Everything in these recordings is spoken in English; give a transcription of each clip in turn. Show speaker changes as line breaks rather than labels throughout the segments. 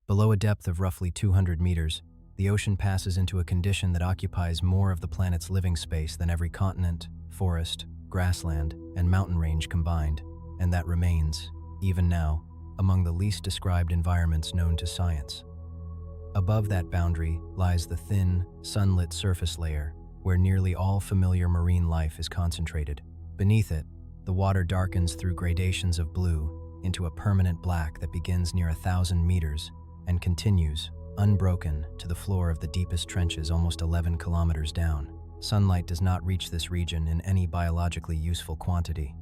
Below a depth of roughly 200 meters, the ocean passes into a condition that occupies more of the planet's living space than every continent, forest, grassland, and mountain range combined, and that remains, even now, among the least described environments known to science. Above that boundary lies the thin, sunlit surface layer, where nearly all familiar marine life is concentrated. Beneath it, the water darkens through gradations of blue into a permanent black that begins near 1,000 meters and continues, unbroken, to the floor of the deepest trenches almost 11 kilometers down. Sunlight does not reach this region in any biologically useful quantity.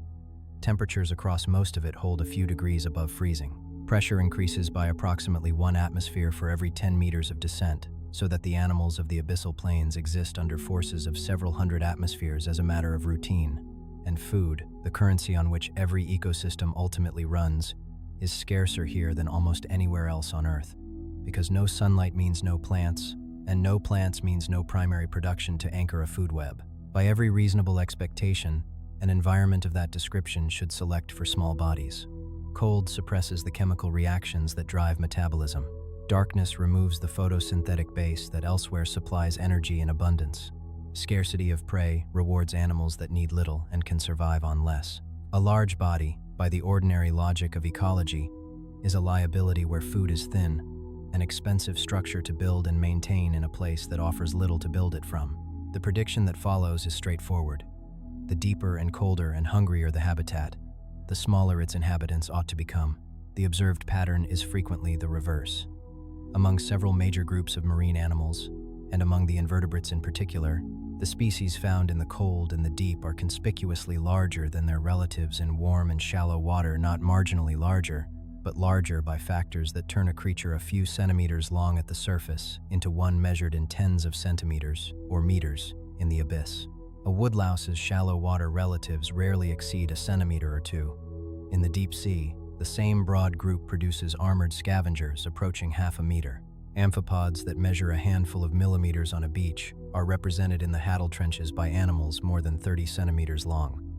Temperatures across most of it hold a few degrees above freezing. Pressure increases by approximately 1 atmosphere for every 10 meters of descent, so that the animals of the abyssal plains exist under forces of several hundred atmospheres as a matter of routine. And food, the currency on which every ecosystem ultimately runs, is scarcer here than almost anywhere else on Earth, because no sunlight means no plants, and no plants means no primary production to anchor a food web. By every reasonable expectation, an environment of that description should select for small bodies. Cold suppresses the chemical reactions that drive metabolism. Darkness removes the photosynthetic base that elsewhere supplies energy in abundance. Scarcity of prey rewards animals that need little and can survive on less. A large body, by the ordinary logic of ecology, is a liability where food is thin, an expensive structure to build and maintain in a place that offers little to build it from. The prediction that follows is straightforward. The deeper and colder and hungrier the habitat, the smaller its inhabitants ought to become. The observed pattern is frequently the reverse. Among several major groups of marine animals, and among the invertebrates in particular, the species found in the cold and the deep are conspicuously larger than their relatives in warm and shallow water, not marginally larger, but larger by factors that turn a creature a few centimeters long at the surface into one measured in tens of centimeters, or meters, in the abyss. A woodlouse's shallow water relatives rarely exceed a centimeter or two. In the deep sea, the same broad group produces armored scavengers approaching half a meter. Amphipods that measure a handful of millimeters on a beach are represented in the Haddle trenches by animals more than 30 centimeters long.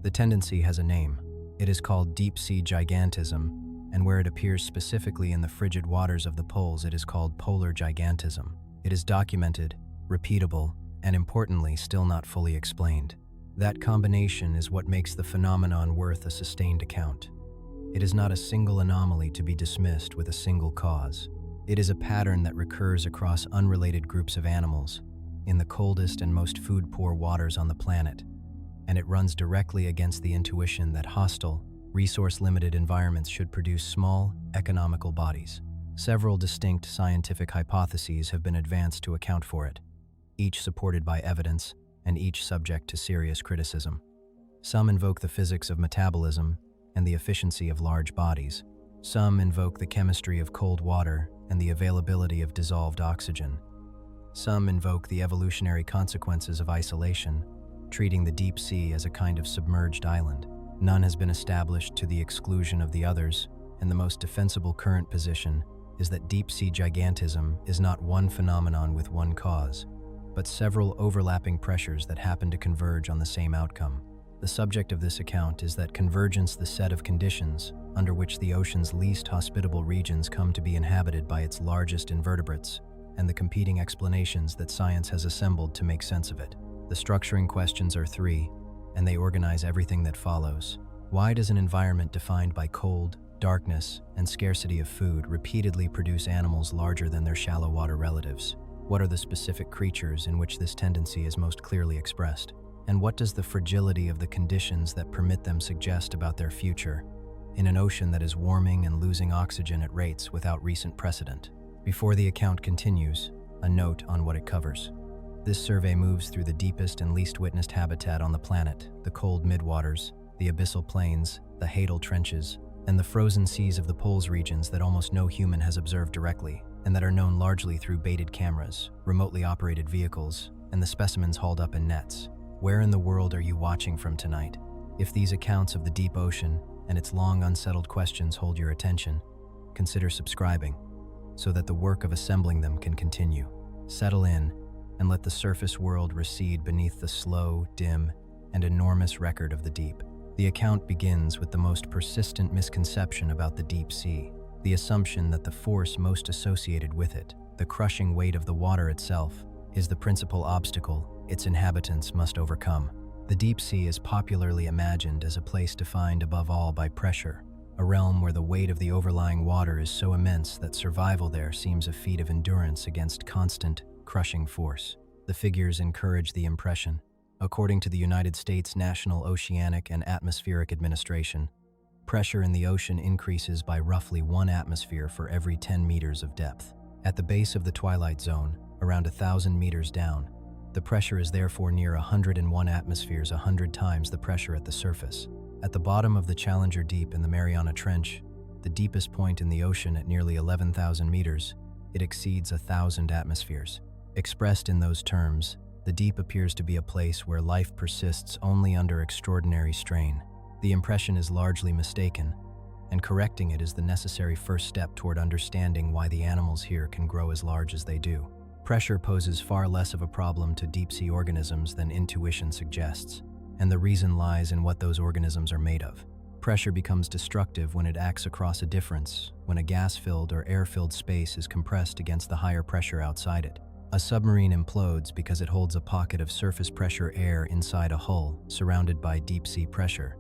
The tendency has a name. It is called deep-sea gigantism, and where it appears specifically in the frigid waters of the poles, it is called polar gigantism. It is documented, repeatable, and importantly, still not fully explained. That combination is what makes the phenomenon worth a sustained account. It is not a single anomaly to be dismissed with a single cause. It is a pattern that recurs across unrelated groups of animals, in the coldest and most food-poor waters on the planet, and it runs directly against the intuition that hostile, resource-limited environments should produce small, economical bodies. Several distinct scientific hypotheses have been advanced to account for it, each supported by evidence and each subject to serious criticism. Some invoke the physics of metabolism and the efficiency of large bodies. Some invoke the chemistry of cold water and the availability of dissolved oxygen. Some invoke the evolutionary consequences of isolation, treating the deep sea as a kind of submerged island. None has been established to the exclusion of the others, and the most defensible current position is that deep-sea gigantism is not one phenomenon with one cause, but several overlapping pressures that happen to converge on the same outcome. The subject of this account is that convergence, the set of conditions under which the ocean's least hospitable regions come to be inhabited by its largest invertebrates, and the competing explanations that science has assembled to make sense of it. The structuring questions are three, and they organize everything that follows. Why does an environment defined by cold, darkness, and scarcity of food repeatedly produce animals larger than their shallow water relatives? What are the specific creatures in which this tendency is most clearly expressed? And what does the fragility of the conditions that permit them suggest about their future in an ocean that is warming and losing oxygen at rates without recent precedent? Before the account continues, a note on what it covers. This survey moves through the deepest and least witnessed habitat on the planet, the cold midwaters, the abyssal plains, the Haddle trenches, and the frozen seas of the poles regions that almost no human has observed directly, and that are known largely through baited cameras, remotely operated vehicles, and the specimens hauled up in nets. Where in the world are you watching from tonight? If these accounts of the deep ocean and its long unsettled questions hold your attention, consider subscribing, so that the work of assembling them can continue. Settle in, and let the surface world recede beneath the slow, dim, and enormous record of the deep. The account begins with the most persistent misconception about the deep sea. the assumption that the force most associated with it, the crushing weight of the water itself, is the principal obstacle its inhabitants must overcome. The deep sea is popularly imagined as a place defined above all by pressure, a realm where the weight of the overlying water is so immense that survival there seems a feat of endurance against constant, crushing force. The figures encourage the impression. According to the United States National Oceanic and Atmospheric Administration, pressure in the ocean increases by roughly 1 atmosphere for every 10 meters of depth. At the base of the twilight zone, around 1,000 meters down, the pressure is therefore near 101 atmospheres, 100 times the pressure at the surface. At the bottom of the Challenger Deep in the Mariana Trench, the deepest point in the ocean at nearly 11,000 meters, it exceeds 1,000 atmospheres. Expressed in those terms, the deep appears to be a place where life persists only under extraordinary strain. The impression is largely mistaken, and correcting it is the necessary first step toward understanding why the animals here can grow as large as they do. Pressure poses far less of a problem to deep-sea organisms than intuition suggests, and the reason lies in what those organisms are made of. Pressure becomes destructive when it acts across a difference, when a gas-filled or air-filled space is compressed against the higher pressure outside it. A submarine implodes because it holds a pocket of surface pressure air inside a hull surrounded by deep-sea pressure,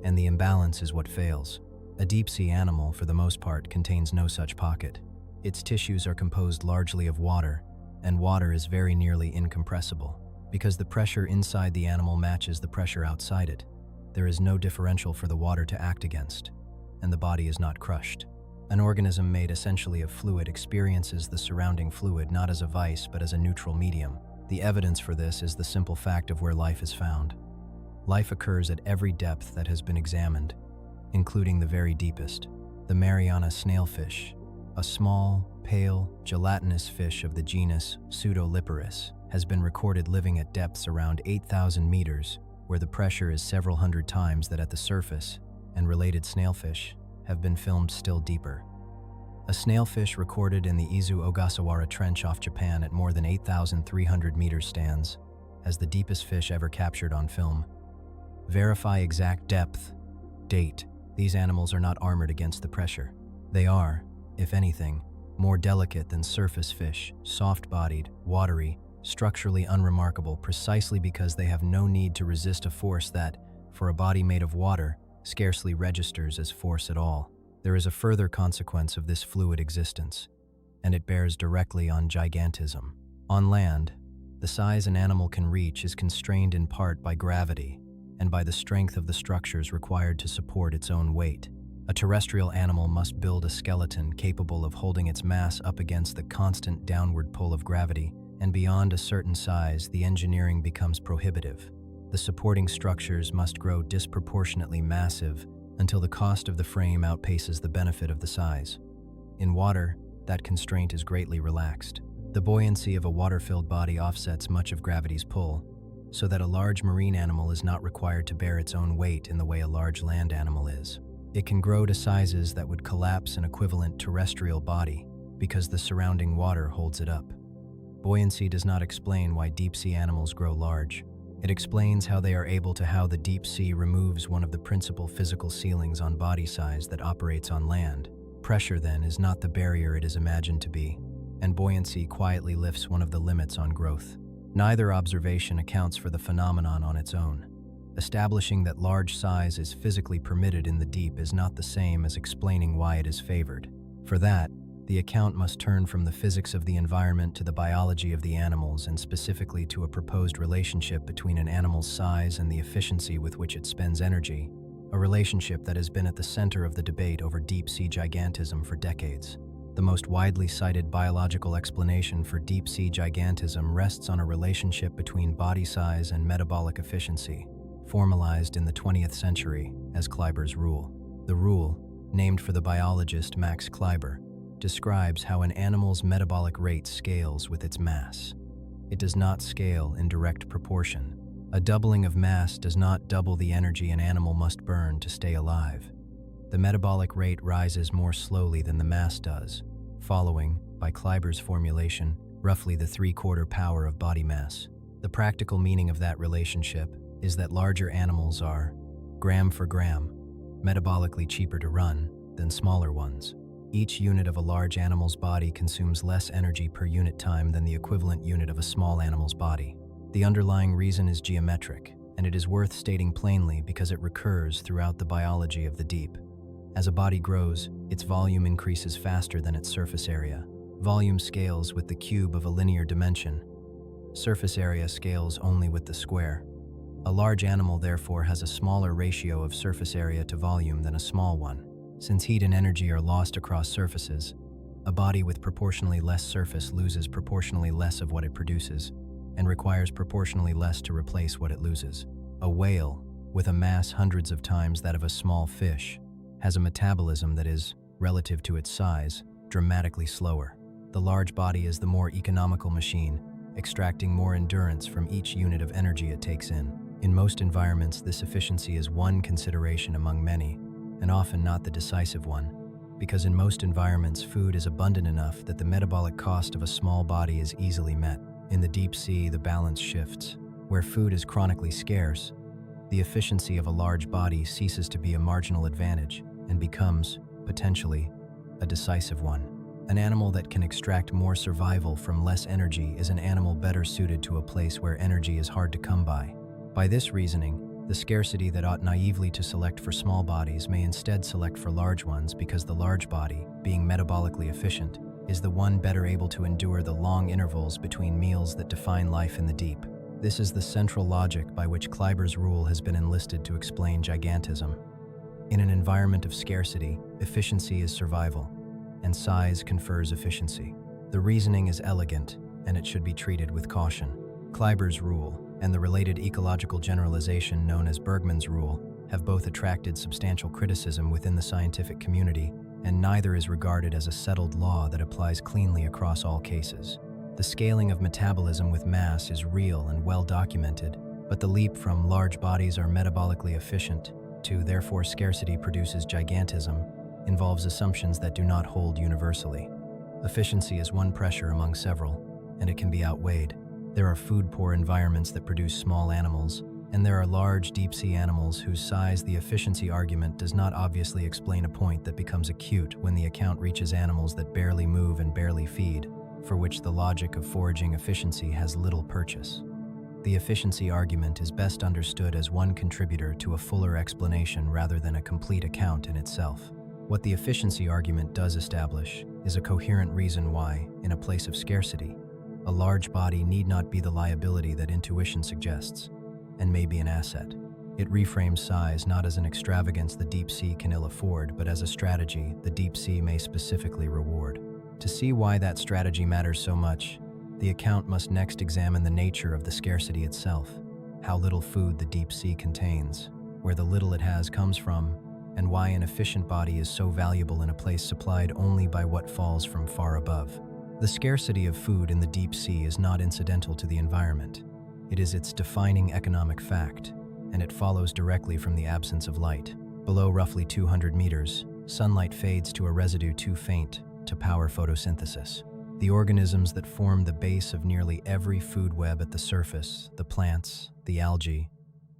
and the imbalance is what fails. A deep-sea animal, for the most part, contains no such pocket. Its tissues are composed largely of water, and water is very nearly incompressible. Because the pressure inside the animal matches the pressure outside it, there is no differential for the water to act against, and the body is not crushed. An organism made essentially of fluid experiences the surrounding fluid not as a vice but as a neutral medium. The evidence for this is the simple fact of where life is found. Life occurs at every depth that has been examined, including the very deepest. The Mariana snailfish, a small, pale, gelatinous fish of the genus Pseudoliparus, has been recorded living at depths around 8,000 meters, where the pressure is several hundred times that at the surface, and related snailfish have been filmed still deeper. A snailfish recorded in the Izu Ogasawara Trench off Japan at more than 8,300 meters stands as the deepest fish ever captured on film. Verify exact depth. Date. These animals are not armored against the pressure. They are, if anything, more delicate than surface fish, soft-bodied, watery, structurally unremarkable precisely because they have no need to resist a force that, for a body made of water, scarcely registers as force at all. There is a further consequence of this fluid existence, and it bears directly on gigantism. On land, the size an animal can reach is constrained in part by gravity and by the strength of the structures required to support its own weight. A terrestrial animal must build a skeleton capable of holding its mass up against the constant downward pull of gravity, and beyond a certain size, the engineering becomes prohibitive. The supporting structures must grow disproportionately massive until the cost of the frame outpaces the benefit of the size. In water, that constraint is greatly relaxed. The buoyancy of a water-filled body offsets much of gravity's pull, so that a large marine animal is not required to bear its own weight in the way a large land animal is. It can grow to sizes that would collapse an equivalent terrestrial body because the surrounding water holds it up. Buoyancy does not explain why deep-sea animals grow large. It explains how they are able to how the deep sea removes one of the principal physical ceilings on body size that operates on land. Pressure, then, is not the barrier it is imagined to be, and buoyancy quietly lifts one of the limits on growth. Neither observation accounts for the phenomenon on its own. Establishing that large size is physically permitted in the deep is not the same as explaining why it is favored. For that, the account must turn from the physics of the environment to the biology of the animals, and specifically to a proposed relationship between an animal's size and the efficiency with which it spends energy, a relationship that has been at the center of the debate over deep-sea gigantism for decades. The most widely cited biological explanation for deep-sea gigantism rests on a relationship between body size and metabolic efficiency, formalized in the 20th century as Kleiber's rule. The rule, named for the biologist Max Kleiber, describes how an animal's metabolic rate scales with its mass. It does not scale in direct proportion. A doubling of mass does not double the energy an animal must burn to stay alive. The metabolic rate rises more slowly than the mass does, following, by Kleiber's formulation, roughly the 3/4 power of body mass. The practical meaning of that relationship is that larger animals are, gram for gram, metabolically cheaper to run than smaller ones. Each unit of a large animal's body consumes less energy per unit time than the equivalent unit of a small animal's body. The underlying reason is geometric, and it is worth stating plainly because it recurs throughout the biology of the deep. As a body grows, its volume increases faster than its surface area. Volume scales with the cube of a linear dimension. Surface area scales only with the square. A large animal therefore has a smaller ratio of surface area to volume than a small one. Since heat and energy are lost across surfaces, a body with proportionally less surface loses proportionally less of what it produces and requires proportionally less to replace what it loses. A whale, with a mass hundreds of times that of a small fish, has a metabolism that is, relative to its size, dramatically slower. The large body is the more economical machine, extracting more endurance from each unit of energy it takes in. In most environments, this efficiency is one consideration among many, and often not the decisive one, because in most environments, food is abundant enough that the metabolic cost of a small body is easily met. In the deep sea, the balance shifts. Where food is chronically scarce, the efficiency of a large body ceases to be a marginal advantage and becomes, potentially, a decisive one. An animal that can extract more survival from less energy is an animal better suited to a place where energy is hard to come by. By this reasoning, the scarcity that ought naively to select for small bodies may instead select for large ones because the large body, being metabolically efficient, is the one better able to endure the long intervals between meals that define life in the deep. This is the central logic by which Kleiber's rule has been enlisted to explain gigantism. In an environment of scarcity, efficiency is survival, and size confers efficiency. The reasoning is elegant, and it should be treated with caution. Kleiber's rule and the related ecological generalization known as Bergmann's rule have both attracted substantial criticism within the scientific community, and neither is regarded as a settled law that applies cleanly across all cases. The scaling of metabolism with mass is real and well documented, but the leap from large bodies are metabolically efficient to therefore scarcity produces gigantism involves assumptions that do not hold universally. Efficiency is one pressure among several, and it can be outweighed. There are food-poor environments that produce small animals, and there are large deep-sea animals whose size the efficiency argument does not obviously explain a point that becomes acute when the account reaches animals that barely move and barely feed, for which the logic of foraging efficiency has little purchase. The efficiency argument is best understood as one contributor to a fuller explanation rather than a complete account in itself. What the efficiency argument does establish is a coherent reason why, in a place of scarcity, a large body need not be the liability that intuition suggests, and may be an asset. It reframes size not as an extravagance the deep sea can ill afford, but as a strategy the deep sea may specifically reward. To see why that strategy matters so much, the account must next examine the nature of the scarcity itself, how little food the deep sea contains, where the little it has comes from, and why an efficient body is so valuable in a place supplied only by what falls from far above. The scarcity of food in the deep sea is not incidental to the environment. It is its defining economic fact, and it follows directly from the absence of light. Below roughly 200 meters, sunlight fades to a residue too faint to power photosynthesis. The organisms that form the base of nearly every food web at the surface, the plants, the algae,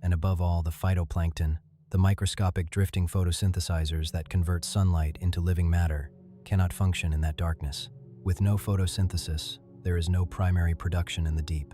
and above all the phytoplankton, the microscopic drifting photosynthesizers that convert sunlight into living matter, cannot function in that darkness. With no photosynthesis, there is no primary production in the deep.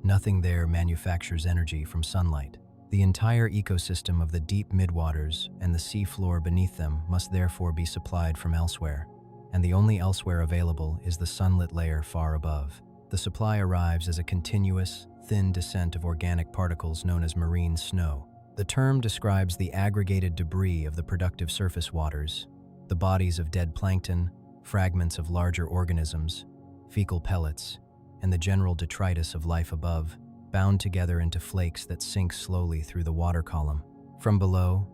Nothing there manufactures energy from sunlight. The entire ecosystem of the deep midwaters and the sea floor beneath them must therefore be supplied from elsewhere, and the only elsewhere available is the sunlit layer far above. The supply arrives as a continuous, thin descent of organic particles known as marine snow. The term describes the aggregated debris of the productive surface waters, the bodies of dead plankton, fragments of larger organisms, fecal pellets, and the general detritus of life above, bound together into flakes that sink slowly through the water column. From below,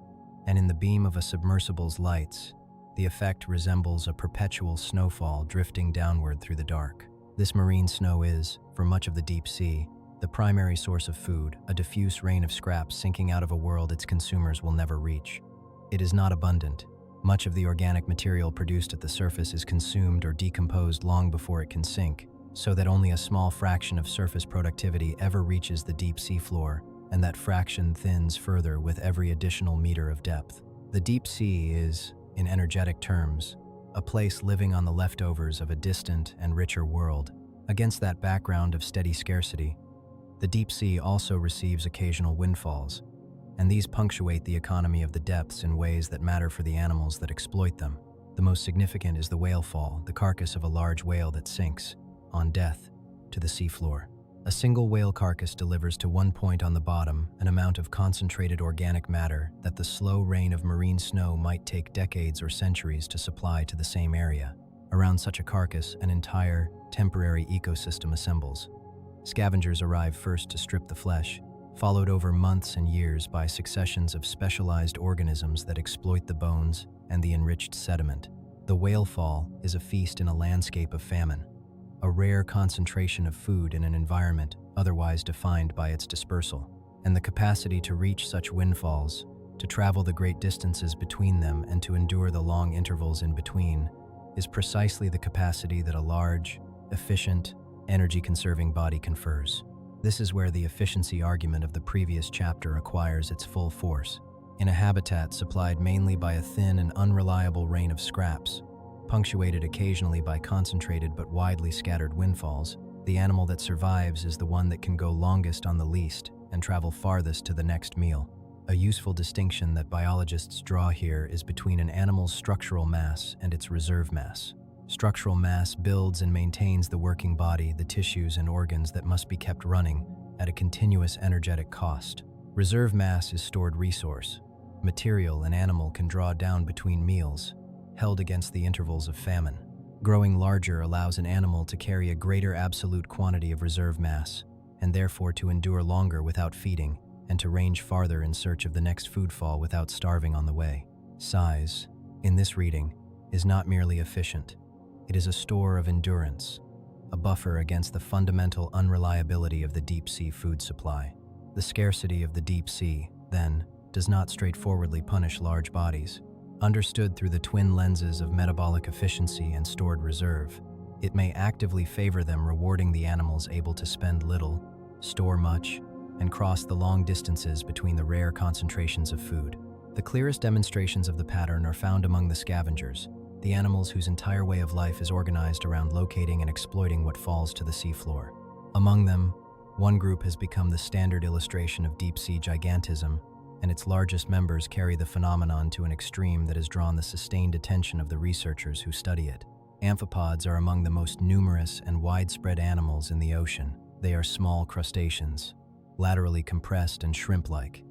and in the beam of a submersible's lights, the effect resembles a perpetual snowfall drifting downward through the dark. This marine snow is, for much of the deep sea, the primary source of food, a diffuse rain of scraps sinking out of a world its consumers will never reach. It is not abundant. Much of the organic material produced at the surface is consumed or decomposed long before it can sink, so that only a small fraction of surface productivity ever reaches the deep sea floor, and that fraction thins further with every additional meter of depth. The deep sea is, in energetic terms, a place living on the leftovers of a distant and richer world. Against that background of steady scarcity, the deep sea also receives occasional windfalls, and these punctuate the economy of the depths in ways that matter for the animals that exploit them. The most significant is the whale fall, the carcass of a large whale that sinks, on death, to the seafloor. A single whale carcass delivers to one point on the bottom an amount of concentrated organic matter that the slow rain of marine snow might take decades or centuries to supply to the same area. Around such a carcass, an entire, temporary ecosystem assembles. Scavengers arrive first to strip the flesh, followed over months and years by successions of specialized organisms that exploit the bones and the enriched sediment. The whale fall is a feast in a landscape of famine, a rare concentration of food in an environment otherwise defined by its dispersal. And the capacity to reach such windfalls, to travel the great distances between them and to endure the long intervals in between, is precisely the capacity that a large, efficient, energy-conserving body confers. This is where the efficiency argument of the previous chapter acquires its full force. In a habitat supplied mainly by a thin and unreliable rain of scraps, punctuated occasionally by concentrated but widely scattered windfalls, the animal that survives is the one that can go longest on the least and travel farthest to the next meal. A useful distinction that biologists draw here is between an animal's structural mass and its reserve mass. Structural mass builds and maintains the working body, the tissues and organs that must be kept running at a continuous energetic cost. Reserve mass is stored resource, material an animal can draw down between meals, held against the intervals of famine. Growing larger allows an animal to carry a greater absolute quantity of reserve mass, and therefore to endure longer without feeding, and to range farther in search of the next foodfall without starving on the way. Size, in this reading, is not merely efficient. It is a store of endurance, a buffer against the fundamental unreliability of the deep-sea food supply. The scarcity of the deep sea, then, does not straightforwardly punish large bodies. Understood through the twin lenses of metabolic efficiency and stored reserve, it may actively favor them, rewarding the animals able to spend little, store much, and cross the long distances between the rare concentrations of food. The clearest demonstrations of the pattern are found among the scavengers, the animals whose entire way of life is organized around locating and exploiting what falls to the seafloor. Among them, one group has become the standard illustration of deep-sea gigantism, and its largest members carry the phenomenon to an extreme that has drawn the sustained attention of the researchers who study it. Amphipods are among the most numerous and widespread animals in the ocean. They are small crustaceans, laterally compressed and shrimp-like,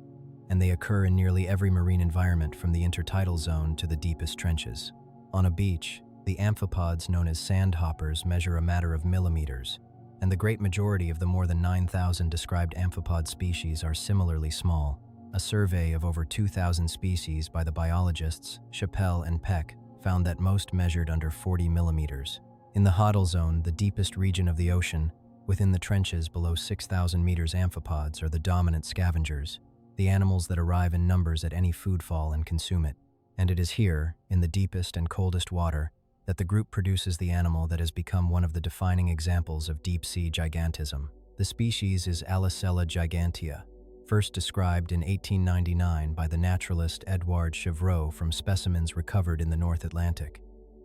and they occur in nearly every marine environment from the intertidal zone to the deepest trenches. On a beach, the amphipods known as sandhoppers measure a matter of millimeters, and the great majority of the more than 9,000 described amphipod species are similarly small. A survey of over 2,000 species by the biologists Chappell and Peck found that most measured under 40 millimeters. In the Hodl zone, the deepest region of the ocean, within the trenches below 6,000 meters, amphipods are the dominant scavengers, the animals that arrive in numbers at any foodfall and consume it. And it is here, in the deepest and coldest water, that the group produces the animal that has become one of the defining examples of deep-sea gigantism. The species is Alycella gigantea, first described in 1899 by the naturalist Edouard Chevreul from specimens recovered in the North Atlantic,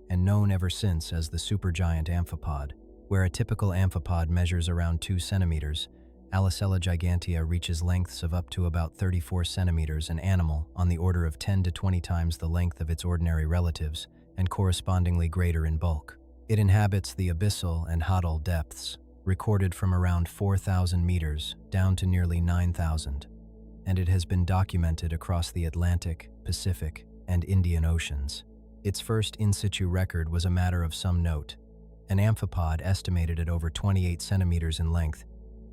and known ever since as the supergiant amphipod. Where a typical amphipod measures around 2 centimeters, Alycella gigantea reaches lengths of up to about 34 centimeters, an animal on the order of 10 to 20 times the length of its ordinary relatives, and correspondingly greater in bulk. It inhabits the Abyssal and Hodl depths, recorded from around 4,000 meters down to nearly 9,000, and it has been documented across the Atlantic, Pacific, and Indian Oceans. Its first in situ record was a matter of some note. An amphipod estimated at over 28 centimeters in length,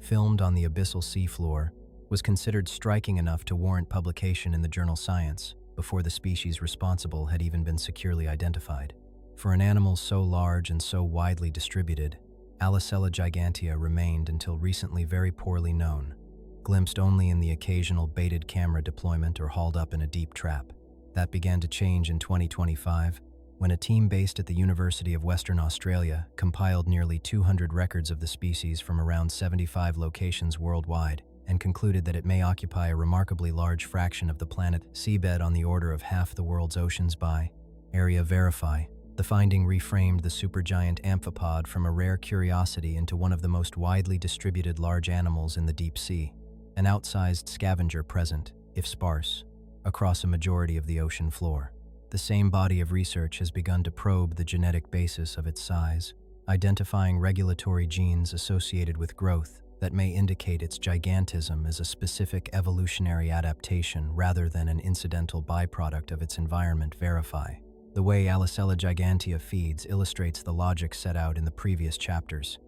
filmed on the abyssal seafloor, was considered striking enough to warrant publication in the journal Science before the species responsible had even been securely identified. For an animal so large and so widely distributed, Alycella gigantea remained until recently very poorly known, glimpsed only in the occasional baited camera deployment or hauled up in a deep trap. That began to change in 2025, when a team based at the University of Western Australia compiled nearly 200 records of the species from around 75 locations worldwide and concluded that it may occupy a remarkably large fraction of the planet's seabed, on the order of half the world's oceans by area verify. The finding reframed the supergiant amphipod from a rare curiosity into one of the most widely distributed large animals in the deep sea, an outsized scavenger present, if sparse, across a majority of the ocean floor. The same body of research has begun to probe the genetic basis of its size, identifying regulatory genes associated with growth that may indicate its gigantism as a specific evolutionary adaptation rather than an incidental byproduct of its environment. Verify. The way Abyssal gigantea feeds illustrates the logic set out in the previous chapters.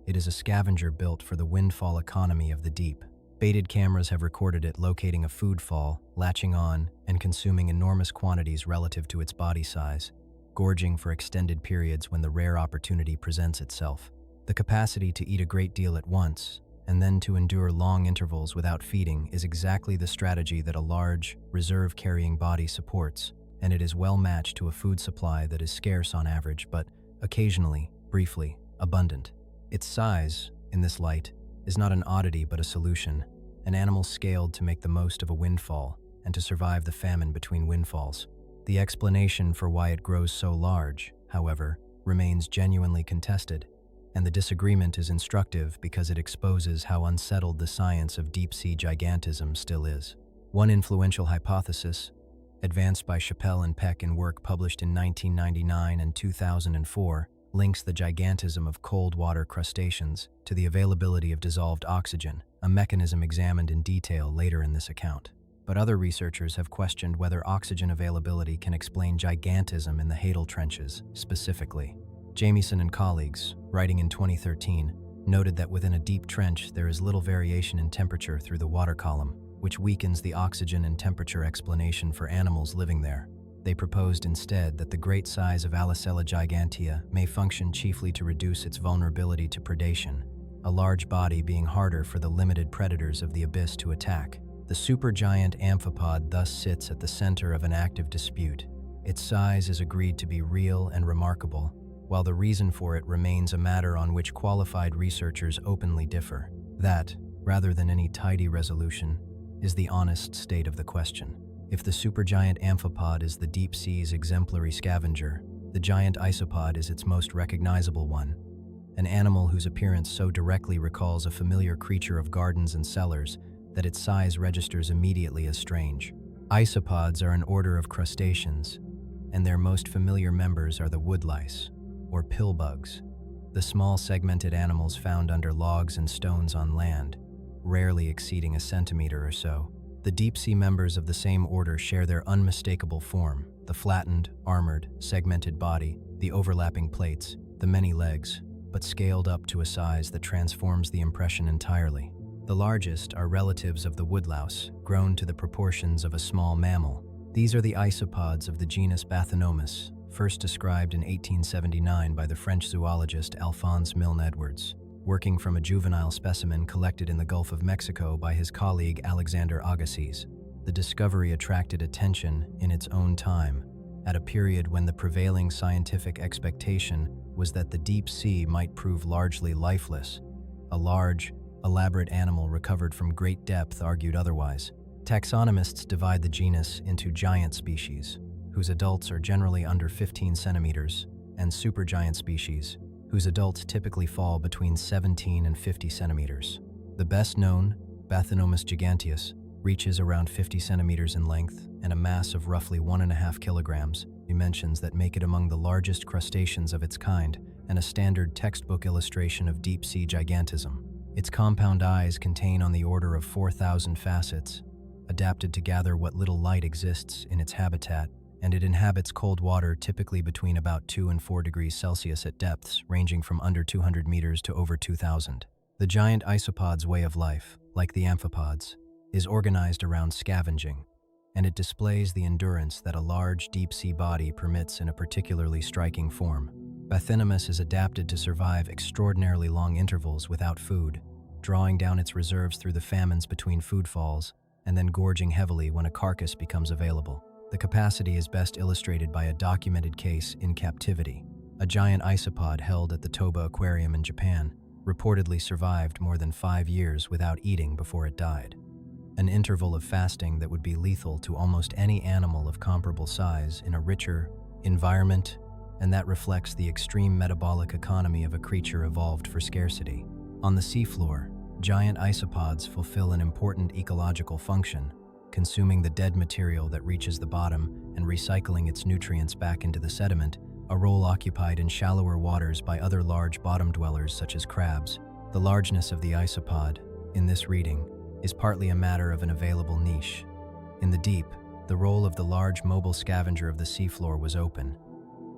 It is a scavenger built for the windfall economy of the deep. Baited cameras have recorded it locating a food fall, latching on, and consuming enormous quantities relative to its body size, gorging for extended periods when the rare opportunity presents itself. The capacity to eat a great deal at once, and then to endure long intervals without feeding, is exactly the strategy that a large, reserve-carrying body supports, and it is well matched to a food supply that is scarce on average, but occasionally, briefly, abundant. Its size, in this light, is not an oddity but a solution, an animal scaled to make the most of a windfall and to survive the famine between windfalls. The explanation for why it grows so large, however, remains genuinely contested, and the disagreement is instructive because it exposes how unsettled the science of deep-sea gigantism still is. One influential hypothesis, advanced by Chappell and Peck in work published in 1999 and 2004, links the gigantism of cold water crustaceans to the availability of dissolved oxygen, a mechanism examined in detail later in this account. But other researchers have questioned whether oxygen availability can explain gigantism in the Hadal trenches, specifically. Jamieson and colleagues, writing in 2013, noted that within a deep trench there is little variation in temperature through the water column, which weakens the oxygen and temperature explanation for animals living there. They proposed instead that the great size of Abyssal gigantea may function chiefly to reduce its vulnerability to predation, a large body being harder for the limited predators of the abyss to attack. The supergiant amphipod thus sits at the center of an active dispute. Its size is agreed to be real and remarkable, while the reason for it remains a matter on which qualified researchers openly differ. That, rather than any tidy resolution, is the honest state of the question. If the supergiant amphipod is the deep sea's exemplary scavenger, the giant isopod is its most recognizable one, an animal whose appearance so directly recalls a familiar creature of gardens and cellars that its size registers immediately as strange. Isopods are an order of crustaceans, and their most familiar members are the woodlice, or pillbugs, the small segmented animals found under logs and stones on land, rarely exceeding a centimeter or so. The deep-sea members of the same order share their unmistakable form, the flattened, armored, segmented body, the overlapping plates, the many legs, but scaled up to a size that transforms the impression entirely. The largest are relatives of the woodlouse, grown to the proportions of a small mammal. These are the isopods of the genus Bathynomus, first described in 1879 by the French zoologist Alphonse Milne Edwards, working from a juvenile specimen collected in the Gulf of Mexico by his colleague Alexander Agassiz. The discovery attracted attention in its own time, at a period when the prevailing scientific expectation was that the deep sea might prove largely lifeless. A large, elaborate animal recovered from great depth argued otherwise. Taxonomists divide the genus into giant species, whose adults are generally under 15 centimeters, and supergiant species, whose adults typically fall between 17 and 50 centimeters. The best known, Bathynomus giganteus, reaches around 50 centimeters in length and a mass of roughly 1.5 kilograms, dimensions that make it among the largest crustaceans of its kind and a standard textbook illustration of deep-sea gigantism. Its compound eyes contain on the order of 4,000 facets, adapted to gather what little light exists in its habitat, and it inhabits cold water typically between about 2 and 4 degrees Celsius at depths ranging from under 200 meters to over 2,000. The giant isopod's way of life, like the amphipods, is organized around scavenging, and it displays the endurance that a large deep-sea body permits in a particularly striking form. Bathynomus is adapted to survive extraordinarily long intervals without food, drawing down its reserves through the famines between food falls, and then gorging heavily when a carcass becomes available. The capacity is best illustrated by a documented case in captivity. A giant isopod held at the Toba Aquarium in Japan reportedly survived more than 5 years without eating before it died, an interval of fasting that would be lethal to almost any animal of comparable size in a richer environment and that reflects the extreme metabolic economy of a creature evolved for scarcity. On the seafloor, giant isopods fulfill an important ecological function, consuming the dead material that reaches the bottom and recycling its nutrients back into the sediment, a role occupied in shallower waters by other large bottom dwellers such as crabs. The largeness of the isopod, in this reading, is partly a matter of an available niche. In the deep, the role of the large mobile scavenger of the seafloor was open,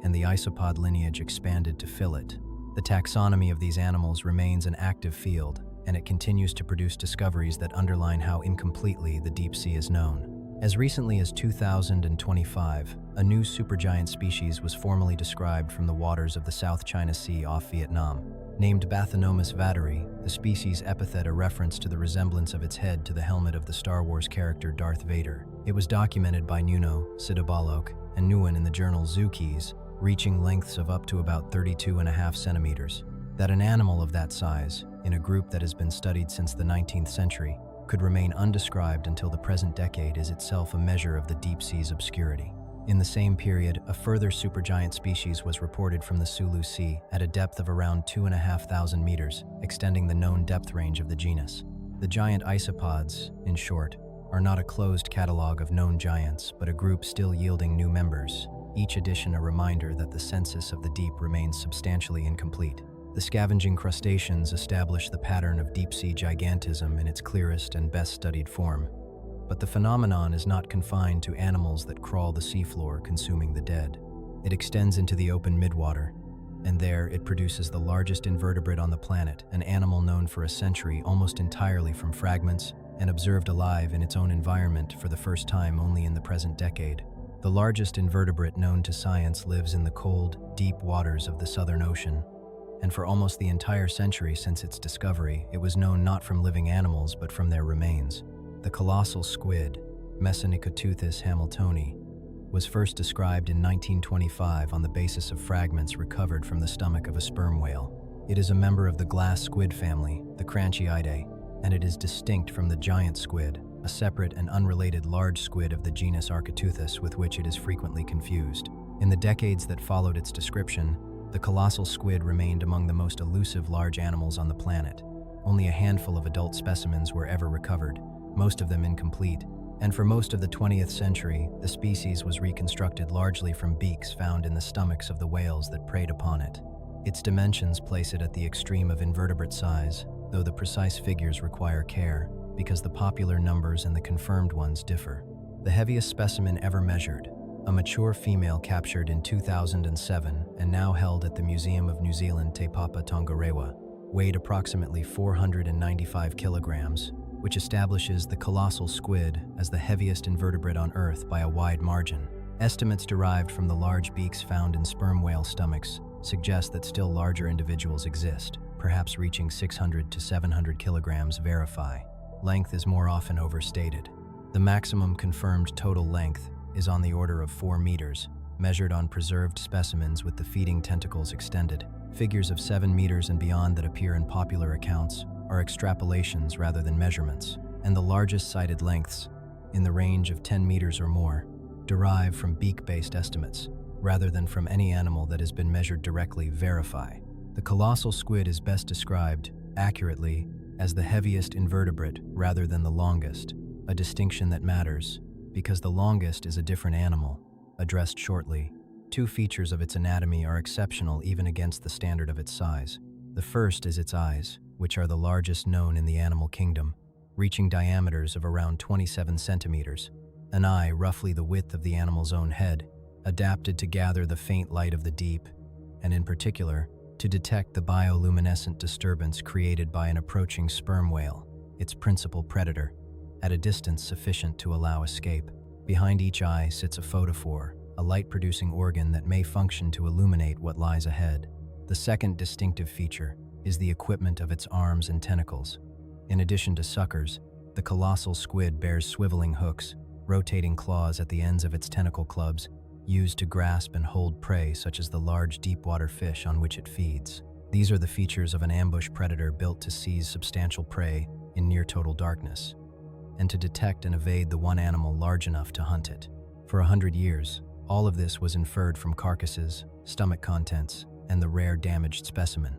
and the isopod lineage expanded to fill it. The taxonomy of these animals remains an active field, and it continues to produce discoveries that underline how incompletely the deep sea is known. As recently as 2025, a new supergiant species was formally described from the waters of the South China Sea off Vietnam. Named Bathynomus vateri, the species' epithet a reference to the resemblance of its head to the helmet of the Star Wars character Darth Vader. It was documented by Nuno, Sidabalok, and Nguyen in the journal Zookeys, reaching lengths of up to about 32.5 centimeters. That an animal of that size, in a group that has been studied since the 19th century, could remain undescribed until the present decade is itself a measure of the deep sea's obscurity. In the same period, a further supergiant species was reported from the Sulu Sea at a depth of around 2,500 meters, extending the known depth range of the genus. The giant isopods, in short, are not a closed catalog of known giants, but a group still yielding new members, each addition a reminder that the census of the deep remains substantially incomplete. The scavenging crustaceans establish the pattern of deep-sea gigantism in its clearest and best-studied form. But the phenomenon is not confined to animals that crawl the seafloor consuming the dead. It extends into the open midwater, and there it produces the largest invertebrate on the planet, an animal known for a century almost entirely from fragments and observed alive in its own environment for the first time only in the present decade. The largest invertebrate known to science lives in the cold, deep waters of the Southern Ocean, and for almost the entire century since its discovery, it was known not from living animals but from their remains. The colossal squid, Messanicotuthis hamiltoni, was first described in 1925 on the basis of fragments recovered from the stomach of a sperm whale. It is a member of the glass squid family, the Cranchiidae, and it is distinct from the giant squid, a separate and unrelated large squid of the genus Architeuthis with which it is frequently confused. In the decades that followed its description, the colossal squid remained among the most elusive large animals on the planet. Only a handful of adult specimens were ever recovered, most of them incomplete, and for most of the 20th century, the species was reconstructed largely from beaks found in the stomachs of the whales that preyed upon it. Its dimensions place it at the extreme of invertebrate size, though the precise figures require care, because the popular numbers and the confirmed ones differ. The heaviest specimen ever measured, a mature female captured in 2007 and now held at the Museum of New Zealand Te Papa Tongarewa, weighed approximately 495 kilograms, which establishes the colossal squid as the heaviest invertebrate on Earth by a wide margin. Estimates derived from the large beaks found in sperm whale stomachs suggest that still larger individuals exist, perhaps reaching 600 to 700 kilograms verify. Length is more often overstated. The maximum confirmed total length is on the order of 4 meters, measured on preserved specimens with the feeding tentacles extended. Figures of 7 meters and beyond that appear in popular accounts are extrapolations rather than measurements, and the largest cited lengths, in the range of 10 meters or more, derive from beak-based estimates, rather than from any animal that has been measured directly verify. The colossal squid is best described, accurately, as the heaviest invertebrate rather than the longest, a distinction that matters, because the longest is a different animal, addressed shortly. Two features of its anatomy are exceptional even against the standard of its size. The first is its eyes, which are the largest known in the animal kingdom, reaching diameters of around 27 centimeters, an eye roughly the width of the animal's own head, adapted to gather the faint light of the deep, and in particular, to detect the bioluminescent disturbance created by an approaching sperm whale, its principal predator, at a distance sufficient to allow escape. Behind each eye sits a photophore, a light-producing organ that may function to illuminate what lies ahead. The second distinctive feature is the equipment of its arms and tentacles. In addition to suckers, the colossal squid bears swiveling hooks, rotating claws at the ends of its tentacle clubs, used to grasp and hold prey such as the large deep-water fish on which it feeds. These are the features of an ambush predator built to seize substantial prey in near-total darkness, and to detect and evade the one animal large enough to hunt it. For 100 years, all of this was inferred from carcasses, stomach contents, and the rare damaged specimen.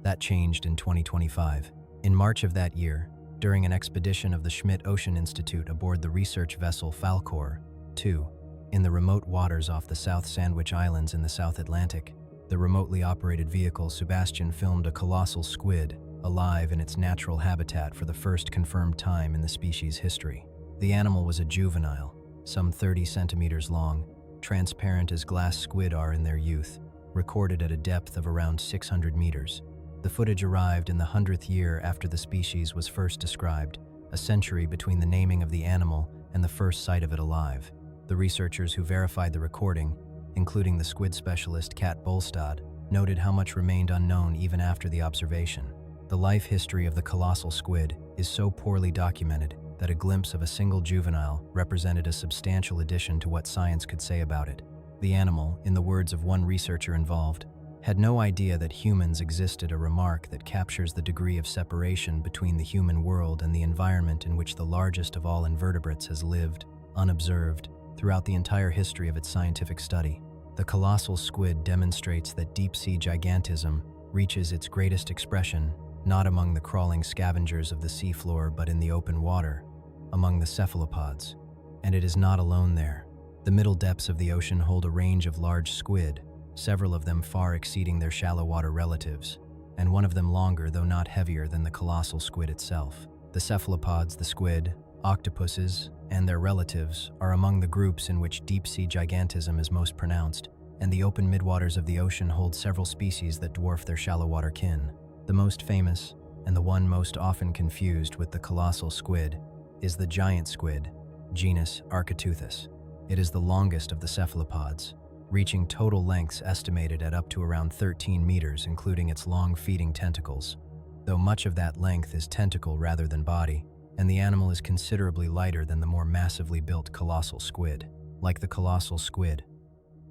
That changed in 2025. In March of that year, during an expedition of the Schmidt Ocean Institute aboard the research vessel Falkor 2, in the remote waters off the South Sandwich Islands in the South Atlantic, the remotely operated vehicle Sebastian filmed a colossal squid, alive in its natural habitat for the first confirmed time in the species' history. The animal was a juvenile, some 30 centimeters long, transparent as glass squid are in their youth, recorded at a depth of around 600 meters. The footage arrived in the 100th year after the species was first described, a century between the naming of the animal and the first sight of it alive. The researchers who verified the recording, including the squid specialist Kat Bolstad, noted how much remained unknown even after the observation. The life history of the colossal squid is so poorly documented that a glimpse of a single juvenile represented a substantial addition to what science could say about it. The animal, in the words of one researcher involved, had no idea that humans existed, a remark that captures the degree of separation between the human world and the environment in which the largest of all invertebrates has lived, unobserved, throughout the entire history of its scientific study. The colossal squid demonstrates that deep-sea gigantism reaches its greatest expression not among the crawling scavengers of the seafloor but in the open water, among the cephalopods. And it is not alone there. The middle depths of the ocean hold a range of large squid, several of them far exceeding their shallow water relatives, and one of them longer though not heavier than the colossal squid itself. The cephalopods, the squid, octopuses, and their relatives are among the groups in which deep-sea gigantism is most pronounced, and the open midwaters of the ocean hold several species that dwarf their shallow water kin. The most famous, and the one most often confused with the colossal squid, is the giant squid, genus Architeuthis. It is the longest of the cephalopods, reaching total lengths estimated at up to around 13 meters, including its long feeding tentacles, though much of that length is tentacle rather than body, and the animal is considerably lighter than the more massively built colossal squid. Like the colossal squid,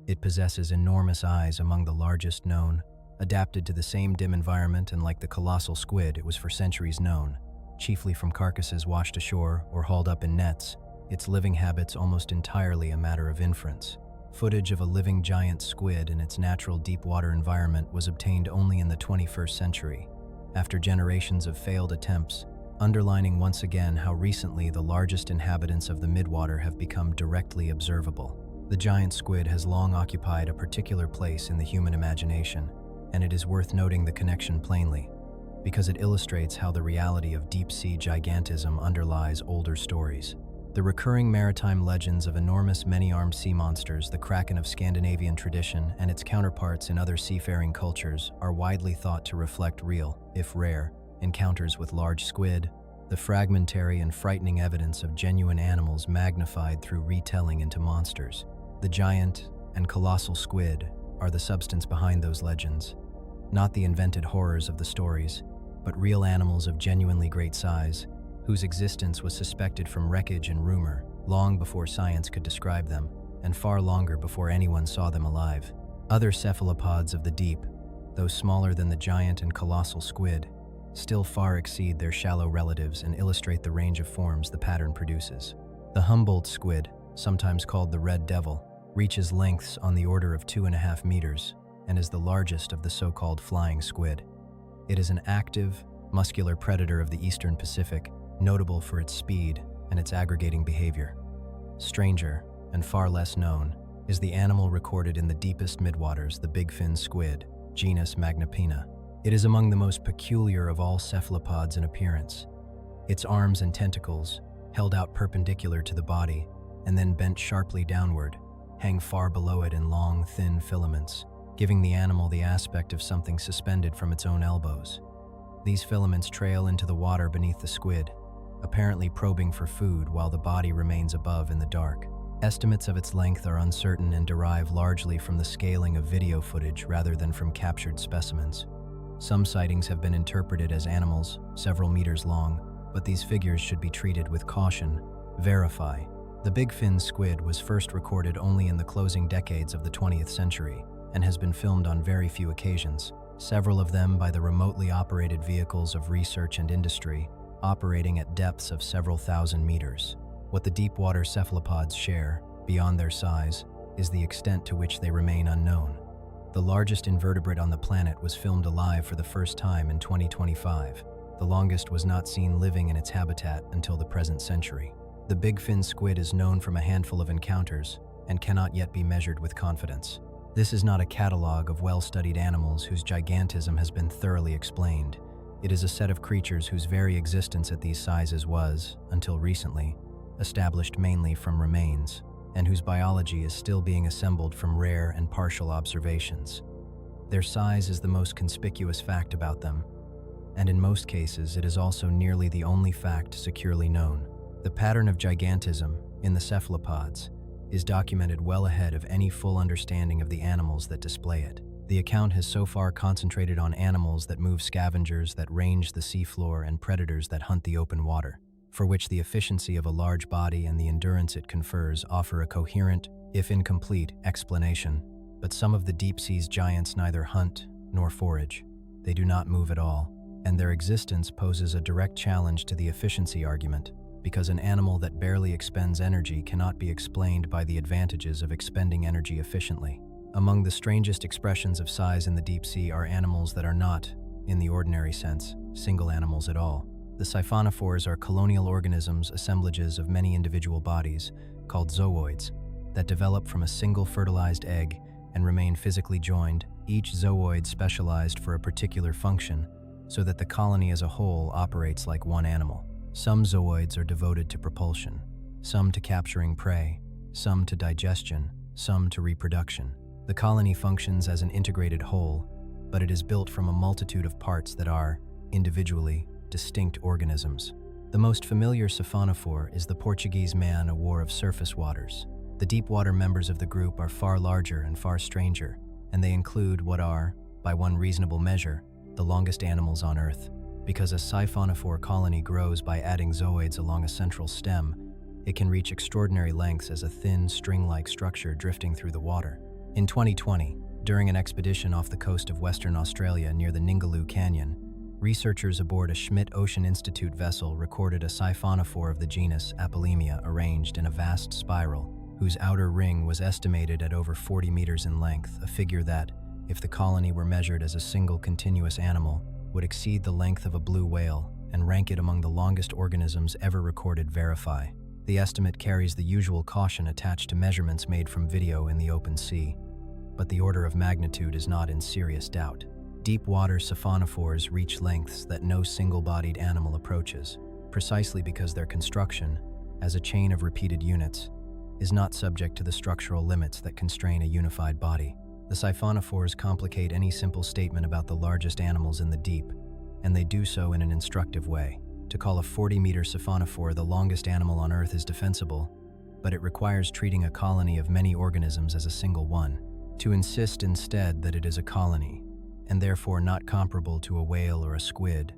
it possesses enormous eyes, among the largest known, adapted to the same dim environment, and like the colossal squid, it was for centuries known, chiefly from carcasses washed ashore or hauled up in nets, its living habits almost entirely a matter of inference. Footage of a living giant squid in its natural deep water environment was obtained only in the 21st century, after generations of failed attempts, underlining once again how recently the largest inhabitants of the midwater have become directly observable. The giant squid has long occupied a particular place in the human imagination, and it is worth noting the connection plainly, because it illustrates how the reality of deep-sea gigantism underlies older stories. The recurring maritime legends of enormous many-armed sea monsters, the kraken of Scandinavian tradition, and its counterparts in other seafaring cultures are widely thought to reflect real, if rare, encounters with large squid, the fragmentary and frightening evidence of genuine animals magnified through retelling into monsters. The giant and colossal squid are the substance behind those legends, not the invented horrors of the stories, but real animals of genuinely great size, whose existence was suspected from wreckage and rumor long before science could describe them, and far longer before anyone saw them alive. Other cephalopods of the deep, though smaller than the giant and colossal squid, still far exceed their shallow relatives and illustrate the range of forms the pattern produces. The Humboldt squid, sometimes called the red devil, reaches lengths on the order of 2.5 meters and is the largest of the so-called flying squid. It is an active, muscular predator of the eastern Pacific, notable for its speed and its aggregating behavior. Stranger, and far less known, is the animal recorded in the deepest midwaters, the bigfin squid, genus Magnapina. It is among the most peculiar of all cephalopods in appearance. Its arms and tentacles, held out perpendicular to the body and then bent sharply downward, hang far below it in long, thin filaments, giving the animal the aspect of something suspended from its own elbows. These filaments trail into the water beneath the squid, apparently probing for food while the body remains above in the dark. Estimates of its length are uncertain and derive largely from the scaling of video footage rather than from captured specimens. Some sightings have been interpreted as animals several meters long, but these figures should be treated with caution. Verify. The bigfin squid was first recorded only in the closing decades of the 20th century and has been filmed on very few occasions, several of them by the remotely operated vehicles of research and industry, operating at depths of several thousand meters. What the deep-water cephalopods share, beyond their size, is the extent to which they remain unknown. The largest invertebrate on the planet was filmed alive for the first time in 2025. The longest was not seen living in its habitat until the present century. The bigfin squid is known from a handful of encounters and cannot yet be measured with confidence. This is not a catalog of well-studied animals whose gigantism has been thoroughly explained. It is a set of creatures whose very existence at these sizes was, until recently, established mainly from remains, and whose biology is still being assembled from rare and partial observations. Their size is the most conspicuous fact about them, and in most cases it is also nearly the only fact securely known. The pattern of gigantism in the cephalopods is documented well ahead of any full understanding of the animals that display it. The account has so far concentrated on animals that move, scavengers that range the seafloor, and predators that hunt the open water, for which the efficiency of a large body and the endurance it confers offer a coherent, if incomplete, explanation. But some of the deep sea's giants neither hunt nor forage. They do not move at all, and their existence poses a direct challenge to the efficiency argument, because an animal that barely expends energy cannot be explained by the advantages of expending energy efficiently. Among the strangest expressions of size in the deep sea are animals that are not, in the ordinary sense, single animals at all. The siphonophores are colonial organisms, assemblages of many individual bodies, called zooids, that develop from a single fertilized egg and remain physically joined, each zooid specialized for a particular function, so that the colony as a whole operates like one animal. Some zooids are devoted to propulsion, some to capturing prey, some to digestion, some to reproduction. The colony functions as an integrated whole, but it is built from a multitude of parts that are, individually, distinct organisms. The most familiar siphonophore is the Portuguese man-o-war of surface waters. The deep-water members of the group are far larger and far stranger, and they include what are, by one reasonable measure, the longest animals on Earth. Because a siphonophore colony grows by adding zooids along a central stem, it can reach extraordinary lengths as a thin, string-like structure drifting through the water. In 2020, during an expedition off the coast of Western Australia near the Ningaloo Canyon, researchers aboard a Schmidt Ocean Institute vessel recorded a siphonophore of the genus Apolemia arranged in a vast spiral, whose outer ring was estimated at over 40 meters in length, a figure that, if the colony were measured as a single continuous animal, would exceed the length of a blue whale and rank it among the longest organisms ever recorded. Verify. The estimate carries the usual caution attached to measurements made from video in the open sea, but the order of magnitude is not in serious doubt. Deep-water siphonophores reach lengths that no single-bodied animal approaches, precisely because their construction, as a chain of repeated units, is not subject to the structural limits that constrain a unified body. The siphonophores complicate any simple statement about the largest animals in the deep, and they do so in an instructive way. To call a 40-meter siphonophore the longest animal on Earth is defensible, but it requires treating a colony of many organisms as a single one. To insist instead that it is a colony, and therefore not comparable to a whale or a squid,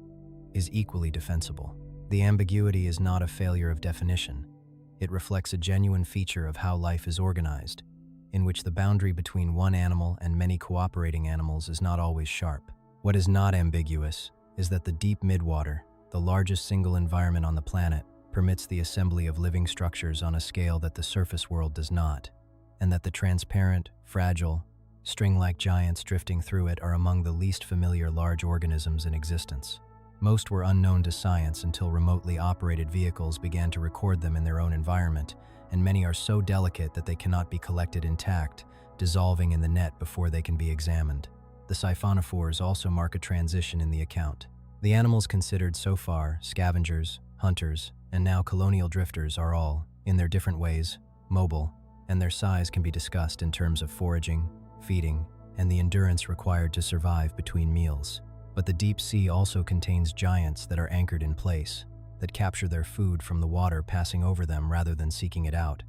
is equally defensible. The ambiguity is not a failure of definition. It reflects a genuine feature of how life is organized, in which the boundary between one animal and many cooperating animals is not always sharp. What is not ambiguous is that the deep midwater, the largest single environment on the planet, permits the assembly of living structures on a scale that the surface world does not, and that the transparent, fragile, string-like giants drifting through it are among the least familiar large organisms in existence. Most were unknown to science until remotely operated vehicles began to record them in their own environment, and many are so delicate that they cannot be collected intact, dissolving in the net before they can be examined. The siphonophores also mark a transition in the account. The animals considered so far, scavengers, hunters, and now colonial drifters, are all, in their different ways, mobile, and their size can be discussed in terms of foraging, feeding, and the endurance required to survive between meals. But the deep sea also contains giants that are anchored in place, that capture their food from the water passing over them rather than seeking it out,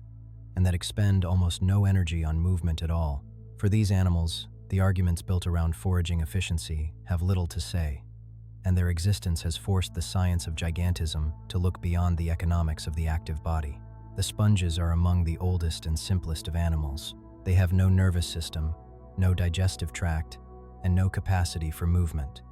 and that expend almost no energy on movement at all. For these animals, the arguments built around foraging efficiency have little to say, and their existence has forced the science of gigantism to look beyond the economics of the active body. The sponges are among the oldest and simplest of animals. They have no nervous system, no digestive tract, and no capacity for movement.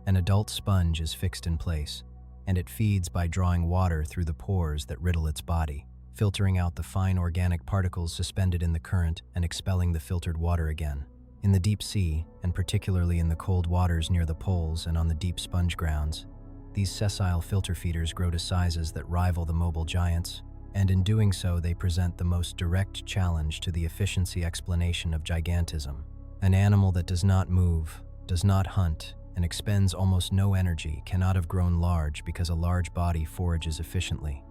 An adult sponge is fixed in place, and it feeds by drawing water through the pores that riddle its body, filtering out the fine organic particles suspended in the current and expelling the filtered water again. In the deep sea, and particularly in the cold waters near the poles and on the deep sponge grounds, these sessile filter feeders grow to sizes that rival the mobile giants, and in doing so they present the most direct challenge to the efficiency explanation of gigantism. An animal that does not move, does not hunt, and expends almost no energy cannot have grown large because a large body forages efficiently.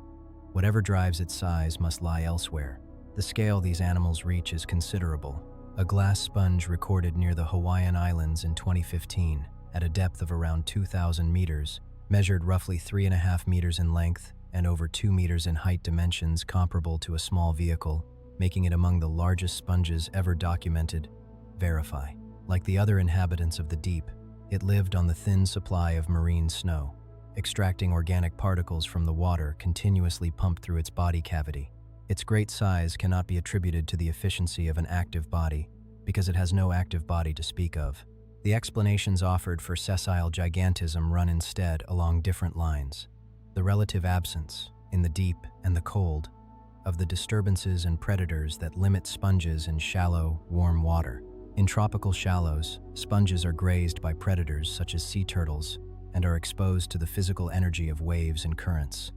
Whatever drives its size must lie elsewhere. The scale these animals reach is considerable. A glass sponge recorded near the Hawaiian Islands in 2015, at a depth of around 2,000 meters, measured roughly 3.5 meters in length and over 2 meters in height, dimensions comparable to a small vehicle, making it among the largest sponges ever documented. Verify. Like the other inhabitants of the deep, it lived on the thin supply of marine snow, extracting organic particles from the water continuously pumped through its body cavity. Its great size cannot be attributed to the efficiency of an active body, because it has no active body to speak of. The explanations offered for sessile gigantism run instead along different lines. The relative absence, in the deep and the cold, of the disturbances and predators that limit sponges in shallow, warm water. In tropical shallows, sponges are grazed by predators such as sea turtles and are exposed to the physical energy of waves and currents.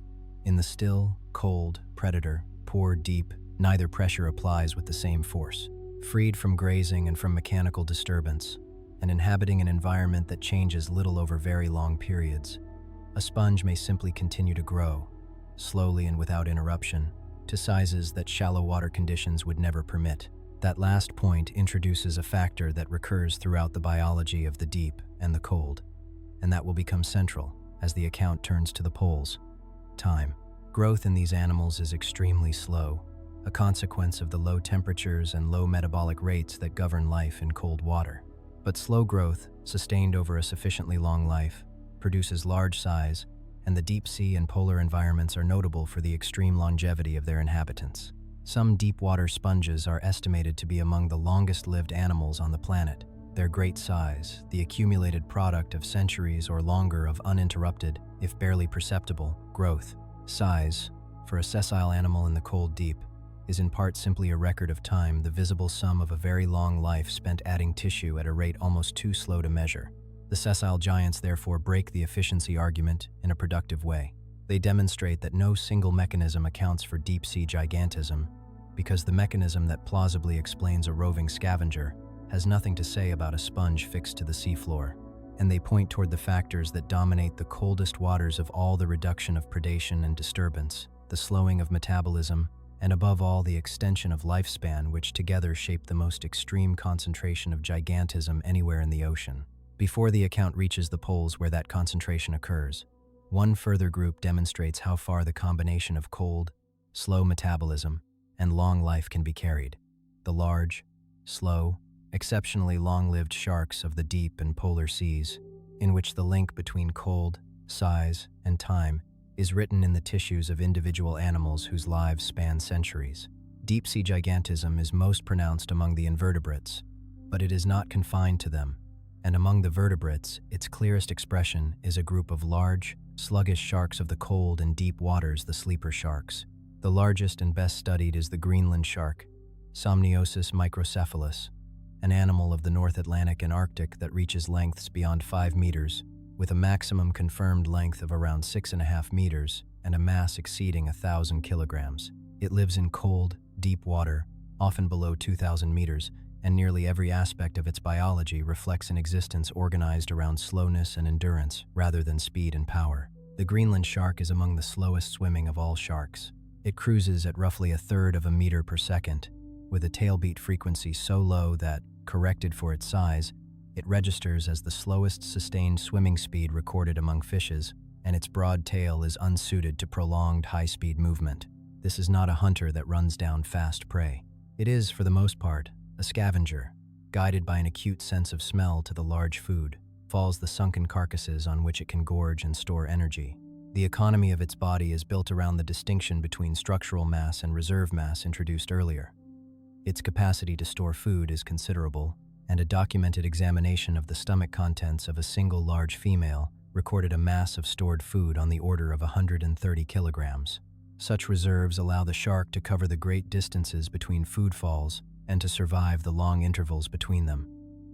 In the still, cold, predator, poor, deep, neither pressure applies with the same force. Freed from grazing and from mechanical disturbance, and inhabiting an environment that changes little over very long periods, a sponge may simply continue to grow, slowly and without interruption, to sizes that shallow water conditions would never permit. That last point introduces a factor that recurs throughout the biology of the deep and the cold, and that will become central as the account turns to the poles. Time. Growth in these animals is extremely slow, a consequence of the low temperatures and low metabolic rates that govern life in cold water. But slow growth, sustained over a sufficiently long life, produces large size, and the deep sea and polar environments are notable for the extreme longevity of their inhabitants. Some deep water sponges are estimated to be among the longest-lived animals on the planet. Their great size, the accumulated product of centuries or longer of uninterrupted, if barely perceptible, growth. Size, for a sessile animal in the cold deep, is in part simply a record of time, the visible sum of a very long life spent adding tissue at a rate almost too slow to measure. The sessile giants therefore break the efficiency argument in a productive way. They demonstrate that no single mechanism accounts for deep-sea gigantism, because the mechanism that plausibly explains a roving scavenger has nothing to say about a sponge fixed to the seafloor. And they point toward the factors that dominate the coldest waters of all: the reduction of predation and disturbance, the slowing of metabolism, and above all the extension of lifespan, which together shape the most extreme concentration of gigantism anywhere in the ocean. Before the account reaches the poles where that concentration occurs, one further group demonstrates how far the combination of cold, slow metabolism, and long life can be carried. The large, slow, exceptionally long-lived sharks of the deep and polar seas, in which the link between cold, size, and time is written in the tissues of individual animals whose lives span centuries. Deep-sea gigantism is most pronounced among the invertebrates, but it is not confined to them, and among the vertebrates, its clearest expression is a group of large, sluggish sharks of the cold and deep waters, the sleeper sharks. The largest and best studied is the Greenland shark, Somniosus microcephalus, an animal of the North Atlantic and Arctic that reaches lengths beyond 5 meters, with a maximum confirmed length of around 6.5 meters and a mass exceeding 1,000 kilograms. It lives in cold, deep water, often below 2,000 meters, and nearly every aspect of its biology reflects an existence organized around slowness and endurance rather than speed and power. The Greenland shark is among the slowest swimming of all sharks. It cruises at roughly 1/3 of a meter per second, with a tailbeat frequency so low that, corrected for its size, it registers as the slowest sustained swimming speed recorded among fishes, and its broad tail is unsuited to prolonged high-speed movement. This is not a hunter that runs down fast prey. It is, for the most part, a scavenger, guided by an acute sense of smell to the large food, falls the sunken carcasses on which it can gorge and store energy. The economy of its body is built around the distinction between structural mass and reserve mass introduced earlier. Its capacity to store food is considerable, and a documented examination of the stomach contents of a single large female recorded a mass of stored food on the order of 130 kilograms. Such reserves allow the shark to cover the great distances between food falls and to survive the long intervals between them.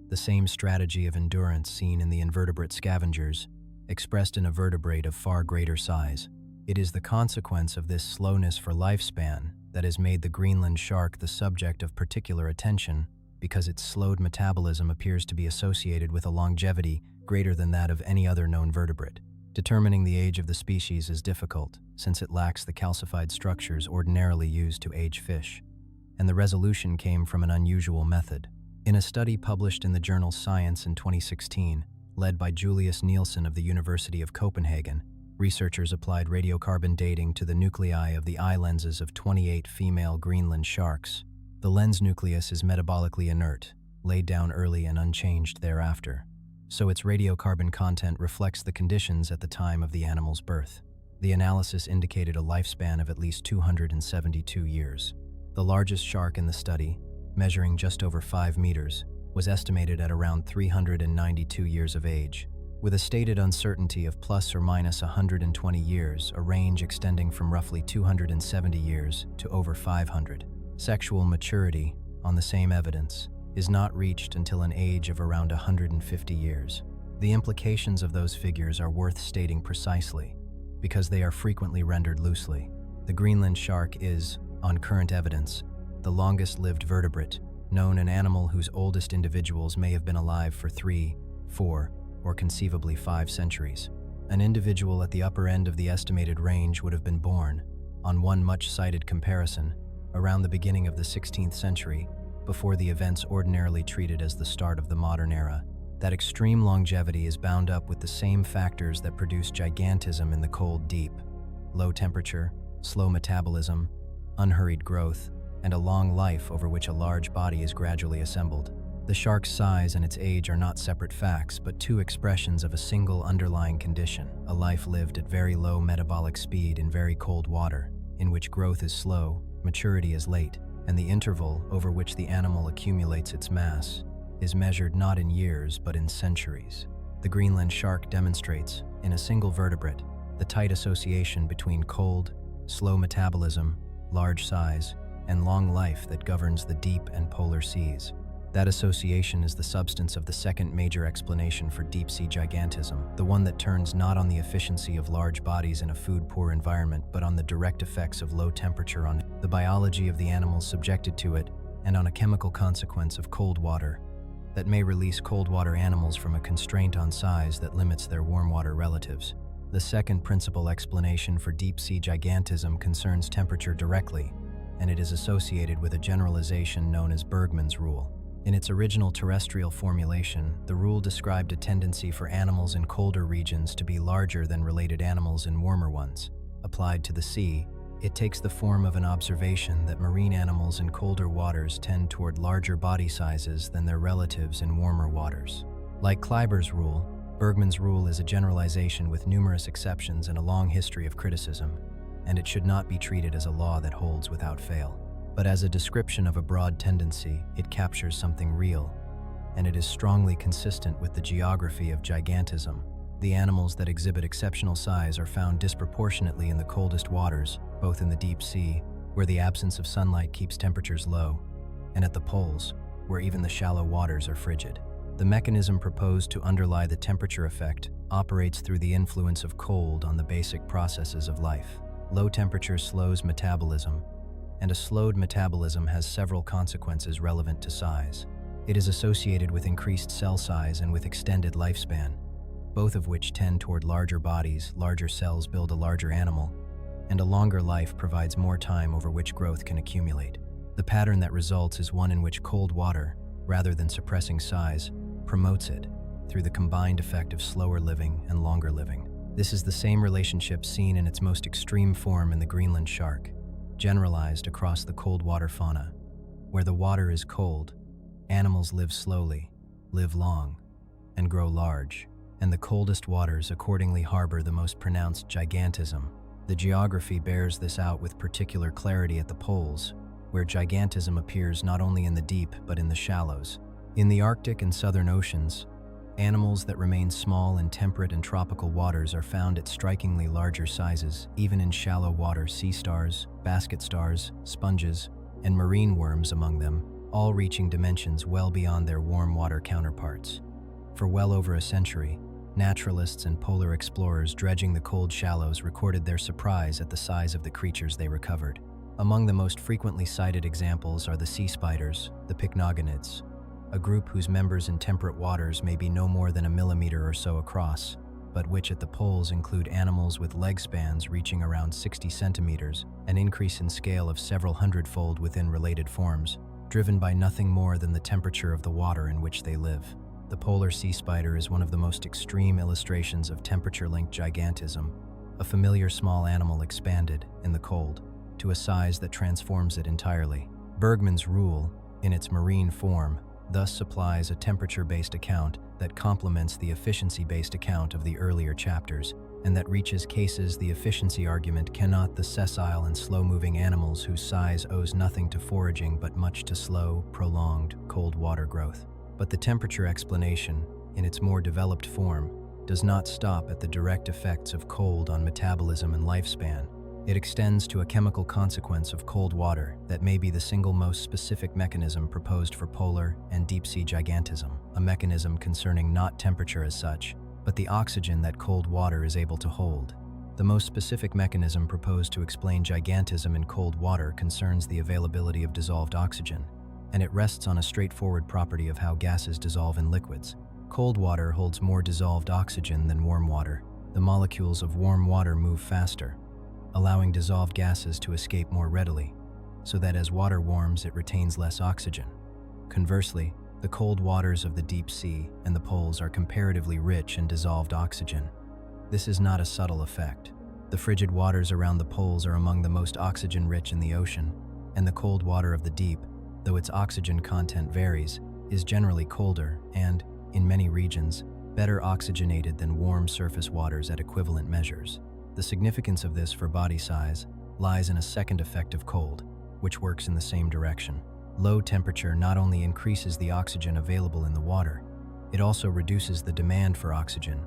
the same strategy of endurance seen in the invertebrate scavengers, expressed in a vertebrate of far greater size. It is the consequence of this slowness for lifespan that has made the Greenland shark the subject of particular attention, because its slowed metabolism appears to be associated with a longevity greater than that of any other known vertebrate. Determining the age of the species is difficult, since it lacks the calcified structures ordinarily used to age fish, and the resolution came from an unusual method. In a study published in the journal Science in 2016, led by Julius Nielsen of the University of Copenhagen, researchers applied radiocarbon dating to the nuclei of the eye lenses of 28 female Greenland sharks. The lens nucleus is metabolically inert, laid down early and unchanged thereafter, so its radiocarbon content reflects the conditions at the time of the animal's birth. The analysis indicated a lifespan of at least 272 years. The largest shark in the study, measuring just over 5 meters, was estimated at around 392 years of age, with a stated uncertainty of plus or minus 120 years, a range extending from roughly 270 years to over 500. Sexual maturity, on the same evidence, is not reached until an age of around 150 years. The implications of those figures are worth stating precisely, because they are frequently rendered loosely. The Greenland shark is, on current evidence, the longest-lived vertebrate, known, an animal whose oldest individuals may have been alive for 3, 4, or conceivably 5 centuries. An individual at the upper end of the estimated range would have been born, on one much-cited comparison, around the beginning of the 16th century, before the events ordinarily treated as the start of the modern era. That extreme longevity is bound up with the same factors that produce gigantism in the cold deep: low temperature, slow metabolism, unhurried growth, and a long life over which a large body is gradually assembled. The shark's size and its age are not separate facts, but two expressions of a single underlying condition: a life lived at very low metabolic speed in very cold water, in which growth is slow, maturity is late, and the interval over which the animal accumulates its mass is measured not in years but in centuries. The Greenland shark demonstrates, in a single vertebrate, the tight association between cold, slow metabolism, large size, and long life that governs the deep and polar seas. That association is the substance of the second major explanation for deep-sea gigantism, the one that turns not on the efficiency of large bodies in a food-poor environment, but on the direct effects of low temperature on the biology of the animals subjected to it, and on a chemical consequence of cold water that may release cold water animals from a constraint on size that limits their warm water relatives. The second principal explanation for deep-sea gigantism concerns temperature directly, and it is associated with a generalization known as Bergmann's rule. In its original terrestrial formulation, the rule described a tendency for animals in colder regions to be larger than related animals in warmer ones. Applied to the sea, it takes the form of an observation that marine animals in colder waters tend toward larger body sizes than their relatives in warmer waters. Like Kleiber's rule, Bergmann's rule is a generalization with numerous exceptions and a long history of criticism, and it should not be treated as a law that holds without fail. But as a description of a broad tendency, it captures something real, and it is strongly consistent with the geography of gigantism. The animals that exhibit exceptional size are found disproportionately in the coldest waters, both in the deep sea, where the absence of sunlight keeps temperatures low, and at the poles, where even the shallow waters are frigid. The mechanism proposed to underlie the temperature effect operates through the influence of cold on the basic processes of life. Low temperature slows metabolism, and a slowed metabolism has several consequences relevant to size. It is associated with increased cell size and with extended lifespan, both of which tend toward larger bodies. Larger cells build a larger animal, and a longer life provides more time over which growth can accumulate. The pattern that results is one in which cold water, rather than suppressing size, promotes it through the combined effect of slower living and longer living. This is the same relationship seen in its most extreme form in the Greenland shark, generalized across the cold water fauna. Where the water is cold, animals live slowly, live long, and grow large, and the coldest waters accordingly harbor the most pronounced gigantism. The geography bears this out with particular clarity at the poles, where gigantism appears not only in the deep but in the shallows. In the Arctic and Southern Oceans, animals that remain small in temperate and tropical waters are found at strikingly larger sizes, even in shallow water. Sea stars, basket stars, sponges, and marine worms among them, all reaching dimensions well beyond their warm water counterparts. For well over a century, naturalists and polar explorers dredging the cold shallows recorded their surprise at the size of the creatures they recovered. Among the most frequently cited examples are the sea spiders, the pycnogonids, a group whose members in temperate waters may be no more than a millimeter or so across, but which at the poles include animals with leg spans reaching around 60 centimeters, an increase in scale of several hundredfold within related forms, driven by nothing more than the temperature of the water in which they live. The polar sea spider is one of the most extreme illustrations of temperature-linked gigantism, a familiar small animal expanded, in the cold, to a size that transforms it entirely. Bergman's rule, in its marine form, thus supplies a temperature-based account that complements the efficiency-based account of the earlier chapters, and that reaches cases the efficiency argument cannot the sessile and slow-moving animals whose size owes nothing to foraging but much to slow, prolonged, cold water growth. But the temperature explanation, in its more developed form, does not stop at the direct effects of cold on metabolism and lifespan. It extends to a chemical consequence of cold water that may be the single most specific mechanism proposed for polar and deep-sea gigantism, a mechanism concerning not temperature as such, but the oxygen that cold water is able to hold. The most specific mechanism proposed to explain gigantism in cold water concerns the availability of dissolved oxygen, and it rests on a straightforward property of how gases dissolve in liquids. Cold water holds more dissolved oxygen than warm water. The molecules of warm water move faster, allowing dissolved gases to escape more readily, so that as water warms it retains less oxygen. Conversely, the cold waters of the deep sea and the poles are comparatively rich in dissolved oxygen. This is not a subtle effect. The frigid waters around the poles are among the most oxygen-rich in the ocean, and the cold water of the deep, though its oxygen content varies, is generally colder and, in many regions, better oxygenated than warm surface waters at equivalent measures. The significance of this for body size lies in a second effect of cold, which works in the same direction. Low temperature not only increases the oxygen available in the water, it also reduces the demand for oxygen,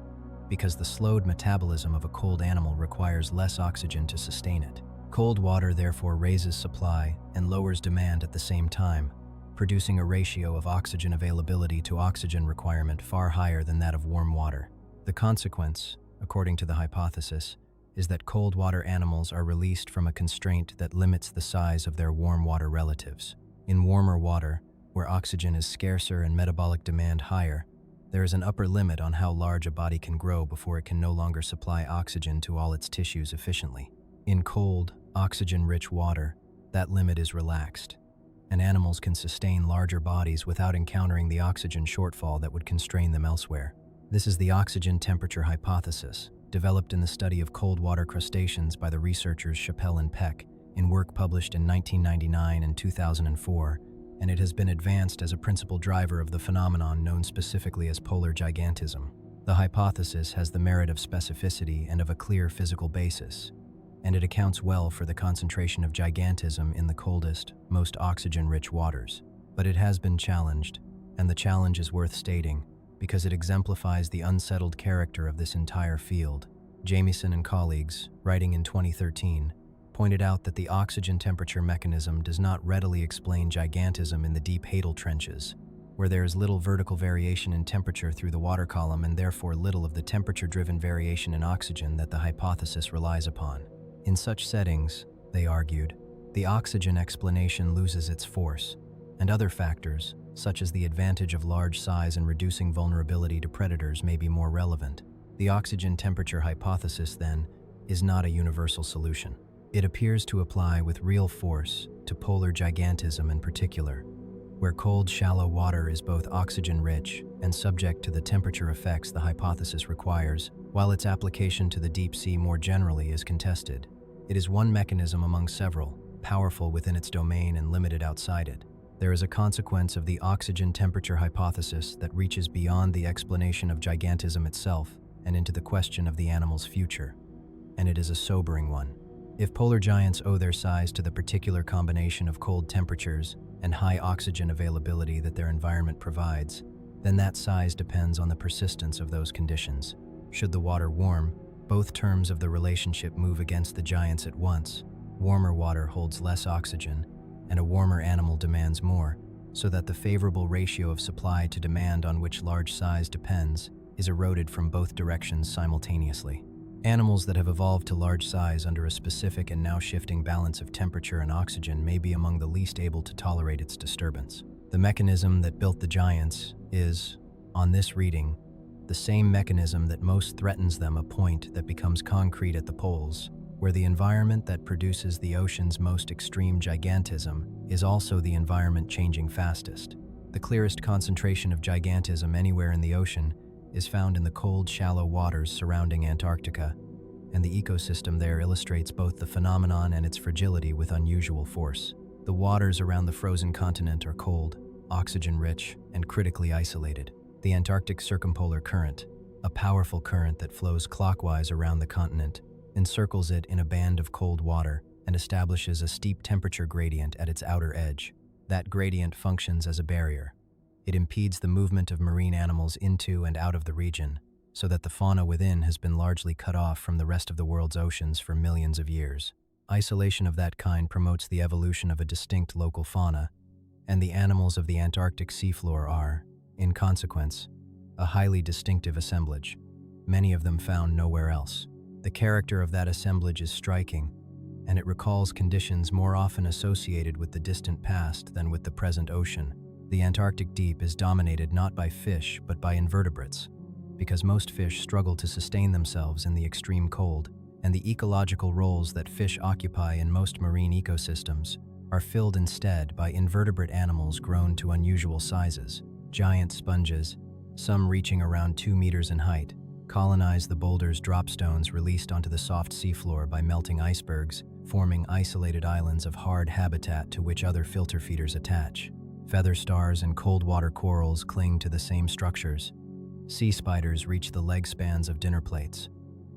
because the slowed metabolism of a cold animal requires less oxygen to sustain it. Cold water therefore raises supply and lowers demand at the same time, producing a ratio of oxygen availability to oxygen requirement far higher than that of warm water. The consequence, according to the hypothesis, is that cold water animals are released from a constraint that limits the size of their warm water relatives. In warmer water, where oxygen is scarcer and metabolic demand higher, there is an upper limit on how large a body can grow before it can no longer supply oxygen to all its tissues efficiently. In cold, oxygen-rich water, that limit is relaxed, and animals can sustain larger bodies without encountering the oxygen shortfall that would constrain them elsewhere. This is the oxygen temperature hypothesis, developed in the study of cold water crustaceans by the researchers Chappell and Peck in work published in 1999 and 2004, and it has been advanced as a principal driver of the phenomenon known specifically as polar gigantism. The hypothesis has the merit of specificity and of a clear physical basis, and it accounts well for the concentration of gigantism in the coldest, most oxygen-rich waters. But it has been challenged, and the challenge is worth stating, because it exemplifies the unsettled character of this entire field. Jamieson and colleagues, writing in 2013, pointed out that the oxygen temperature mechanism does not readily explain gigantism in the deep Hadal trenches, where there is little vertical variation in temperature through the water column and therefore little of the temperature-driven variation in oxygen that the hypothesis relies upon. In such settings, they argued, the oxygen explanation loses its force, and other factors, such as the advantage of large size and reducing vulnerability to predators, may be more relevant. The oxygen temperature hypothesis, then, is not a universal solution. It appears to apply with real force to polar gigantism in particular, where cold, shallow water is both oxygen-rich and subject to the temperature effects the hypothesis requires, while its application to the deep sea more generally is contested. It is one mechanism among several, powerful within its domain and limited outside it. There is a consequence of the oxygen temperature hypothesis that reaches beyond the explanation of gigantism itself and into the question of the animal's future, and it is a sobering one. If polar giants owe their size to the particular combination of cold temperatures and high oxygen availability that their environment provides, then that size depends on the persistence of those conditions. Should the water warm, both terms of the relationship move against the giants at once. Warmer water holds less oxygen, and a warmer animal demands more, so that the favorable ratio of supply to demand on which large size depends is eroded from both directions simultaneously. Animals that have evolved to large size under a specific and now shifting balance of temperature and oxygen may be among the least able to tolerate its disturbance. The mechanism that built the giants is, on this reading, the same mechanism that most threatens them, a point that becomes concrete at the poles, where the environment that produces the ocean's most extreme gigantism is also the environment changing fastest. The clearest concentration of gigantism anywhere in the ocean is found in the cold, shallow waters surrounding Antarctica, and the ecosystem there illustrates both the phenomenon and its fragility with unusual force. The waters around the frozen continent are cold, oxygen-rich, and critically isolated. The Antarctic Circumpolar Current, a powerful current that flows clockwise around the continent, encircles it in a band of cold water and establishes a steep temperature gradient at its outer edge. That gradient functions as a barrier. It impedes the movement of marine animals into and out of the region, so that the fauna within has been largely cut off from the rest of the world's oceans for millions of years. Isolation of that kind promotes the evolution of a distinct local fauna, and the animals of the Antarctic seafloor are, in consequence, a highly distinctive assemblage, many of them found nowhere else. The character of that assemblage is striking, and it recalls conditions more often associated with the distant past than with the present ocean. The Antarctic deep is dominated not by fish but by invertebrates, because most fish struggle to sustain themselves in the extreme cold, and the ecological roles that fish occupy in most marine ecosystems are filled instead by invertebrate animals grown to unusual sizes. Giant sponges, some reaching around 2 meters in height, colonize the boulders, dropstones released onto the soft seafloor by melting icebergs, forming isolated islands of hard habitat to which other filter feeders attach. Feather stars and cold water corals cling to the same structures. Sea spiders reach the leg spans of dinner plates.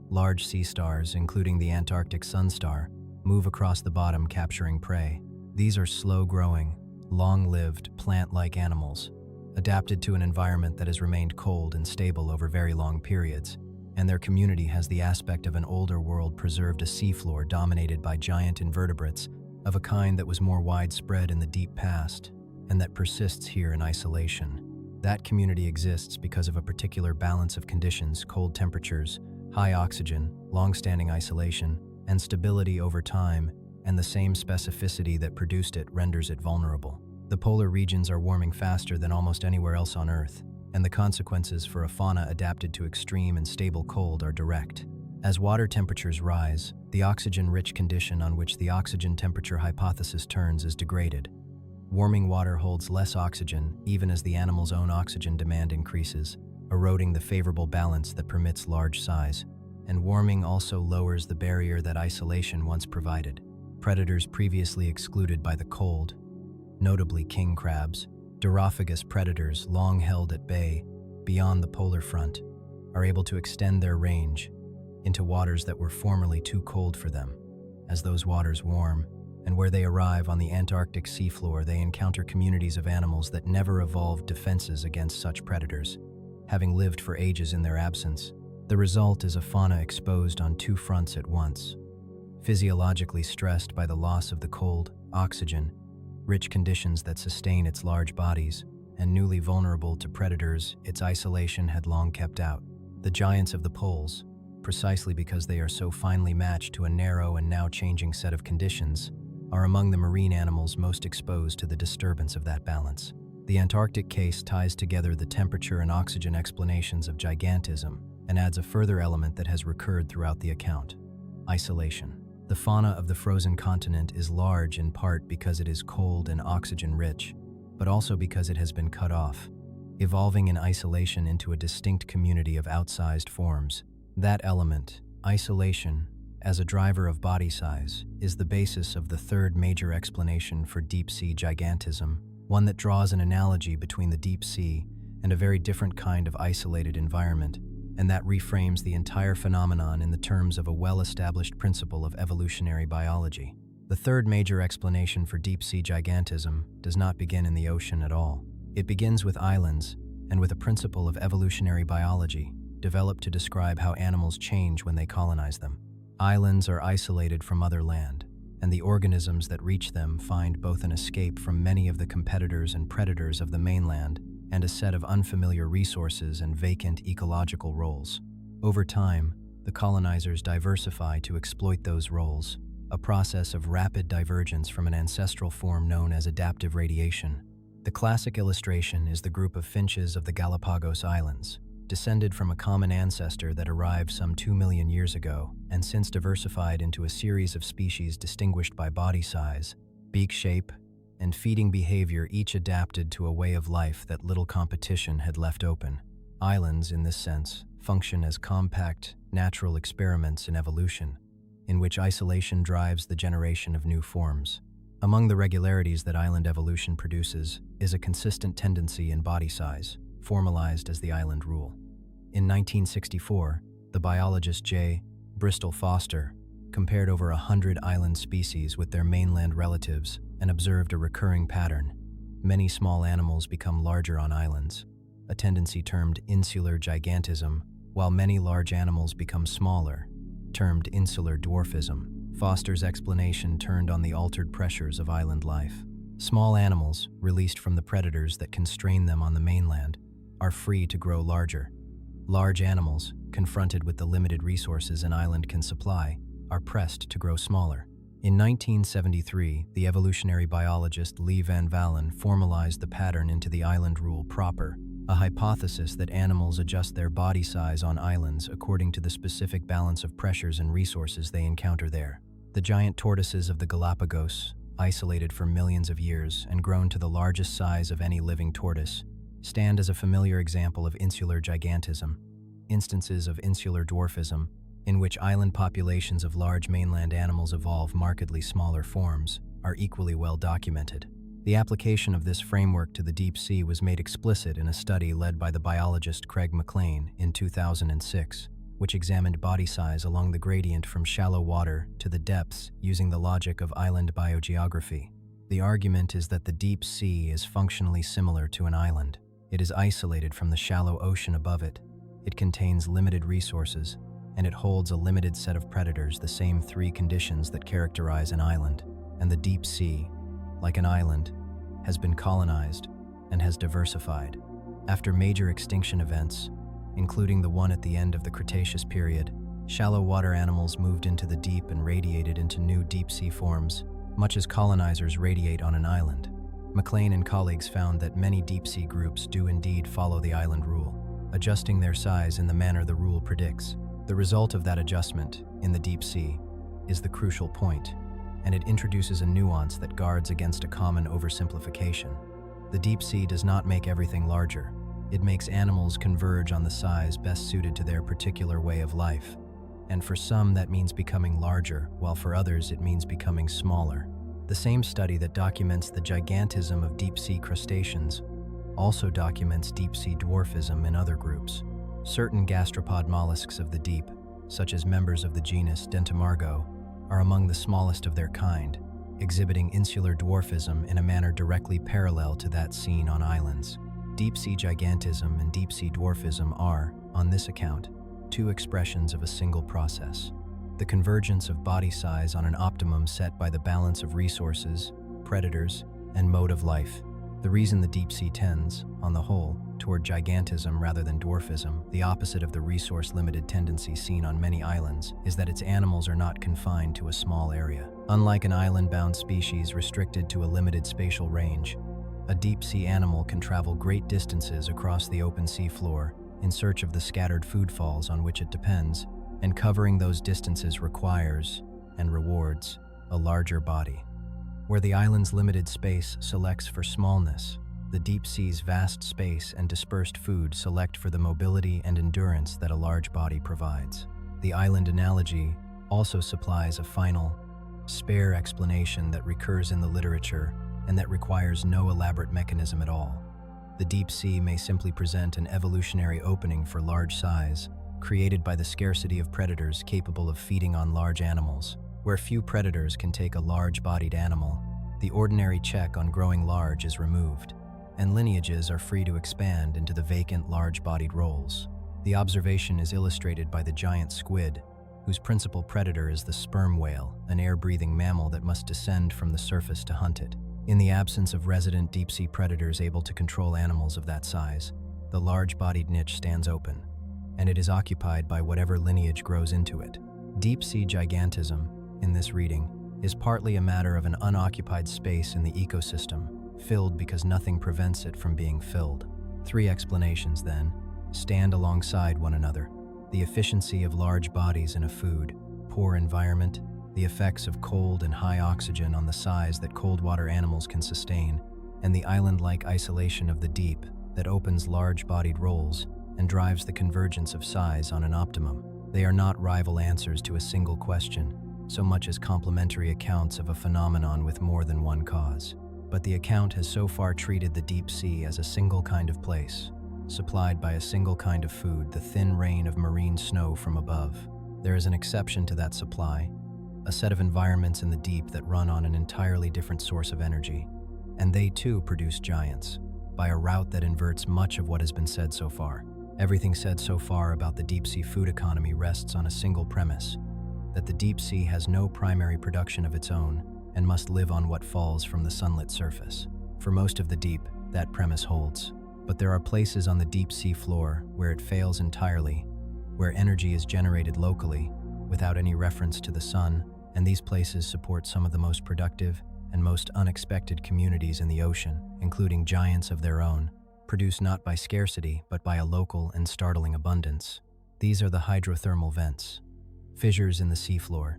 Large sea stars, including the Antarctic sunstar, move across the bottom capturing prey. These are slow-growing, long-lived, plant-like animals, adapted to an environment that has remained cold and stable over very long periods, and their community has the aspect of an older world preserved a seafloor dominated by giant invertebrates of a kind that was more widespread in the deep past, and that persists here in isolation. That community exists because of a particular balance of conditions: cold temperatures, high oxygen, long-standing isolation, and stability over time, and the same specificity that produced it renders it vulnerable. The polar regions are warming faster than almost anywhere else on Earth, and the consequences for a fauna adapted to extreme and stable cold are direct. As water temperatures rise, the oxygen-rich condition on which the oxygen temperature hypothesis turns is degraded. Warming water holds less oxygen even as the animal's own oxygen demand increases, eroding the favorable balance that permits large size. And warming also lowers the barrier that isolation once provided. Predators previously excluded by the cold, notably king crabs, durophagous predators long held at bay beyond the polar front, are able to extend their range into waters that were formerly too cold for them. As those waters warm, and where they arrive on the Antarctic seafloor, they encounter communities of animals that never evolved defenses against such predators, having lived for ages in their absence. The result is a fauna exposed on two fronts at once. Physiologically stressed by the loss of the cold, oxygen, rich conditions that sustain its large bodies, and newly vulnerable to predators its isolation had long kept out. The giants of the poles, precisely because they are so finely matched to a narrow and now changing set of conditions, are among the marine animals most exposed to the disturbance of that balance. The Antarctic case ties together the temperature and oxygen explanations of gigantism and adds a further element that has recurred throughout the account: isolation. The fauna of the frozen continent is large in part because it is cold and oxygen-rich, but also because it has been cut off, evolving in isolation into a distinct community of outsized forms. That element, isolation, as a driver of body size, is the basis of the third major explanation for deep-sea gigantism, one that draws an analogy between the deep sea and a very different kind of isolated environment, and that reframes the entire phenomenon in the terms of a well-established principle of evolutionary biology. The third major explanation for deep-sea gigantism does not begin in the ocean at all. It begins with islands and with a principle of evolutionary biology developed to describe how animals change when they colonize them. Islands are isolated from other land, and the organisms that reach them find both an escape from many of the competitors and predators of the mainland and a set of unfamiliar resources and vacant ecological roles. Over time, the colonizers diversify to exploit those roles, a process of rapid divergence from an ancestral form known as adaptive radiation. The classic illustration is the group of finches of the Galapagos Islands, descended from a common ancestor that arrived some 2 million years ago and since diversified into a series of species distinguished by body size, beak shape, and feeding behavior, each adapted to a way of life that little competition had left open. Islands, in this sense, function as compact, natural experiments in evolution, in which isolation drives the generation of new forms. Among the regularities that island evolution produces is a consistent tendency in body size, formalized as the island rule. In 1964, the biologist J. Bristol Foster compared over 100 island species with their mainland relatives and observed a recurring pattern. Many small animals become larger on islands, a tendency termed insular gigantism, while many large animals become smaller, termed insular dwarfism. Foster's explanation turned on the altered pressures of island life. Small animals, released from the predators that constrain them on the mainland, are free to grow larger. Large animals, confronted with the limited resources an island can supply, are pressed to grow smaller. In 1973, the evolutionary biologist Lee Van Valen formalized the pattern into the island rule proper, a hypothesis that animals adjust their body size on islands according to the specific balance of pressures and resources they encounter there. The giant tortoises of the Galapagos, isolated for millions of years and grown to the largest size of any living tortoise, stand as a familiar example of insular gigantism. Instances of insular dwarfism, in which island populations of large mainland animals evolve markedly smaller forms, are equally well documented. The application of this framework to the deep sea was made explicit in a study led by the biologist Craig McLean in 2006, which examined body size along the gradient from shallow water to the depths using the logic of island biogeography. The argument is that the deep sea is functionally similar to an island. It is isolated from the shallow ocean above it. It contains limited resources, and it holds a limited set of predators, the same three conditions that characterize an island. And the deep sea, like an island, has been colonized and has diversified. After major extinction events, including the one at the end of the Cretaceous period, shallow water animals moved into the deep and radiated into new deep-sea forms, much as colonizers radiate on an island. McLean and colleagues found that many deep-sea groups do indeed follow the island rule, adjusting their size in the manner the rule predicts. The result of that adjustment, in the deep sea, is the crucial point, and it introduces a nuance that guards against a common oversimplification. The deep sea does not make everything larger. It makes animals converge on the size best suited to their particular way of life. And for some, that means becoming larger, while for others, it means becoming smaller. The same study that documents the gigantism of deep-sea crustaceans also documents deep-sea dwarfism in other groups. Certain gastropod mollusks of the deep, such as members of the genus Dentamargo, are among the smallest of their kind, exhibiting insular dwarfism in a manner directly parallel to that seen on islands. Deep-sea gigantism and deep-sea dwarfism are, on this account, two expressions of a single process: the convergence of body size on an optimum set by the balance of resources, predators, and mode of life. The reason the deep sea tends, on the whole, toward gigantism rather than dwarfism, the opposite of the resource-limited tendency seen on many islands, is that its animals are not confined to a small area. Unlike an island-bound species restricted to a limited spatial range, a deep-sea animal can travel great distances across the open sea floor in search of the scattered food falls on which it depends, and covering those distances requires, and rewards, a larger body. Where the island's limited space selects for smallness, the deep sea's vast space and dispersed food select for the mobility and endurance that a large body provides. The island analogy also supplies a final, spare explanation that recurs in the literature and that requires no elaborate mechanism at all. The deep sea may simply present an evolutionary opening for large size, created by the scarcity of predators capable of feeding on large animals. Where few predators can take a large-bodied animal, the ordinary check on growing large is removed, and lineages are free to expand into the vacant large-bodied roles. The observation is illustrated by the giant squid, whose principal predator is the sperm whale, an air-breathing mammal that must descend from the surface to hunt it. In the absence of resident deep-sea predators able to control animals of that size, the large-bodied niche stands open, and it is occupied by whatever lineage grows into it. Deep-sea gigantism, in this reading, is partly a matter of an unoccupied space in the ecosystem, filled because nothing prevents it from being filled. Three explanations, then, stand alongside one another: the efficiency of large bodies in a food, poor environment, the effects of cold and high oxygen on the size that cold water animals can sustain, and the island-like isolation of the deep that opens large-bodied roles and drives the convergence of size on an optimum. They are not rival answers to a single question, so much as complementary accounts of a phenomenon with more than one cause. But the account has so far treated the deep sea as a single kind of place, supplied by a single kind of food, the thin rain of marine snow from above. There is an exception to that supply, a set of environments in the deep that run on an entirely different source of energy, and they too produce giants, by a route that inverts much of what has been said so far. Everything said so far about the deep-sea food economy rests on a single premise: that the deep sea has no primary production of its own and must live on what falls from the sunlit surface. For most of the deep, that premise holds. But there are places on the deep sea floor where it fails entirely, where energy is generated locally, without any reference to the sun, and these places support some of the most productive and most unexpected communities in the ocean, including giants of their own, produced not by scarcity but by a local and startling abundance. These are the hydrothermal vents, fissures in the seafloor,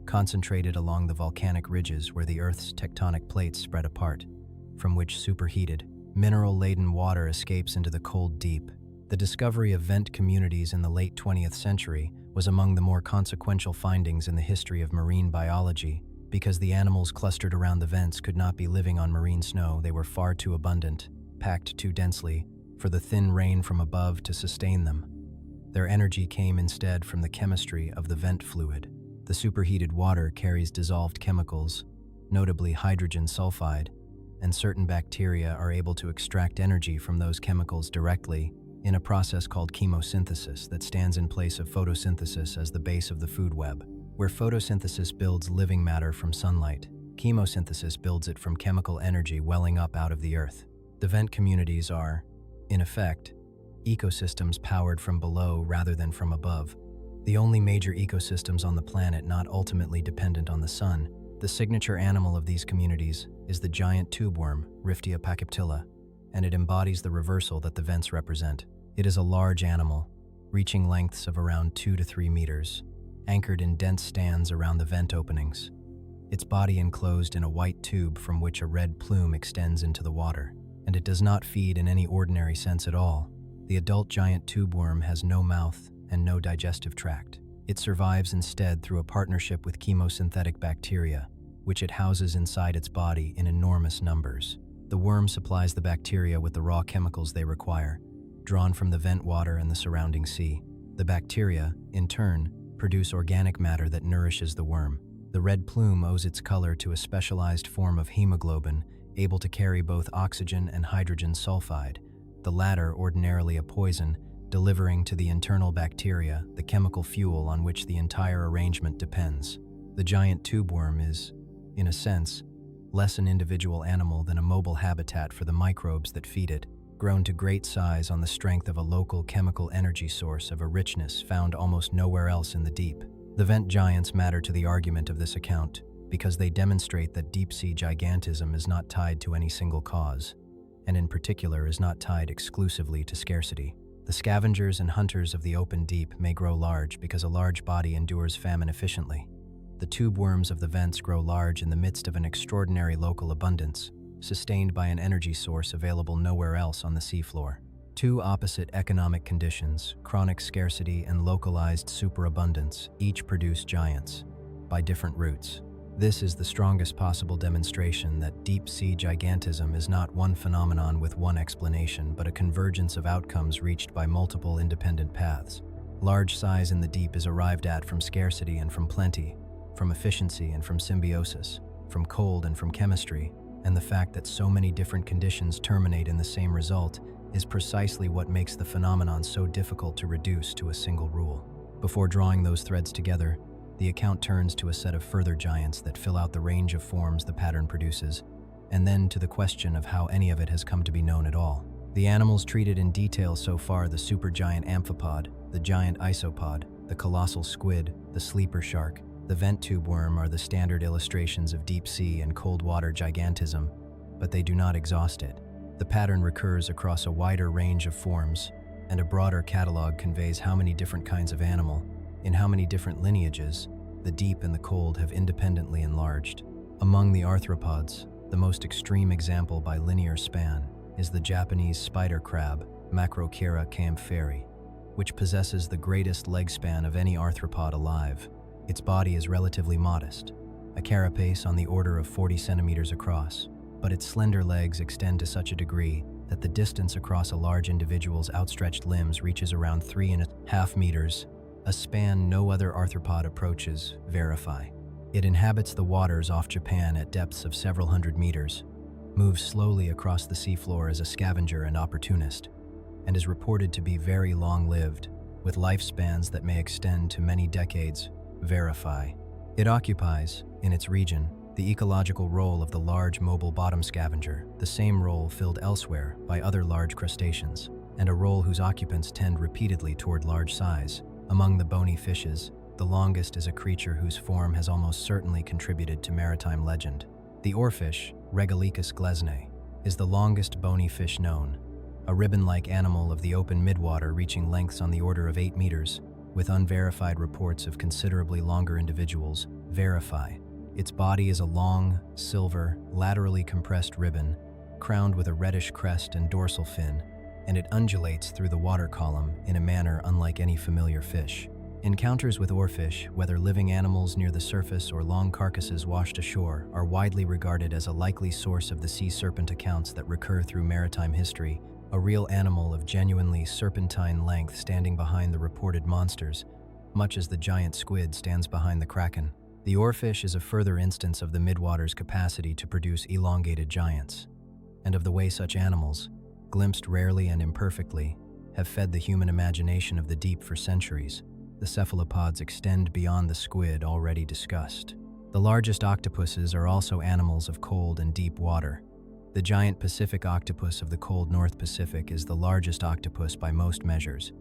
concentrated along the volcanic ridges where the Earth's tectonic plates spread apart, from which superheated, mineral-laden water escapes into the cold deep. The discovery of vent communities in the late 20th century was among the more consequential findings in the history of marine biology, because the animals clustered around the vents could not be living on marine snow. They were far too abundant, packed too densely, for the thin rain from above to sustain them. Their energy came instead from the chemistry of the vent fluid. The superheated water carries dissolved chemicals, notably hydrogen sulfide, and certain bacteria are able to extract energy from those chemicals directly in a process called chemosynthesis that stands in place of photosynthesis as the base of the food web. Where photosynthesis builds living matter from sunlight, chemosynthesis builds it from chemical energy welling up out of the earth. The vent communities are, in effect, ecosystems powered from below rather than from above, the only major ecosystems on the planet not ultimately dependent on the sun. The signature animal of these communities is the giant tubeworm, Riftia pachyptilla, and it embodies the reversal that the vents represent. It is a large animal, reaching lengths of around 2 to 3 meters, anchored in dense stands around the vent openings, its body enclosed in a white tube from which a red plume extends into the water. And it does not feed in any ordinary sense at all. The adult giant tubeworm has no mouth and no digestive tract. It survives instead through a partnership with chemosynthetic bacteria, which it houses inside its body in enormous numbers. The worm supplies the bacteria with the raw chemicals they require, drawn from the vent water and the surrounding sea. The bacteria, in turn, produce organic matter that nourishes the worm. The red plume owes its color to a specialized form of hemoglobin able to carry both oxygen and hydrogen sulfide, the latter ordinarily a poison, delivering to the internal bacteria the chemical fuel on which the entire arrangement depends. The giant tubeworm is, in a sense, less an individual animal than a mobile habitat for the microbes that feed it, grown to great size on the strength of a local chemical energy source of a richness found almost nowhere else in the deep. The vent giants matter to the argument of this account, because they demonstrate that deep-sea gigantism is not tied to any single cause, and in particular is not tied exclusively to scarcity. The scavengers and hunters of the open deep may grow large because a large body endures famine efficiently. The tube worms of the vents grow large in the midst of an extraordinary local abundance, sustained by an energy source available nowhere else on the seafloor. Two opposite economic conditions, chronic scarcity and localized superabundance, each produce giants, by different routes. This is the strongest possible demonstration that deep-sea gigantism is not one phenomenon with one explanation, but a convergence of outcomes reached by multiple independent paths. Large size in the deep is arrived at from scarcity and from plenty, from efficiency and from symbiosis, from cold and from chemistry, and the fact that so many different conditions terminate in the same result is precisely what makes the phenomenon so difficult to reduce to a single rule. Before drawing those threads together, the account turns to a set of further giants that fill out the range of forms the pattern produces, and then to the question of how any of it has come to be known at all. The animals treated in detail so far, the supergiant amphipod, the giant isopod, the colossal squid, the sleeper shark, the vent tube worm, are the standard illustrations of deep sea and cold water gigantism, but they do not exhaust it. The pattern recurs across a wider range of forms, and a broader catalog conveys how many different kinds of animal, in how many different lineages, the deep and the cold have independently enlarged. Among the arthropods, the most extreme example by linear span is the Japanese spider crab, Macrochera campferi, which possesses the greatest leg span of any arthropod alive. Its body is relatively modest, a carapace on the order of 40 centimeters across, but its slender legs extend to such a degree that the distance across a large individual's outstretched limbs reaches around 3.5 meters, a span no other arthropod approaches. Verify. It inhabits the waters off Japan at depths of several hundred meters, moves slowly across the seafloor as a scavenger and opportunist, and is reported to be very long-lived, with lifespans that may extend to many decades. Verify. It occupies, in its region, the ecological role of the large mobile bottom scavenger, the same role filled elsewhere by other large crustaceans, and a role whose occupants tend repeatedly toward large size. Among the bony fishes, the longest is a creature whose form has almost certainly contributed to maritime legend. The oarfish, Regalicus glesnae, is the longest bony fish known, a ribbon-like animal of the open midwater reaching lengths on the order of 8 meters, with unverified reports of considerably longer individuals. Verify. Its body is a long, silver, laterally compressed ribbon, crowned with a reddish crest and dorsal fin, and it undulates through the water column in a manner unlike any familiar fish. Encounters with oarfish, whether living animals near the surface or long carcasses washed ashore, are widely regarded as a likely source of the sea serpent accounts that recur through maritime history, a real animal of genuinely serpentine length standing behind the reported monsters, much as the giant squid stands behind the kraken. The oarfish is a further instance of the midwater's capacity to produce elongated giants, and of the way such animals, glimpsed rarely and imperfectly, have fed the human imagination of the deep for centuries. The cephalopods extend beyond the squid already discussed. The largest octopuses are also animals of cold and deep water. The giant Pacific octopus of the cold North Pacific is the largest octopus by most measures,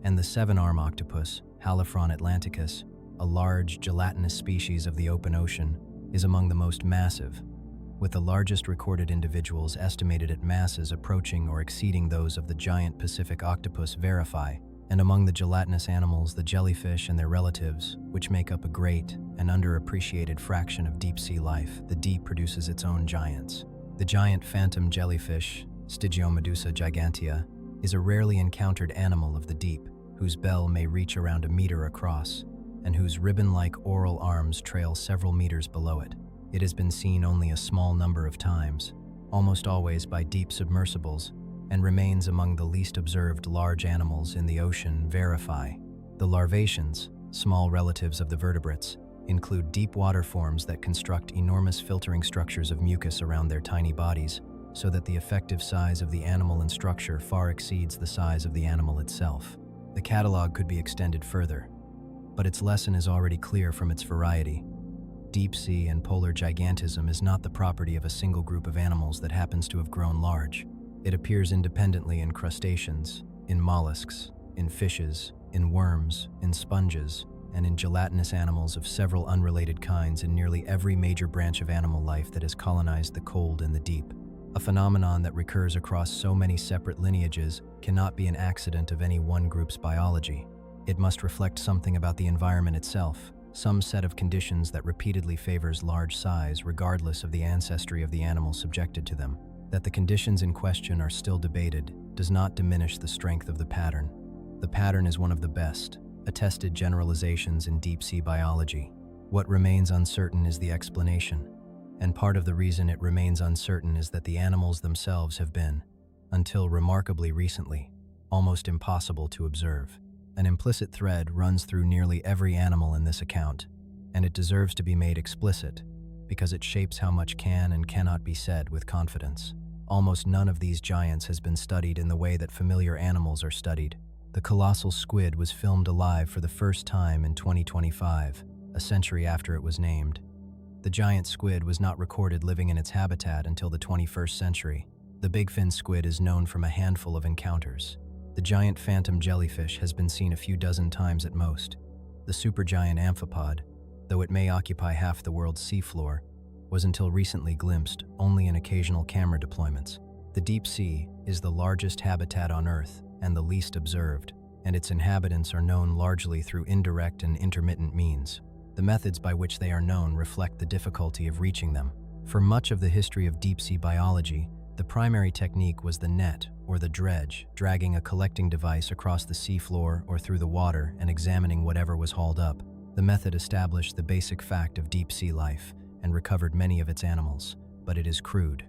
and the seven-arm octopus, Halophron atlanticus, a large gelatinous species of the open ocean, is among the most massive, with the largest recorded individuals estimated at masses approaching or exceeding those of the giant Pacific octopus. Verify. And among the gelatinous animals, the jellyfish and their relatives, which make up a great and underappreciated fraction of deep-sea life, the deep produces its own giants. The giant phantom jellyfish, Stygiomedusa gigantea, is a rarely encountered animal of the deep, whose bell may reach around a meter across, and whose ribbon-like oral arms trail several meters below it. It has been seen only a small number of times, almost always by deep submersibles, and remains among the least observed large animals in the ocean. Verify. The larvaceans, small relatives of the vertebrates, include deep water forms that construct enormous filtering structures of mucus around their tiny bodies, so that the effective size of the animal and structure far exceeds the size of the animal itself. The catalog could be extended further, but its lesson is already clear from its variety. Deep sea and polar gigantism is not the property of a single group of animals that happens to have grown large. It appears independently in crustaceans, in mollusks, in fishes, in worms, in sponges, and in gelatinous animals of several unrelated kinds in nearly every major branch of animal life that has colonized the cold and the deep. A phenomenon that recurs across so many separate lineages cannot be an accident of any one group's biology. It must reflect something about the environment itself, some set of conditions that repeatedly favors large size regardless of the ancestry of the animal subjected to them. That the conditions in question are still debated does not diminish the strength of the pattern. The pattern is one of the best, attested generalizations in deep-sea biology. What remains uncertain is the explanation, and part of the reason it remains uncertain is that the animals themselves have been, until remarkably recently, almost impossible to observe. An implicit thread runs through nearly every animal in this account, and it deserves to be made explicit because it shapes how much can and cannot be said with confidence. Almost none of these giants has been studied in the way that familiar animals are studied. The colossal squid was filmed alive for the first time in 2025, a century after it was named. The giant squid was not recorded living in its habitat until the 21st century. The bigfin squid is known from a handful of encounters. The giant phantom jellyfish has been seen a few dozen times at most. The supergiant amphipod, though it may occupy half the world's seafloor, was until recently glimpsed only in occasional camera deployments. The deep sea is the largest habitat on Earth and the least observed, and its inhabitants are known largely through indirect and intermittent means. The methods by which they are known reflect the difficulty of reaching them. For much of the history of deep-sea biology, the primary technique was the net, or the dredge, dragging a collecting device across the seafloor or through the water and examining whatever was hauled up. The method established the basic fact of deep-sea life and recovered many of its animals, but it is crude.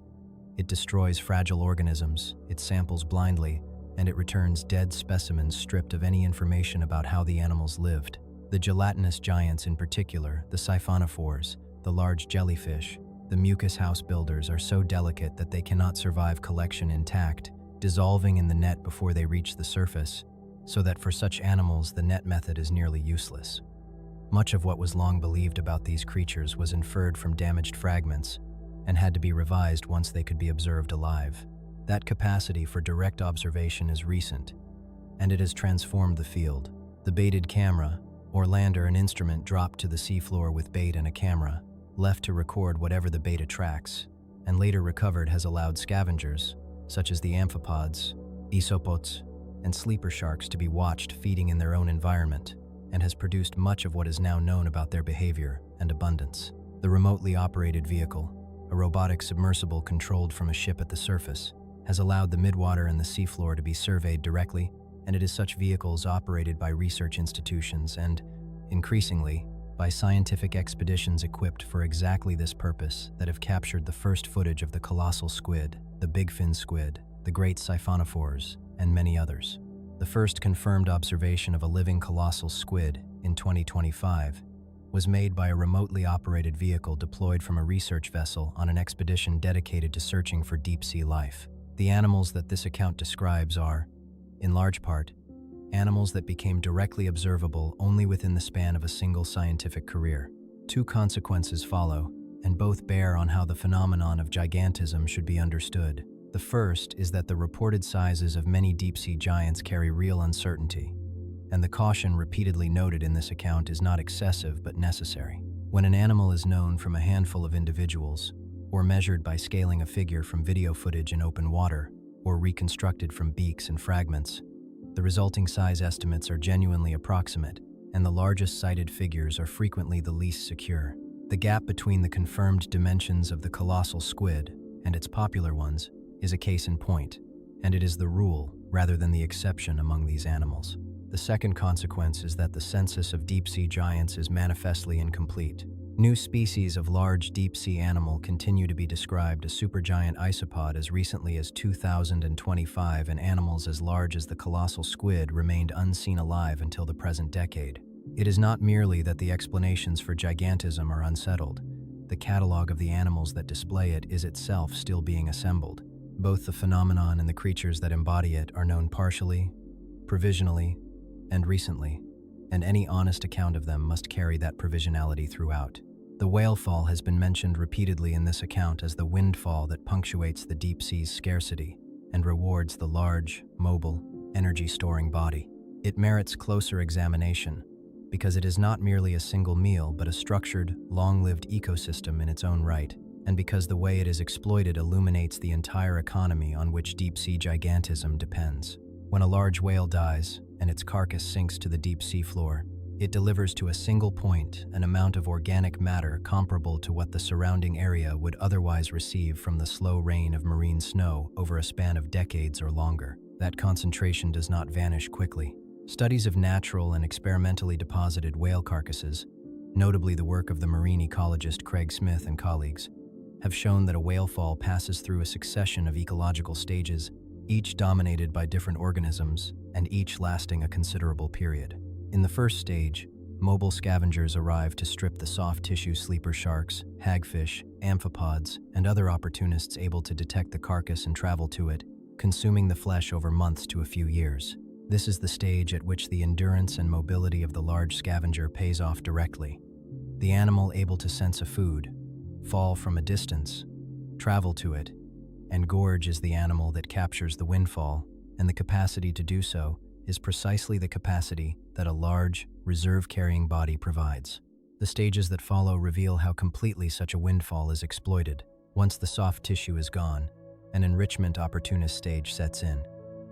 It destroys fragile organisms, it samples blindly, and it returns dead specimens stripped of any information about how the animals lived. The gelatinous giants in particular, the siphonophores, the large jellyfish, the mucus house builders are so delicate that they cannot survive collection intact, dissolving in the net before they reach the surface, so that for such animals the net method is nearly useless. Much of what was long believed about these creatures was inferred from damaged fragments and had to be revised once they could be observed alive. That capacity for direct observation is recent, and it has transformed the field. The baited camera, or lander, an instrument dropped to the seafloor with bait and a camera, left to record whatever the bait attracts, and later recovered, has allowed scavengers, such as the amphipods, isopods, and sleeper sharks to be watched feeding in their own environment, and has produced much of what is now known about their behavior and abundance. The remotely operated vehicle, a robotic submersible controlled from a ship at the surface, has allowed the midwater and the seafloor to be surveyed directly, and it is such vehicles operated by research institutions and, increasingly, by scientific expeditions equipped for exactly this purpose that have captured the first footage of the colossal squid, the bigfin squid, the great siphonophores, and many others. The first confirmed observation of a living colossal squid, in 2025, was made by a remotely operated vehicle deployed from a research vessel on an expedition dedicated to searching for deep-sea life. The animals that this account describes are, in large part, animals that became directly observable only within the span of a single scientific career. Two consequences follow, and both bear on how the phenomenon of gigantism should be understood. The first is that the reported sizes of many deep-sea giants carry real uncertainty, and the caution repeatedly noted in this account is not excessive but necessary. When an animal is known from a handful of individuals, or measured by scaling a figure from video footage in open water, or reconstructed from beaks and fragments, the resulting size estimates are genuinely approximate, and the largest cited figures are frequently the least secure. The gap between the confirmed dimensions of the colossal squid and its popular ones is a case in point, and it is the rule rather than the exception among these animals. The second consequence is that the census of deep-sea giants is manifestly incomplete. New species of large deep-sea animal continue to be described. A supergiant isopod as recently as 2025, and animals as large as the colossal squid remained unseen alive until the present decade. It is not merely that the explanations for gigantism are unsettled. The catalog of the animals that display it is itself still being assembled. Both the phenomenon and the creatures that embody it are known partially, provisionally, and recently, and any honest account of them must carry that provisionality throughout. The whale fall has been mentioned repeatedly in this account as the windfall that punctuates the deep sea's scarcity and rewards the large, mobile, energy-storing body. It merits closer examination because it is not merely a single meal but a structured, long-lived ecosystem in its own right, and because the way it is exploited illuminates the entire economy on which deep-sea gigantism depends. When a large whale dies and its carcass sinks to the deep sea floor, it delivers to a single point an amount of organic matter comparable to what the surrounding area would otherwise receive from the slow rain of marine snow over a span of decades or longer. That concentration does not vanish quickly. Studies of natural and experimentally deposited whale carcasses, notably the work of the marine ecologist Craig Smith and colleagues, have shown that a whale fall passes through a succession of ecological stages, each dominated by different organisms and each lasting a considerable period. In the first stage, mobile scavengers arrive to strip the soft tissue sleeper sharks, hagfish, amphipods, and other opportunists able to detect the carcass and travel to it, consuming the flesh over months to a few years. This is the stage at which the endurance and mobility of the large scavenger pays off directly. The animal able to sense a food, fall from a distance, travel to it, and gorge is the animal that captures the windfall, and the capacity to do so is precisely the capacity that a large, reserve-carrying body provides. The stages that follow reveal how completely such a windfall is exploited. Once the soft tissue is gone, an enrichment opportunist stage sets in,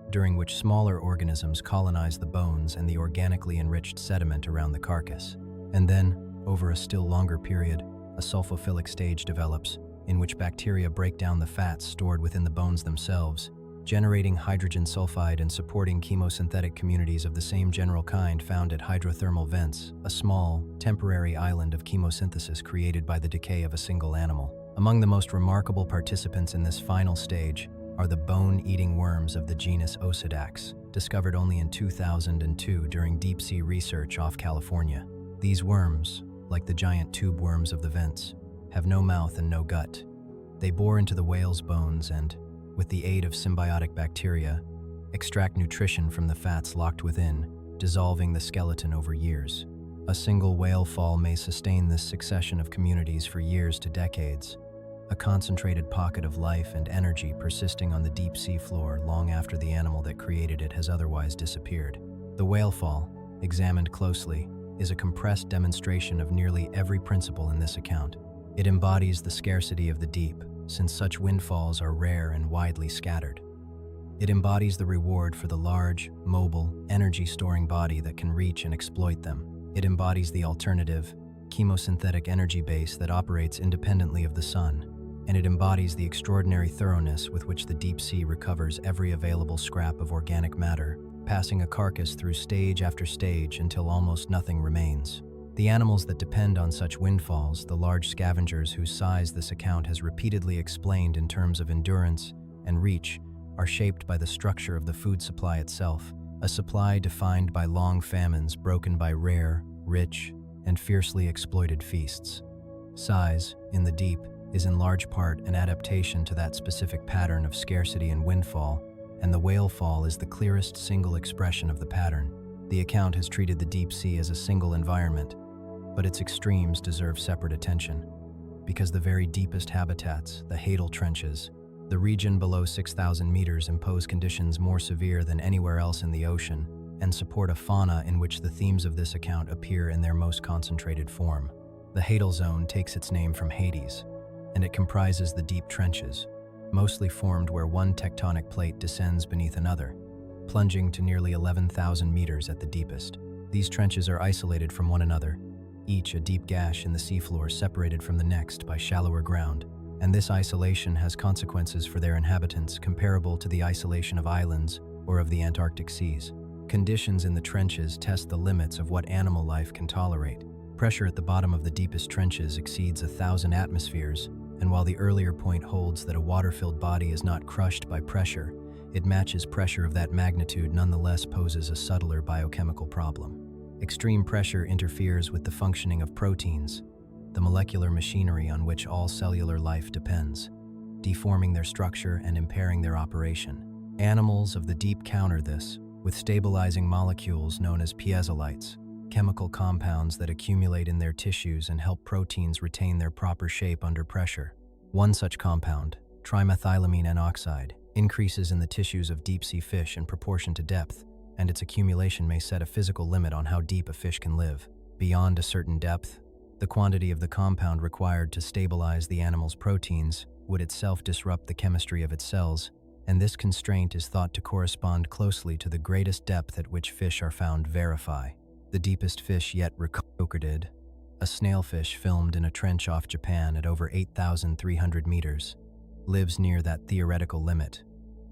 during which smaller organisms colonize the bones and the organically enriched sediment around the carcass. And then, over a still longer period, a sulfophilic stage develops, in which bacteria break down the fats stored within the bones themselves, generating hydrogen sulfide and supporting chemosynthetic communities of the same general kind found at hydrothermal vents, a small, temporary island of chemosynthesis created by the decay of a single animal. Among the most remarkable participants in this final stage are the bone-eating worms of the genus Osedax, discovered only in 2002 during deep-sea research off California. These worms, like the giant tube worms of the vents, have no mouth and no gut. They bore into the whale's bones and, with the aid of symbiotic bacteria, extract nutrition from the fats locked within, dissolving the skeleton over years. A single whale fall may sustain this succession of communities for years to decades, a concentrated pocket of life and energy persisting on the deep sea floor long after the animal that created it has otherwise disappeared. The whale fall, examined closely, is a compressed demonstration of nearly every principle in this account. It embodies the scarcity of the deep, since such windfalls are rare and widely scattered. It embodies the reward for the large, mobile, energy-storing body that can reach and exploit them. It embodies the alternative, chemosynthetic energy base that operates independently of the sun, and it embodies the extraordinary thoroughness with which the deep sea recovers every available scrap of organic matter, passing a carcass through stage after stage until almost nothing remains. The animals that depend on such windfalls, the large scavengers whose size this account has repeatedly explained in terms of endurance and reach, are shaped by the structure of the food supply itself, a supply defined by long famines broken by rare, rich, and fiercely exploited feasts. Size, in the deep, is in large part an adaptation to that specific pattern of scarcity and windfall, and the whale fall is the clearest single expression of the pattern. The account has treated the deep sea as a single environment, but its extremes deserve separate attention, because the very deepest habitats, the hadal trenches, the region below 6,000 meters, impose conditions more severe than anywhere else in the ocean and support a fauna in which the themes of this account appear in their most concentrated form. The hadal zone takes its name from Hades, and it comprises the deep trenches, mostly formed where one tectonic plate descends beneath another, plunging to nearly 11,000 meters at the deepest. These trenches are isolated from one another, each a deep gash in the seafloor separated from the next by shallower ground, and this isolation has consequences for their inhabitants comparable to the isolation of islands or of the Antarctic seas. Conditions in the trenches test the limits of what animal life can tolerate. Pressure at the bottom of the deepest trenches exceeds 1,000 atmospheres, and while the earlier point holds that a water-filled body is not crushed by pressure, it matches pressure of that magnitude nonetheless poses a subtler biochemical problem. Extreme pressure interferes with the functioning of proteins, the molecular machinery on which all cellular life depends, deforming their structure and impairing their operation. Animals of the deep counter this with stabilizing molecules known as piezolites, chemical compounds that accumulate in their tissues and help proteins retain their proper shape under pressure. One such compound, trimethylamine N-oxide, increases in the tissues of deep-sea fish in proportion to depth, and its accumulation may set a physical limit on how deep a fish can live. Beyond a certain depth, the quantity of the compound required to stabilize the animal's proteins would itself disrupt the chemistry of its cells, and this constraint is thought to correspond closely to the greatest depth at which fish are found verify. The deepest fish yet recorded, a snailfish filmed in a trench off Japan at over 8,300 meters, lives near that theoretical limit,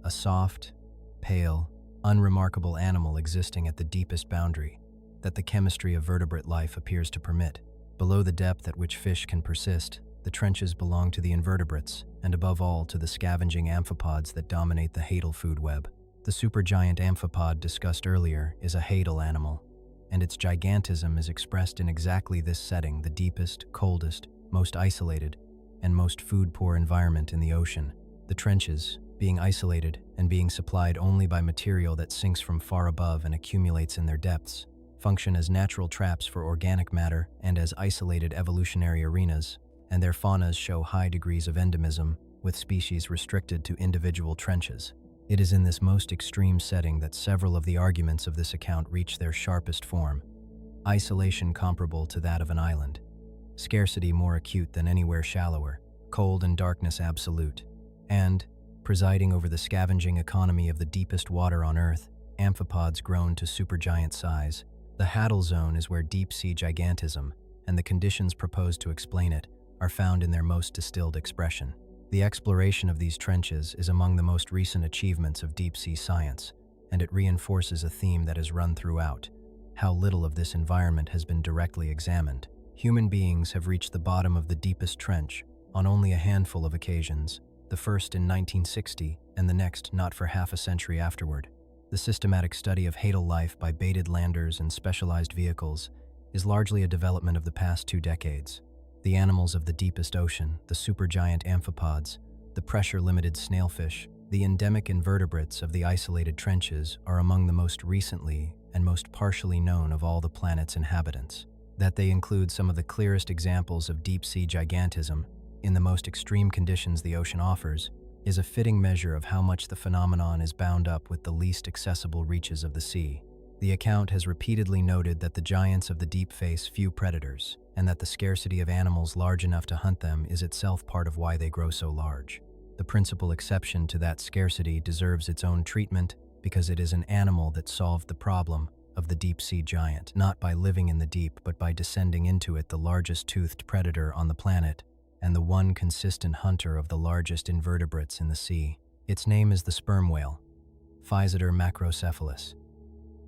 a soft, pale, unremarkable animal existing at the deepest boundary that the chemistry of vertebrate life appears to permit. Below the depth at which fish can persist, the trenches belong to the invertebrates, and above all to the scavenging amphipods that dominate the hadal food web. The supergiant amphipod discussed earlier is a hadal animal, and its gigantism is expressed in exactly this setting, the deepest, coldest, most isolated, and most food-poor environment in the ocean. The trenches, being isolated and being supplied only by material that sinks from far above and accumulates in their depths, function as natural traps for organic matter and as isolated evolutionary arenas, and their faunas show high degrees of endemism, with species restricted to individual trenches. It is in this most extreme setting that several of the arguments of this account reach their sharpest form. Isolation comparable to that of an island. Scarcity more acute than anywhere shallower. Cold and darkness absolute. And, presiding over the scavenging economy of the deepest water on Earth, amphipods grown to supergiant size. The Haddle Zone is where deep-sea gigantism, and the conditions proposed to explain it, are found in their most distilled expression. The exploration of these trenches is among the most recent achievements of deep-sea science, and it reinforces a theme that has run throughout: how little of this environment has been directly examined. Human beings have reached the bottom of the deepest trench on only a handful of occasions, the first in 1960 and the next not for half a century afterward. The systematic study of hadal life by baited landers and specialized vehicles is largely a development of the past 2 decades. The animals of the deepest ocean, the supergiant amphipods, the pressure-limited snailfish, the endemic invertebrates of the isolated trenches are among the most recently and most partially known of all the planet's inhabitants. That they include some of the clearest examples of deep-sea gigantism in the most extreme conditions the ocean offers is a fitting measure of how much the phenomenon is bound up with the least accessible reaches of the sea. The account has repeatedly noted that the giants of the deep face few predators, and that the scarcity of animals large enough to hunt them is itself part of why they grow so large. The principal exception to that scarcity deserves its own treatment because it is an animal that solved the problem of the deep-sea giant, not by living in the deep but by descending into it, the largest toothed predator on the planet, and the one consistent hunter of the largest invertebrates in the sea. Its name is the sperm whale, Physeter macrocephalus,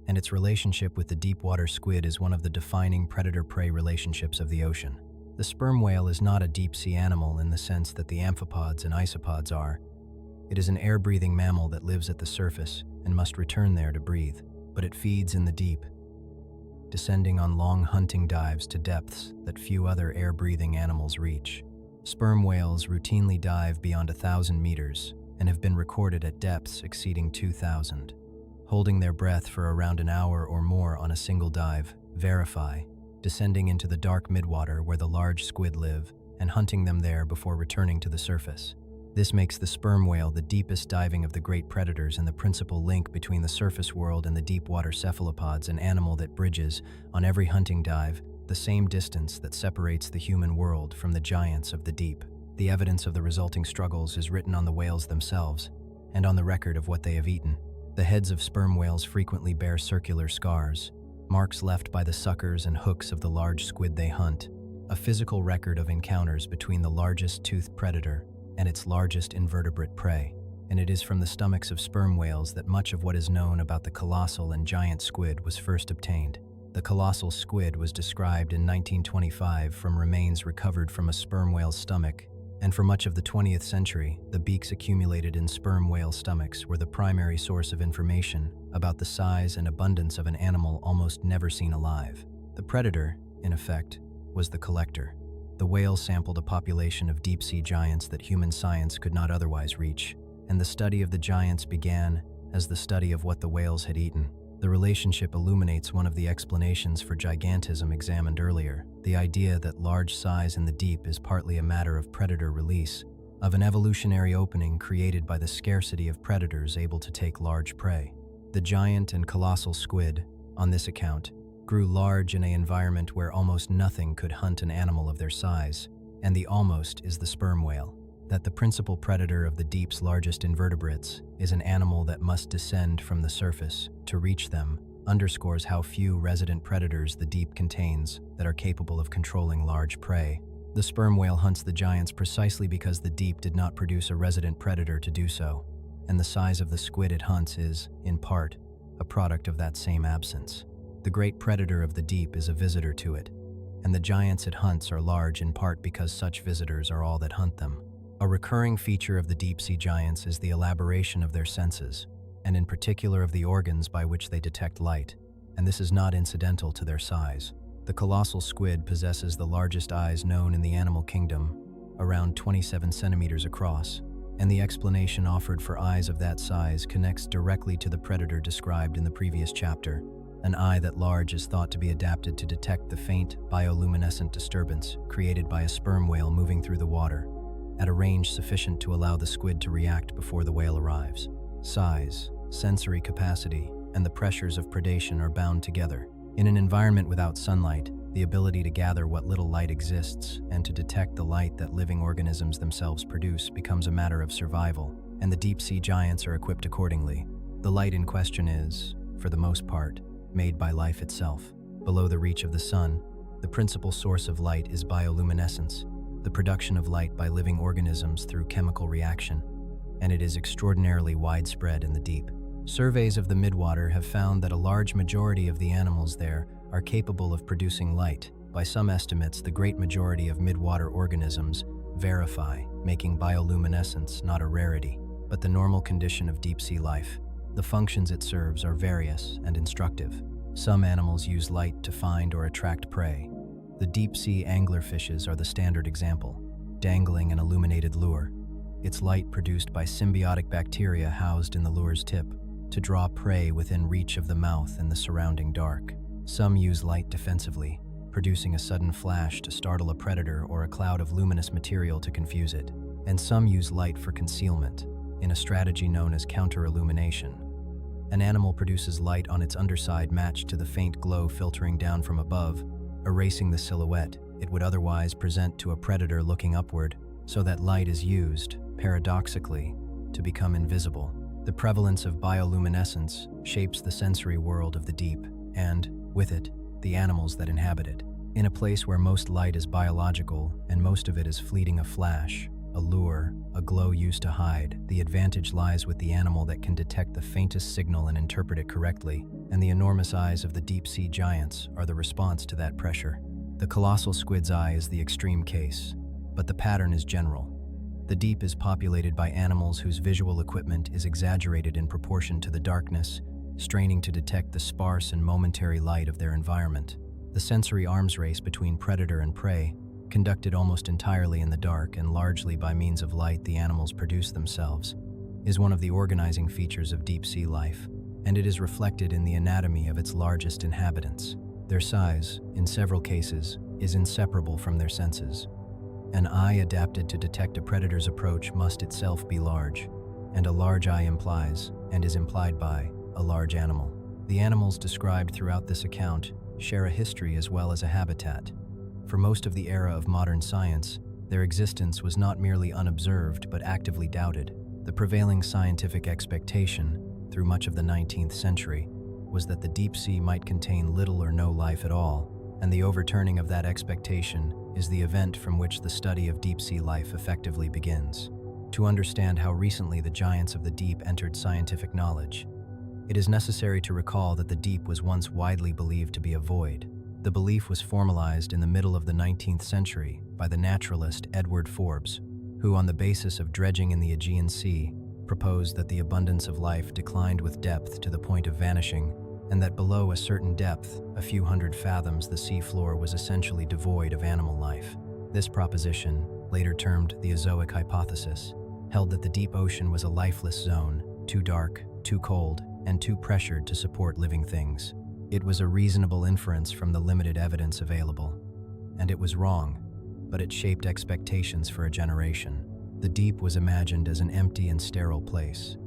and its relationship with the deep-water squid is one of the defining predator-prey relationships of the ocean. The sperm whale is not a deep-sea animal in the sense that the amphipods and isopods are. It is an air-breathing mammal that lives at the surface and must return there to breathe, but it feeds in the deep, descending on long hunting dives to depths that few other air-breathing animals reach. Sperm whales routinely dive beyond 1,000 meters and have been recorded at depths exceeding 2,000. Holding their breath for around an hour or more on a single dive, verify, descending into the dark midwater where the large squid live and hunting them there before returning to the surface. This makes the sperm whale the deepest diving of the great predators and the principal link between the surface world and the deep-water cephalopods, an animal that bridges, on every hunting dive, the same distance that separates the human world from the giants of the deep. The evidence of the resulting struggles is written on the whales themselves and on the record of what they have eaten. The heads of sperm whales frequently bear circular scars, marks left by the suckers and hooks of the large squid they hunt, a physical record of encounters between the largest toothed predator and its largest invertebrate prey. And it is from the stomachs of sperm whales that much of what is known about the colossal and giant squid was first obtained. The colossal squid was described in 1925 from remains recovered from a sperm whale's stomach, and for much of the 20th century, the beaks accumulated in sperm whale stomachs were the primary source of information about the size and abundance of an animal almost never seen alive. The predator, in effect, was the collector. The whale sampled a population of deep-sea giants that human science could not otherwise reach, and the study of the giants began as the study of what the whales had eaten. The relationship illuminates one of the explanations for gigantism examined earlier, the idea that large size in the deep is partly a matter of predator release, of an evolutionary opening created by the scarcity of predators able to take large prey. The giant and colossal squid, on this account, grew large in an environment where almost nothing could hunt an animal of their size, and the almost is the sperm whale. That the principal predator of the deep's largest invertebrates is an animal that must descend from the surface to reach them underscores how few resident predators the deep contains that are capable of controlling large prey. The sperm whale hunts the giants precisely because the deep did not produce a resident predator to do so, and the size of the squid it hunts is, in part, a product of that same absence. The great predator of the deep is a visitor to it, and the giants it hunts are large in part because such visitors are all that hunt them. A recurring feature of the deep-sea giants is the elaboration of their senses, and in particular of the organs by which they detect light, and this is not incidental to their size. The colossal squid possesses the largest eyes known in the animal kingdom, around 27 centimeters across, and the explanation offered for eyes of that size connects directly to the predator described in the previous chapter. An eye that large is thought to be adapted to detect the faint, bioluminescent disturbance created by a sperm whale moving through the water, at a range sufficient to allow the squid to react before the whale arrives. Size, sensory capacity, and the pressures of predation are bound together. In an environment without sunlight, the ability to gather what little light exists and to detect the light that living organisms themselves produce becomes a matter of survival, and the deep-sea giants are equipped accordingly. The light in question is, for the most part, made by life itself. Below the reach of the sun, the principal source of light is bioluminescence, the production of light by living organisms through chemical reaction, and it is extraordinarily widespread in the deep. Surveys of the midwater have found that a large majority of the animals there are capable of producing light. By some estimates, the great majority of midwater organisms verify, making bioluminescence not a rarity, but the normal condition of deep-sea life. The functions it serves are various and instructive. Some animals use light to find or attract prey. The deep-sea anglerfishes are the standard example, dangling an illuminated lure, its light produced by symbiotic bacteria housed in the lure's tip, to draw prey within reach of the mouth in the surrounding dark. Some use light defensively, producing a sudden flash to startle a predator or a cloud of luminous material to confuse it. And some use light for concealment, in a strategy known as counter-illumination. An animal produces light on its underside matched to the faint glow filtering down from above, erasing the silhouette it would otherwise present to a predator looking upward, so that light is used, paradoxically, to become invisible. The prevalence of bioluminescence shapes the sensory world of the deep, and, with it, the animals that inhabit it. In a place where most light is biological and most of it is fleeting, a flash, a lure, a glow used to hide, the advantage lies with the animal that can detect the faintest signal and interpret it correctly, and the enormous eyes of the deep-sea giants are the response to that pressure. The colossal squid's eye is the extreme case, but the pattern is general. The deep is populated by animals whose visual equipment is exaggerated in proportion to the darkness, straining to detect the sparse and momentary light of their environment. The sensory arms race between predator and prey, conducted almost entirely in the dark and largely by means of light the animals produce themselves, is one of the organizing features of deep-sea life, and it is reflected in the anatomy of its largest inhabitants. Their size, in several cases, is inseparable from their senses. An eye adapted to detect a predator's approach must itself be large, and a large eye implies, and is implied by, a large animal. The animals described throughout this account share a history as well as a habitat. For most of the era of modern science, their existence was not merely unobserved but actively doubted. The prevailing scientific expectation, through much of the 19th century, was that the deep sea might contain little or no life at all, and the overturning of that expectation is the event from which the study of deep-sea life effectively begins. To understand how recently the giants of the deep entered scientific knowledge, it is necessary to recall that the deep was once widely believed to be a void. The belief was formalized in the middle of the 19th century by the naturalist Edward Forbes, who, on the basis of dredging in the Aegean Sea, proposed that the abundance of life declined with depth to the point of vanishing, and that below a certain depth, a few hundred fathoms, the sea floor was essentially devoid of animal life. This proposition, later termed the Azoic hypothesis, held that the deep ocean was a lifeless zone, too dark, too cold, and too pressured to support living things. It was a reasonable inference from the limited evidence available, and it was wrong, but it shaped expectations for a generation. The deep was imagined as an empty and sterile place,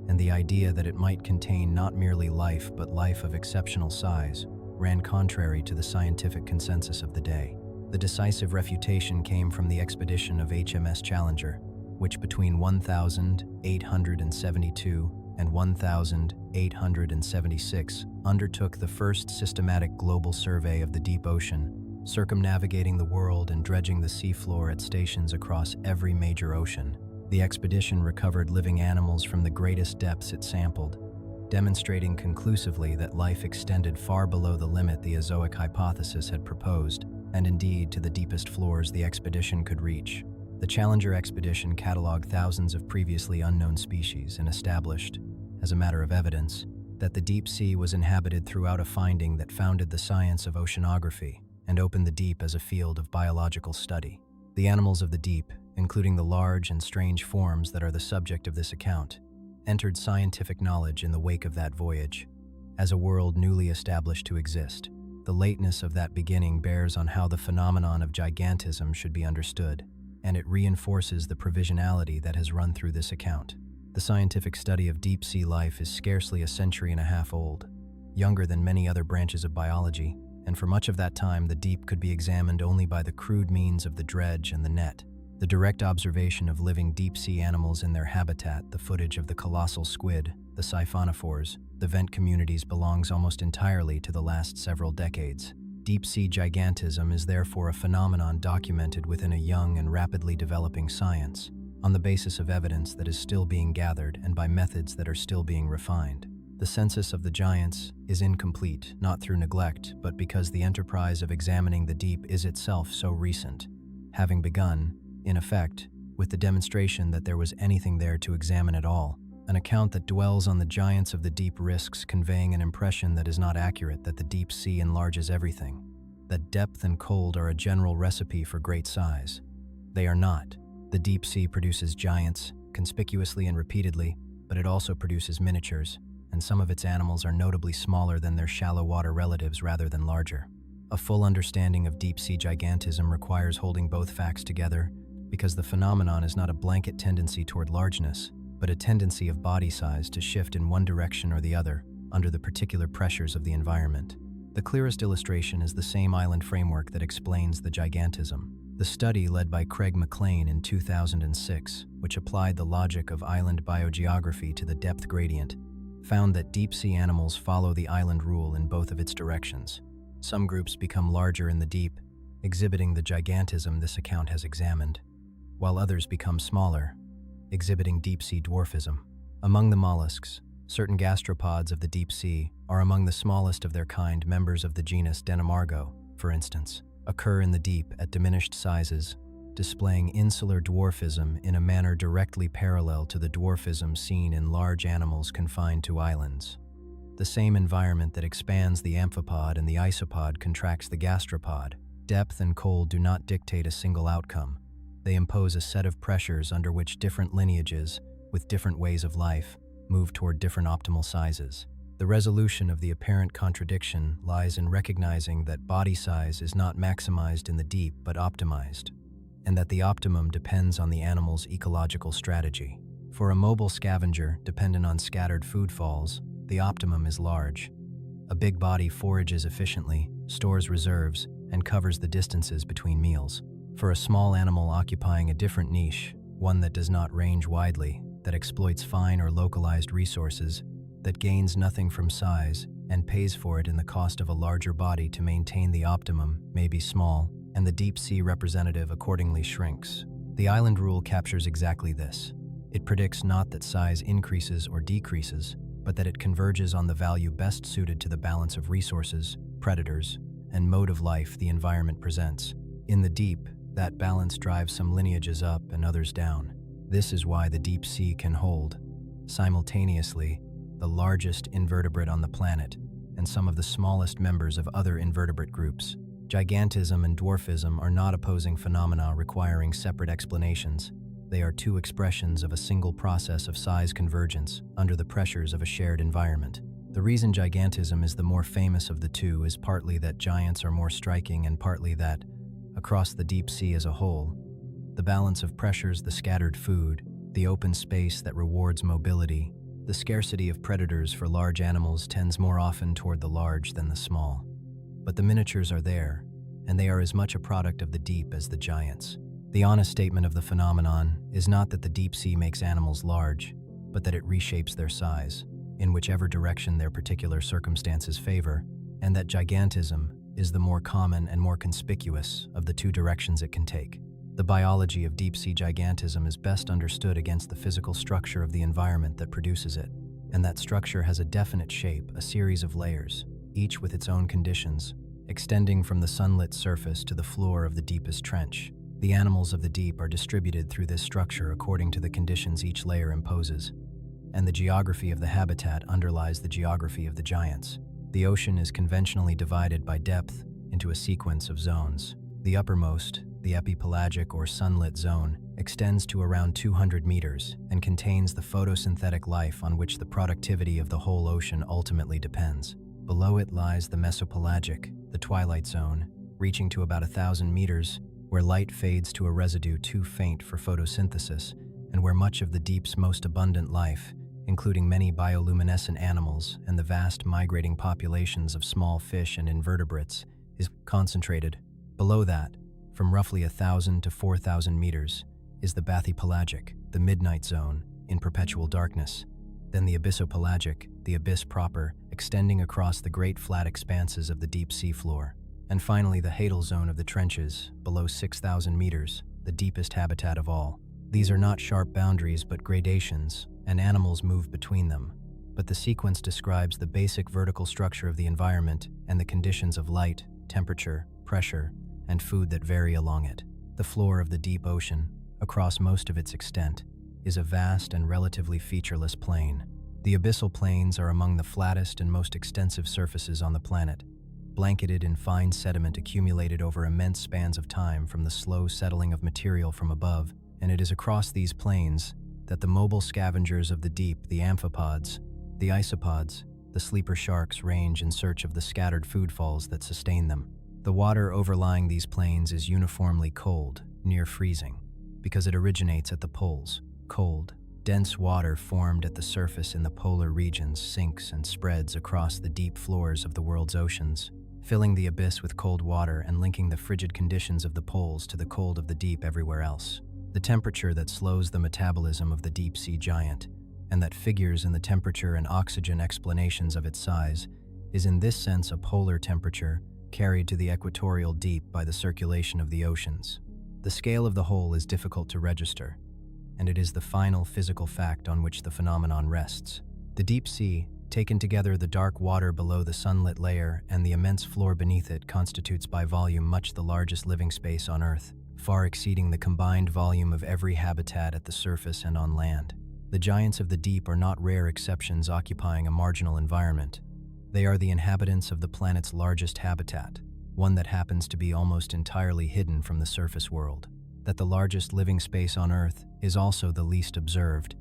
and the idea that it might contain not merely life but life of exceptional size ran contrary to the scientific consensus of the day. The decisive refutation came from the expedition of HMS Challenger, which between 1872 and 1876 undertook the first systematic global survey of the deep ocean, circumnavigating the world and dredging the seafloor at stations across every major ocean. The expedition recovered living animals from the greatest depths it sampled, demonstrating conclusively that life extended far below the limit the Azoic hypothesis had proposed, and indeed to the deepest floors the expedition could reach. The Challenger expedition cataloged thousands of previously unknown species and established, as a matter of evidence, that the deep sea was inhabited throughout, a finding that founded the science of oceanography and opened the deep as a field of biological study. The animals of the deep, including the large and strange forms that are the subject of this account, entered scientific knowledge in the wake of that voyage, as a world newly established to exist. The lateness of that beginning bears on how the phenomenon of gigantism should be understood, and it reinforces the provisionality that has run through this account. The scientific study of deep-sea life is scarcely a century and a half old, younger than many other branches of biology, and for much of that time the deep could be examined only by the crude means of the dredge and the net. The direct observation of living deep-sea animals in their habitat, the footage of the colossal squid, the siphonophores, the vent communities belongs almost entirely to the last several decades. Deep-sea gigantism is therefore a phenomenon documented within a young and rapidly developing science, on the basis of evidence that is still being gathered and by methods that are still being refined. The census of the giants is incomplete, not through neglect, but because the enterprise of examining the deep is itself so recent, having begun, in effect, with the demonstration that there was anything there to examine at all. An account that dwells on the giants of the deep risks conveying an impression that is not accurate, that the deep sea enlarges everything, that depth and cold are a general recipe for great size. They are not. The deep sea produces giants, conspicuously and repeatedly, but it also produces miniatures, and some of its animals are notably smaller than their shallow water relatives rather than larger. A full understanding of deep-sea gigantism requires holding both facts together, because the phenomenon is not a blanket tendency toward largeness, but a tendency of body size to shift in one direction or the other under the particular pressures of the environment. The clearest illustration is the same island framework that explains the gigantism. The study led by Craig McLean in 2006, which applied the logic of island biogeography to the depth gradient, found that deep-sea animals follow the island rule in both of its directions. Some groups become larger in the deep, exhibiting the gigantism this account has examined, while others become smaller, exhibiting deep-sea dwarfism. Among the mollusks, certain gastropods of the deep sea are among the smallest of their kind. Members of the genus Denimargo, for instance, occur in the deep at diminished sizes, displaying insular dwarfism in a manner directly parallel to the dwarfism seen in large animals confined to islands. The same environment that expands the amphipod and the isopod contracts the gastropod. Depth and cold do not dictate a single outcome. They impose a set of pressures under which different lineages, with different ways of life, move toward different optimal sizes. The resolution of the apparent contradiction lies in recognizing that body size is not maximized in the deep but optimized, and that the optimum depends on the animal's ecological strategy. For a mobile scavenger dependent on scattered food falls, the optimum is large. A big body forages efficiently, stores reserves, and covers the distances between meals. For a small animal occupying a different niche, one that does not range widely, that exploits fine or localized resources, that gains nothing from size, and pays for it in the cost of a larger body to maintain the optimum, may be small, and the deep-sea representative accordingly shrinks. The island rule captures exactly this. It predicts not that size increases or decreases, but that it converges on the value best suited to the balance of resources, predators, and mode of life the environment presents. In the deep, that balance drives some lineages up and others down. This is why the deep sea can hold, simultaneously, the largest invertebrate on the planet and some of the smallest members of other invertebrate groups. Gigantism and dwarfism are not opposing phenomena requiring separate explanations. They are two expressions of a single process of size convergence under the pressures of a shared environment. The reason gigantism is the more famous of the two is partly that giants are more striking and partly that, across the deep sea as a whole, the balance of pressures, the scattered food, the open space that rewards mobility, the scarcity of predators for large animals tends more often toward the large than the small. But the miniatures are there, and they are as much a product of the deep as the giants. The honest statement of the phenomenon is not that the deep sea makes animals large, but that it reshapes their size, in whichever direction their particular circumstances favor, and that gigantism is the more common and more conspicuous of the two directions it can take. The biology of deep-sea gigantism is best understood against the physical structure of the environment that produces it, and that structure has a definite shape, a series of layers, each with its own conditions, extending from the sunlit surface to the floor of the deepest trench. The animals of the deep are distributed through this structure according to the conditions each layer imposes, and the geography of the habitat underlies the geography of the giants. The ocean is conventionally divided by depth into a sequence of zones. The uppermost the epipelagic or sunlit zone, extends to around 200 meters and contains the photosynthetic life on which the productivity of the whole ocean ultimately depends. Below it lies the mesopelagic, the twilight zone, reaching to about 1,000 meters, where light fades to a residue too faint for photosynthesis, and where much of the deep's most abundant life, including many bioluminescent animals and the vast migrating populations of small fish and invertebrates, is concentrated. Below that, from roughly 1,000 to 4,000 meters, is the bathypelagic, the midnight zone, in perpetual darkness. Then the abyssopelagic, the abyss proper, extending across the great flat expanses of the deep sea floor. And finally the hadal zone of the trenches, below 6,000 meters, the deepest habitat of all. These are not sharp boundaries but gradations, and animals move between them. But the sequence describes the basic vertical structure of the environment and the conditions of light, temperature, pressure, and food that vary along it. The floor of the deep ocean, across most of its extent, is a vast and relatively featureless plain. The abyssal plains are among the flattest and most extensive surfaces on the planet, blanketed in fine sediment accumulated over immense spans of time from the slow settling of material from above, and it is across these plains that the mobile scavengers of the deep, the amphipods, the isopods, the sleeper sharks range in search of the scattered foodfalls that sustain them. The water overlying these plains is uniformly cold, near freezing, because it originates at the poles. Cold, dense water formed at the surface in the polar regions sinks and spreads across the deep floors of the world's oceans, filling the abyss with cold water and linking the frigid conditions of the poles to the cold of the deep everywhere else. The temperature that slows the metabolism of the deep sea giant, and that figures in the temperature and oxygen explanations of its size, is in this sense a polar temperature carried to the equatorial deep by the circulation of the oceans. The scale of the whole is difficult to register, and it is the final physical fact on which the phenomenon rests. The deep sea, taken together the dark water below the sunlit layer and the immense floor beneath it, constitutes by volume much the largest living space on Earth, far exceeding the combined volume of every habitat at the surface and on land. The giants of the deep are not rare exceptions occupying a marginal environment. They are the inhabitants of the planet's largest habitat, one that happens to be almost entirely hidden from the surface world. That the largest living space on Earth is also the least observed,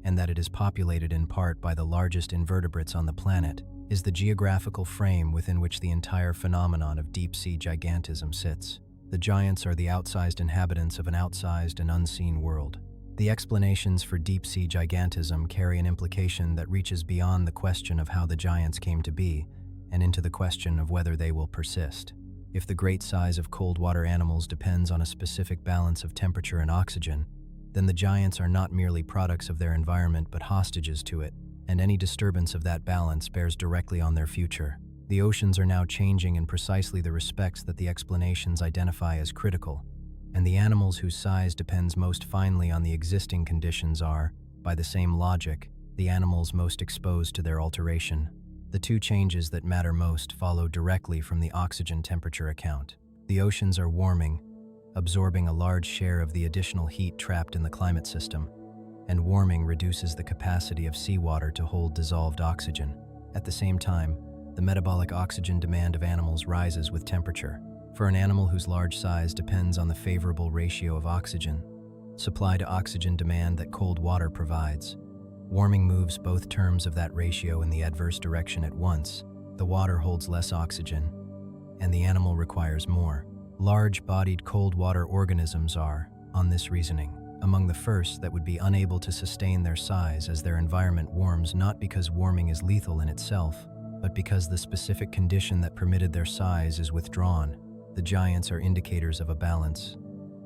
and that it is populated in part by the largest invertebrates on the planet, is the geographical frame within which the entire phenomenon of deep-sea gigantism sits. The giants are the outsized inhabitants of an outsized and unseen world. The explanations for deep-sea gigantism carry an implication that reaches beyond the question of how the giants came to be, and into the question of whether they will persist. If the great size of cold water animals depends on a specific balance of temperature and oxygen, then the giants are not merely products of their environment but hostages to it, and any disturbance of that balance bears directly on their future. The oceans are now changing in precisely the respects that the explanations identify as critical, and the animals whose size depends most finely on the existing conditions are, by the same logic, the animals most exposed to their alteration. The two changes that matter most follow directly from the oxygen temperature account. The oceans are warming, absorbing a large share of the additional heat trapped in the climate system, and warming reduces the capacity of seawater to hold dissolved oxygen. At the same time, the metabolic oxygen demand of animals rises with temperature. For an animal whose large size depends on the favorable ratio of oxygen supply to oxygen demand that cold water provides, warming moves both terms of that ratio in the adverse direction at once. The water holds less oxygen, and the animal requires more. Large-bodied cold water organisms are, on this reasoning, among the first that would be unable to sustain their size as their environment warms, not because warming is lethal in itself, but because the specific condition that permitted their size is withdrawn. The giants are indicators of a balance,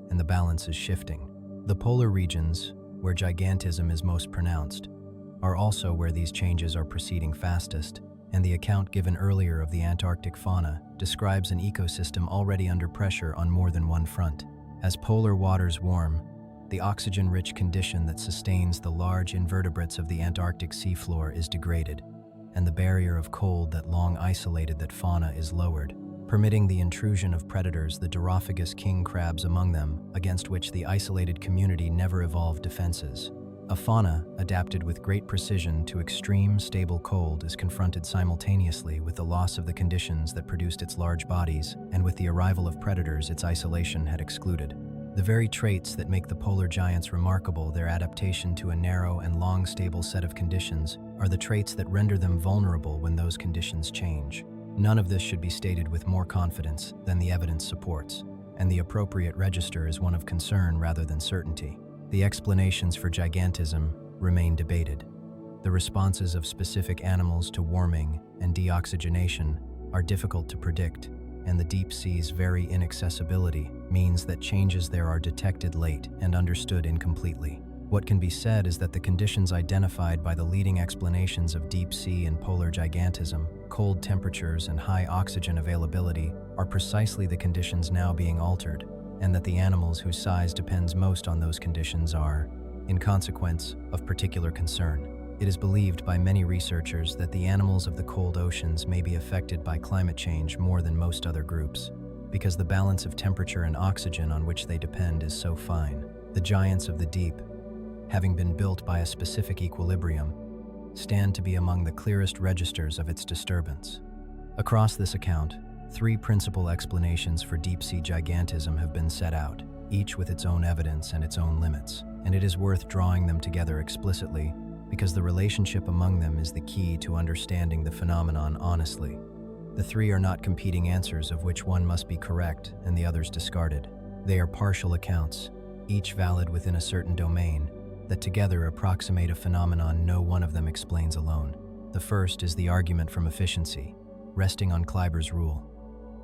and the balance is shifting. The polar regions, where gigantism is most pronounced, are also where these changes are proceeding fastest, and the account given earlier of the Antarctic fauna describes an ecosystem already under pressure on more than one front. As polar waters warm, the oxygen-rich condition that sustains the large invertebrates of the Antarctic seafloor is degraded, and the barrier of cold that long isolated that fauna is lowered, permitting the intrusion of predators, the Durophagous king crabs among them, against which the isolated community never evolved defenses. A fauna adapted with great precision to extreme, stable cold is confronted simultaneously with the loss of the conditions that produced its large bodies, and with the arrival of predators its isolation had excluded. The very traits that make the polar giants remarkable, their adaptation to a narrow and long stable set of conditions, are the traits that render them vulnerable when those conditions change. None of this should be stated with more confidence than the evidence supports, and the appropriate register is one of concern rather than certainty. The explanations for gigantism remain debated. The responses of specific animals to warming and deoxygenation are difficult to predict, and the deep sea's very inaccessibility means that changes there are detected late and understood incompletely. What can be said is that the conditions identified by the leading explanations of deep sea and polar gigantism, cold temperatures and high oxygen availability, are precisely the conditions now being altered, and that the animals whose size depends most on those conditions are, in consequence, of particular concern. It is believed by many researchers that the animals of the cold oceans may be affected by climate change more than most other groups, because the balance of temperature and oxygen on which they depend is so fine. The giants of the deep, having been built by a specific equilibrium, stand to be among the clearest registers of its disturbance. Across this account, three principal explanations for deep-sea gigantism have been set out, each with its own evidence and its own limits, and it is worth drawing them together explicitly because the relationship among them is the key to understanding the phenomenon honestly. The three are not competing answers of which one must be correct and the others discarded. They are partial accounts, each valid within a certain domain, that together approximate a phenomenon no one of them explains alone. The first is the argument from efficiency, resting on Kleiber's rule,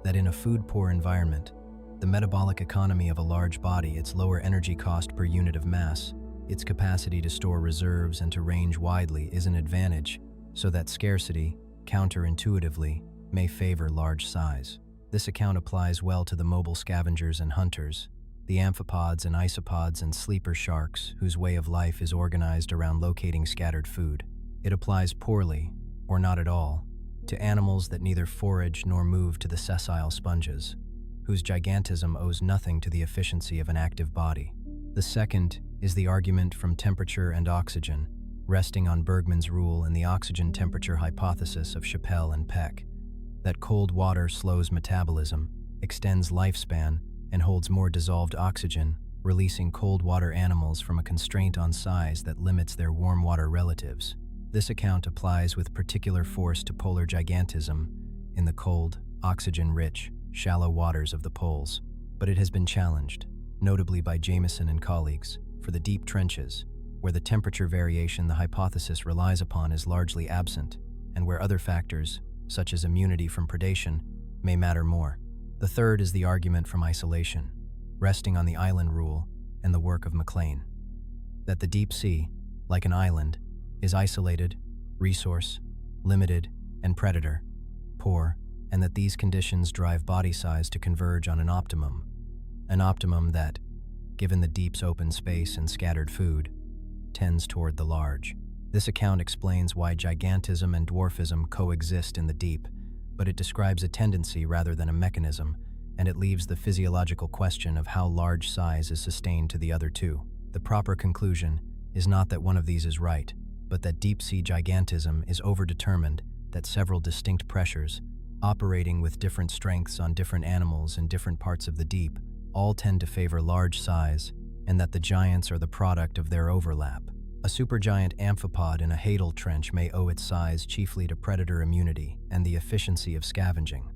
that in a food-poor environment, the metabolic economy of a large body, its lower energy cost per unit of mass, its capacity to store reserves and to range widely is an advantage, so that scarcity, counterintuitively, may favor large size. This account applies well to the mobile scavengers and hunters, the amphipods and isopods and sleeper sharks whose way of life is organized around locating scattered food. It applies poorly, or not at all, to animals that neither forage nor move to the sessile sponges, whose gigantism owes nothing to the efficiency of an active body. The second is the argument from temperature and oxygen, resting on Bergman's rule and the oxygen temperature hypothesis of Chappell and Peck, that cold water slows metabolism, extends lifespan, and holds more dissolved oxygen, releasing cold water animals from a constraint on size that limits their warm water relatives. This account applies with particular force to polar gigantism in the cold, oxygen-rich, shallow waters of the poles, but it has been challenged, notably by Jameson and colleagues, for the deep trenches, where the temperature variation the hypothesis relies upon is largely absent, and where other factors, such as immunity from predation, may matter more. The third is the argument from isolation, resting on the island rule and the work of MacLean, that the deep sea, like an island, is isolated, resource, limited, and predator, poor, and that these conditions drive body size to converge on an optimum that, given the deep's open space and scattered food, tends toward the large. This account explains why gigantism and dwarfism coexist in the deep, but it describes a tendency rather than a mechanism, and it leaves the physiological question of how large size is sustained to the other two. The proper conclusion is not that one of these is right, but that deep-sea gigantism is overdetermined, that several distinct pressures, operating with different strengths on different animals in different parts of the deep, all tend to favor large size, and that the giants are the product of their overlap. A supergiant amphipod in a hadal trench may owe its size chiefly to predator immunity and the efficiency of scavenging.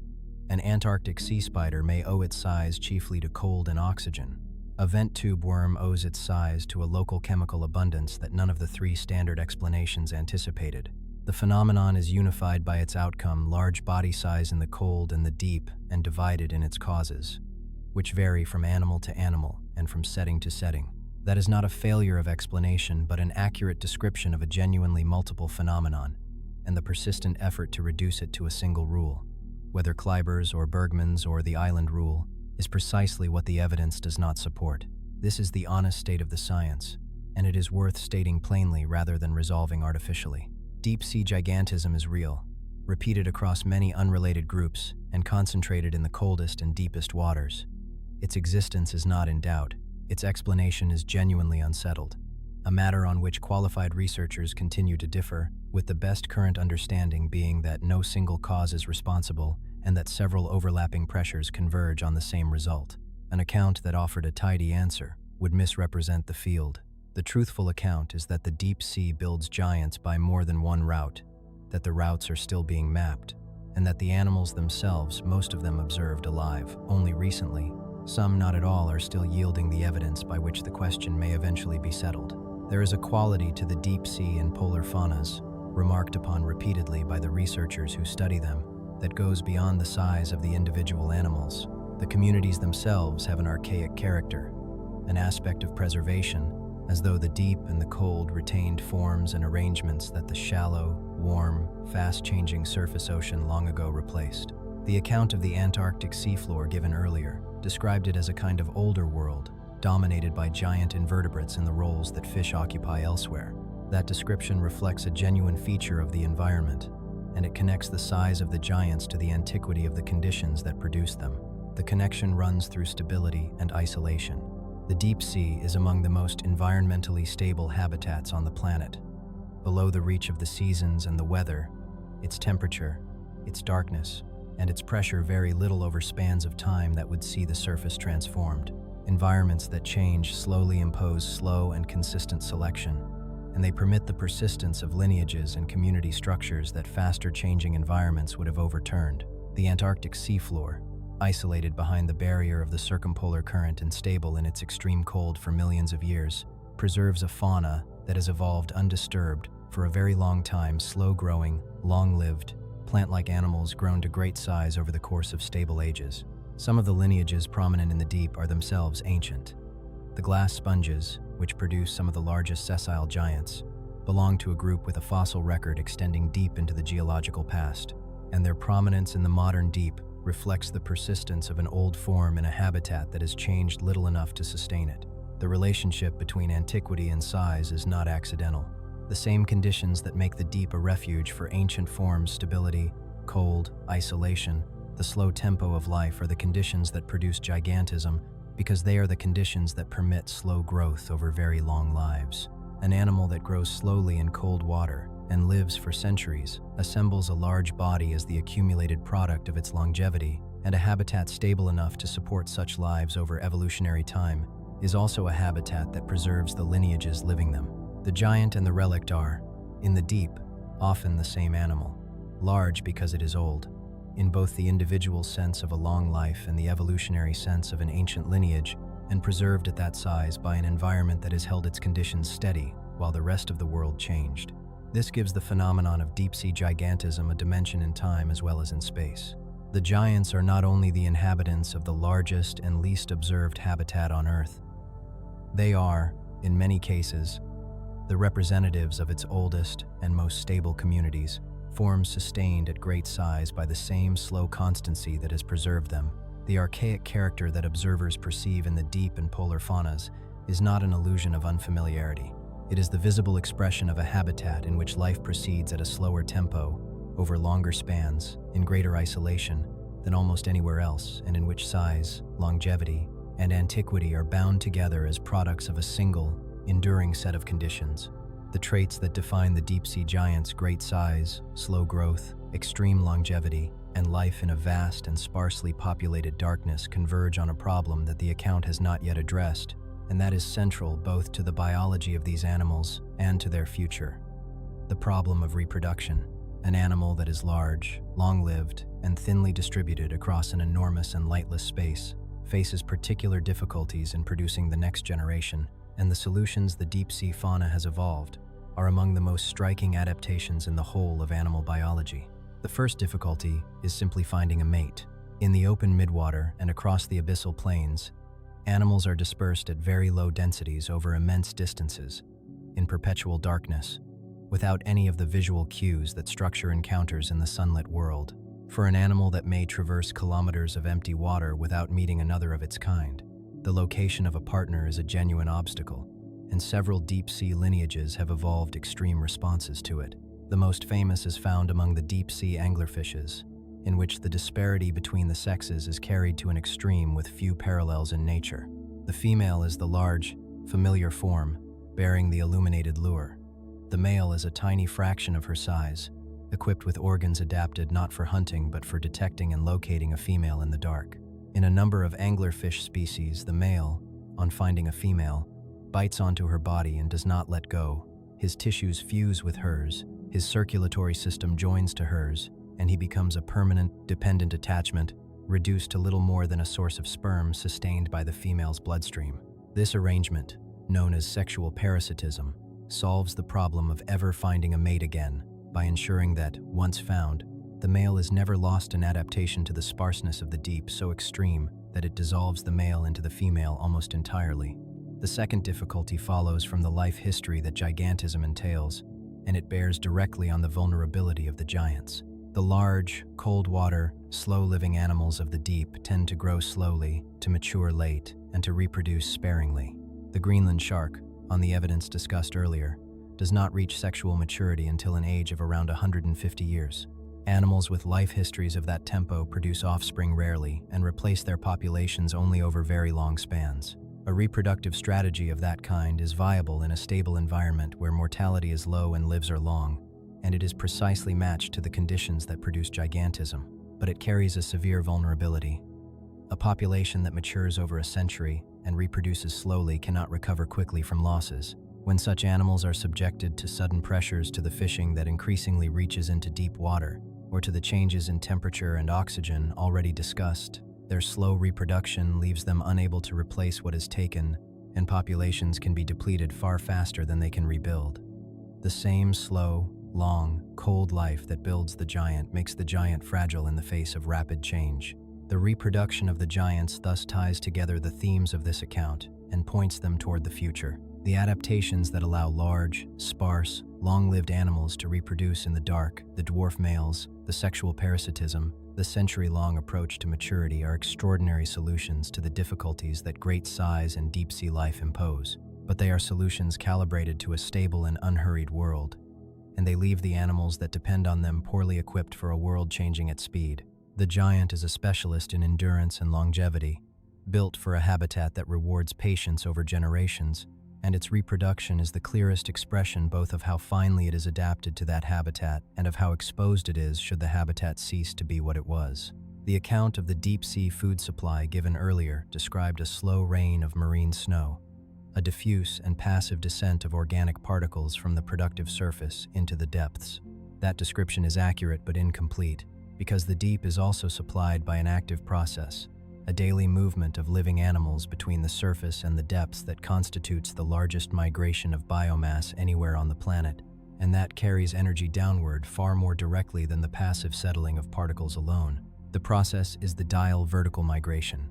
An Antarctic sea spider may owe its size chiefly to cold and oxygen. A vent tube worm owes its size to a local chemical abundance that none of the three standard explanations anticipated. The phenomenon is unified by its outcome, large body size in the cold and the deep, and divided in its causes, which vary from animal to animal and from setting to setting. That is not a failure of explanation, but an accurate description of a genuinely multiple phenomenon, and the persistent effort to reduce it to a single rule, whether Kleiber's or Bergman's or the island rule, is precisely what the evidence does not support. This is the honest state of the science, and it is worth stating plainly rather than resolving artificially. Deep-sea gigantism is real, repeated across many unrelated groups, and concentrated in the coldest and deepest waters. Its existence is not in doubt. Its explanation is genuinely unsettled. a matter on which qualified researchers continue to differ, with the best current understanding being that no single cause is responsible and that several overlapping pressures converge on the same result. An account that offered a tidy answer would misrepresent the field. The truthful account is that the deep sea builds giants by more than one route, that the routes are still being mapped, and that the animals themselves, most of them observed alive only recently, some not at all, are still yielding the evidence by which the question may eventually be settled. There is a quality to the deep sea and polar faunas, remarked upon repeatedly by the researchers who study them, that goes beyond the size of the individual animals. The communities themselves have an archaic character, an aspect of preservation, as though the deep and the cold retained forms and arrangements that the shallow, warm, fast-changing surface ocean long ago replaced. The account of the Antarctic seafloor given earlier described it as a kind of older world, dominated by giant invertebrates in the roles that fish occupy elsewhere. That description reflects a genuine feature of the environment, and it connects the size of the giants to the antiquity of the conditions that produced them. The connection runs through stability and isolation. The deep sea is among the most environmentally stable habitats on the planet. Below the reach of the seasons and the weather, its temperature, its darkness, and its pressure vary little over spans of time that would see the surface transformed. Environments that change slowly impose slow and consistent selection, and they permit the persistence of lineages and community structures that faster changing environments would have overturned. The Antarctic seafloor, isolated behind the barrier of the circumpolar current and stable in its extreme cold for millions of years, preserves a fauna that has evolved undisturbed for a very long time, slow-growing, long-lived, plant-like animals grown to great size over the course of stable ages. Some of the lineages prominent in the deep are themselves ancient. The glass sponges, which produce some of the largest sessile giants, belong to a group with a fossil record extending deep into the geological past, and their prominence in the modern deep reflects the persistence of an old form in a habitat that has changed little enough to sustain it. The relationship between antiquity and size is not accidental. The same conditions that make the deep a refuge for ancient forms, stability, cold, isolation, the slow tempo of life, are the conditions that produce gigantism, because they are the conditions that permit slow growth over very long lives. An animal that grows slowly in cold water and lives for centuries assembles a large body as the accumulated product of its longevity, and a habitat stable enough to support such lives over evolutionary time is also a habitat that preserves the lineages living them. The giant and the relict are, in the deep, often the same animal, large because it is old, in both the individual sense of a long life and the evolutionary sense of an ancient lineage, and preserved at that size by an environment that has held its conditions steady while the rest of the world changed. This gives the phenomenon of deep-sea gigantism a dimension in time as well as in space. The giants are not only the inhabitants of the largest and least observed habitat on Earth, they are, in many cases, the representatives of its oldest and most stable communities, forms sustained at great size by the same slow constancy that has preserved them. The archaic character that observers perceive in the deep and polar faunas is not an illusion of unfamiliarity. It is the visible expression of a habitat in which life proceeds at a slower tempo, over longer spans, in greater isolation than almost anywhere else, and in which size, longevity, and antiquity are bound together as products of a single, enduring set of conditions. The traits that define the deep-sea giants' great size, slow growth, extreme longevity, and life in a vast and sparsely populated darkness converge on a problem that the account has not yet addressed, and that is central both to the biology of these animals and to their future. The problem of reproduction. An animal that is large, long-lived, and thinly distributed across an enormous and lightless space faces particular difficulties in producing the next generation, and the solutions the deep-sea fauna has evolved are among the most striking adaptations in the whole of animal biology. The first difficulty is simply finding a mate. In the open midwater and across the abyssal plains, animals are dispersed at very low densities over immense distances, in perpetual darkness, without any of the visual cues that structure encounters in the sunlit world. For an animal that may traverse kilometers of empty water without meeting another of its kind, the location of a partner is a genuine obstacle, and several deep-sea lineages have evolved extreme responses to it. The most famous is found among the deep-sea anglerfishes, in which the disparity between the sexes is carried to an extreme with few parallels in nature. The female is the large, familiar form, bearing the illuminated lure. The male is a tiny fraction of her size, equipped with organs adapted not for hunting but for detecting and locating a female in the dark. In a number of anglerfish species, the male, on finding a female, bites onto her body and does not let go. His tissues fuse with hers, his circulatory system joins to hers, and he becomes a permanent, dependent attachment, reduced to little more than a source of sperm sustained by the female's bloodstream. This arrangement, known as sexual parasitism, solves the problem of ever finding a mate again by ensuring that, once found, the male is never lost in adaptation to the sparseness of the deep so extreme that it dissolves the male into the female almost entirely. The second difficulty follows from the life history that gigantism entails, and it bears directly on the vulnerability of the giants. The large, cold-water, slow-living animals of the deep tend to grow slowly, to mature late, and to reproduce sparingly. The Greenland shark, on the evidence discussed earlier, does not reach sexual maturity until an age of around 150 years. Animals with life histories of that tempo produce offspring rarely and replace their populations only over very long spans. A reproductive strategy of that kind is viable in a stable environment where mortality is low and lives are long, and it is precisely matched to the conditions that produce gigantism, but it carries a severe vulnerability. A population that matures over a century and reproduces slowly cannot recover quickly from losses. When such animals are subjected to sudden pressures to the fishing that increasingly reaches into deep water, or to the changes in temperature and oxygen already discussed, their slow reproduction leaves them unable to replace what is taken, and populations can be depleted far faster than they can rebuild. The same slow, long, cold life that builds the giant makes the giant fragile in the face of rapid change. The reproduction of the giants thus ties together the themes of this account and points them toward the future. The adaptations that allow large, sparse, long-lived animals to reproduce in the dark, the dwarf males, the sexual parasitism, the century-long approach to maturity are extraordinary solutions to the difficulties that great size and deep-sea life impose. But they are solutions calibrated to a stable and unhurried world, and they leave the animals that depend on them poorly equipped for a world changing at speed. The giant is a specialist in endurance and longevity, built for a habitat that rewards patience over generations, and its reproduction is the clearest expression both of how finely it is adapted to that habitat and of how exposed it is should the habitat cease to be what it was. The account of the deep-sea food supply given earlier described a slow rain of marine snow, a diffuse and passive descent of organic particles from the productive surface into the depths. That description is accurate but incomplete, because the deep is also supplied by an active process, a daily movement of living animals between the surface and the depths that constitutes the largest migration of biomass anywhere on the planet, and that carries energy downward far more directly than the passive settling of particles alone. The process is the diel vertical migration,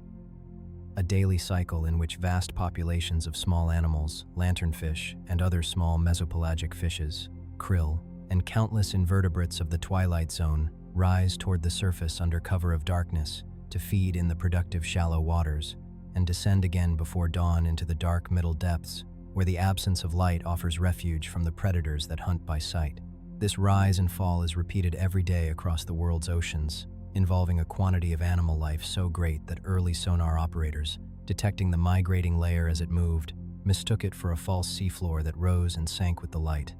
a daily cycle in which vast populations of small animals, lanternfish, and other small mesopelagic fishes, krill, and countless invertebrates of the twilight zone rise toward the surface under cover of darkness to feed in the productive shallow waters, and descend again before dawn into the dark middle depths, where the absence of light offers refuge from the predators that hunt by sight. This rise and fall is repeated every day across the world's oceans, involving a quantity of animal life so great that early sonar operators, detecting the migrating layer as it moved, mistook it for a false seafloor that rose and sank with the light,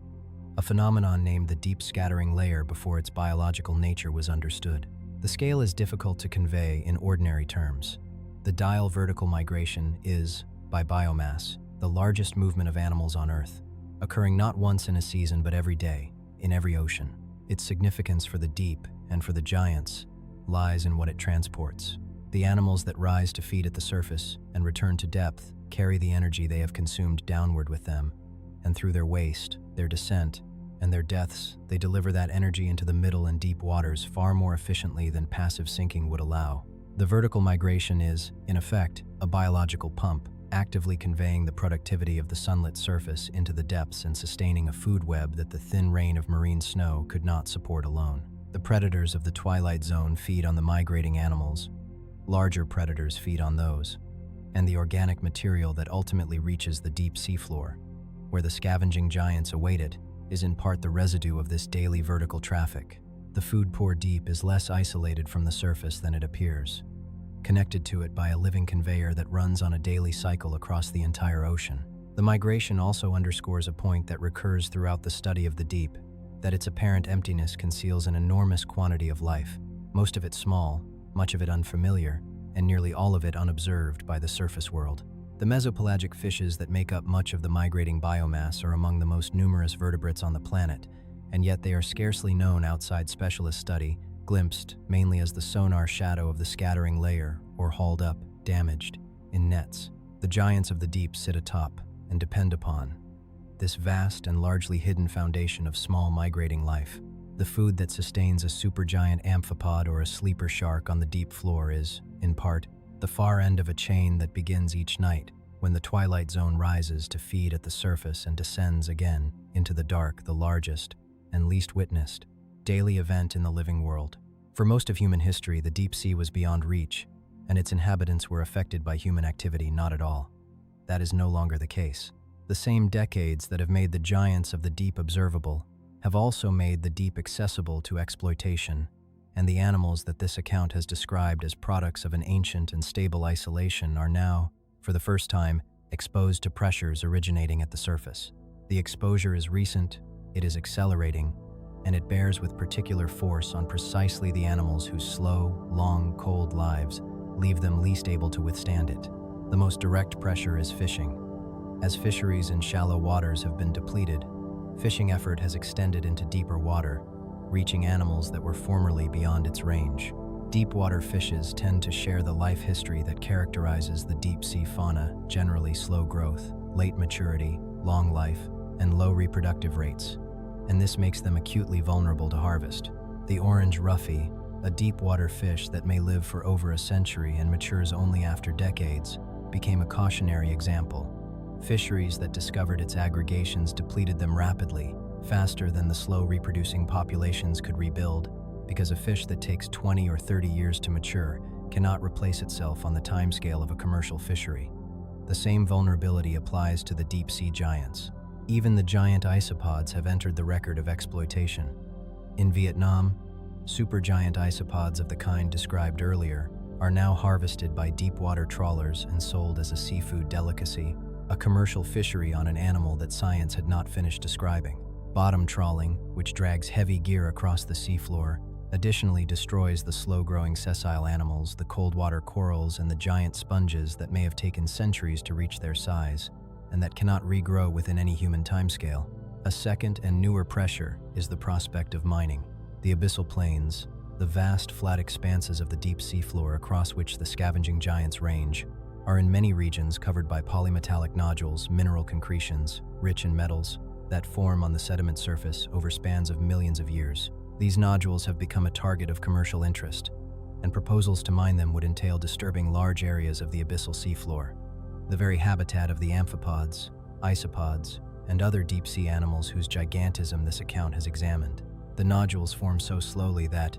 a phenomenon named the deep scattering layer before its biological nature was understood. The scale is difficult to convey in ordinary terms. The diel vertical migration is, by biomass, the largest movement of animals on Earth, occurring not once in a season but every day, in every ocean. Its significance for the deep, and for the giants, lies in what it transports. The animals that rise to feed at the surface and return to depth carry the energy they have consumed downward with them, and through their waste, their descent, and their deaths, they deliver that energy into the middle and deep waters far more efficiently than passive sinking would allow. The vertical migration is, in effect, a biological pump, actively conveying the productivity of the sunlit surface into the depths and sustaining a food web that the thin rain of marine snow could not support alone. The predators of the twilight zone feed on the migrating animals. Larger predators feed on those, and the organic material that ultimately reaches the deep seafloor, where the scavenging giants await it, is in part the residue of this daily vertical traffic. The food-poor deep is less isolated from the surface than it appears, connected to it by a living conveyor that runs on a daily cycle across the entire ocean. The migration also underscores a point that recurs throughout the study of the deep, that its apparent emptiness conceals an enormous quantity of life, most of it small, much of it unfamiliar, and nearly all of it unobserved by the surface world. The mesopelagic fishes that make up much of the migrating biomass are among the most numerous vertebrates on the planet, and yet they are scarcely known outside specialist study, glimpsed mainly as the sonar shadow of the scattering layer or hauled up, damaged, in nets. The giants of the deep sit atop and depend upon this vast and largely hidden foundation of small migrating life. The food that sustains a supergiant amphipod or a sleeper shark on the deep floor is, in part, the far end of a chain that begins each night when the twilight zone rises to feed at the surface and descends again into the dark, the largest and least witnessed daily event in the living world. For most of human history, the deep sea was beyond reach, and its inhabitants were affected by human activity not at all. That is no longer the case. The same decades that have made the giants of the deep observable have also made the deep accessible to exploitation, and the animals that this account has described as products of an ancient and stable isolation are now, for the first time, exposed to pressures originating at the surface. The exposure is recent, it is accelerating, and it bears with particular force on precisely the animals whose slow, long, cold lives leave them least able to withstand it. The most direct pressure is fishing. As fisheries in shallow waters have been depleted, fishing effort has extended into deeper water, reaching animals that were formerly beyond its range. Deep water fishes tend to share the life history that characterizes the deep sea fauna, generally slow growth, late maturity, long life, and low reproductive rates, and this makes them acutely vulnerable to harvest. The orange roughy, a deep water fish that may live for over a century and matures only after decades, became a cautionary example. Fisheries that discovered its aggregations depleted them rapidly, faster than the slow reproducing populations could rebuild, because a fish that takes 20 or 30 years to mature cannot replace itself on the timescale of a commercial fishery. The same vulnerability applies to the deep sea giants. Even the giant isopods have entered the record of exploitation. In Vietnam, supergiant isopods of the kind described earlier are now harvested by deep-water trawlers and sold as a seafood delicacy, a commercial fishery on an animal that science had not finished describing. Bottom trawling, which drags heavy gear across the seafloor, additionally destroys the slow-growing sessile animals, the cold-water corals, and the giant sponges that may have taken centuries to reach their size, and that cannot regrow within any human timescale. A second and newer pressure is the prospect of mining. The abyssal plains, the vast flat expanses of the deep seafloor across which the scavenging giants range, are in many regions covered by polymetallic nodules, mineral concretions, rich in metals, that form on the sediment surface over spans of millions of years. These nodules have become a target of commercial interest, and proposals to mine them would entail disturbing large areas of the abyssal seafloor, the very habitat of the amphipods, isopods, and other deep-sea animals whose gigantism this account has examined. The nodules form so slowly that,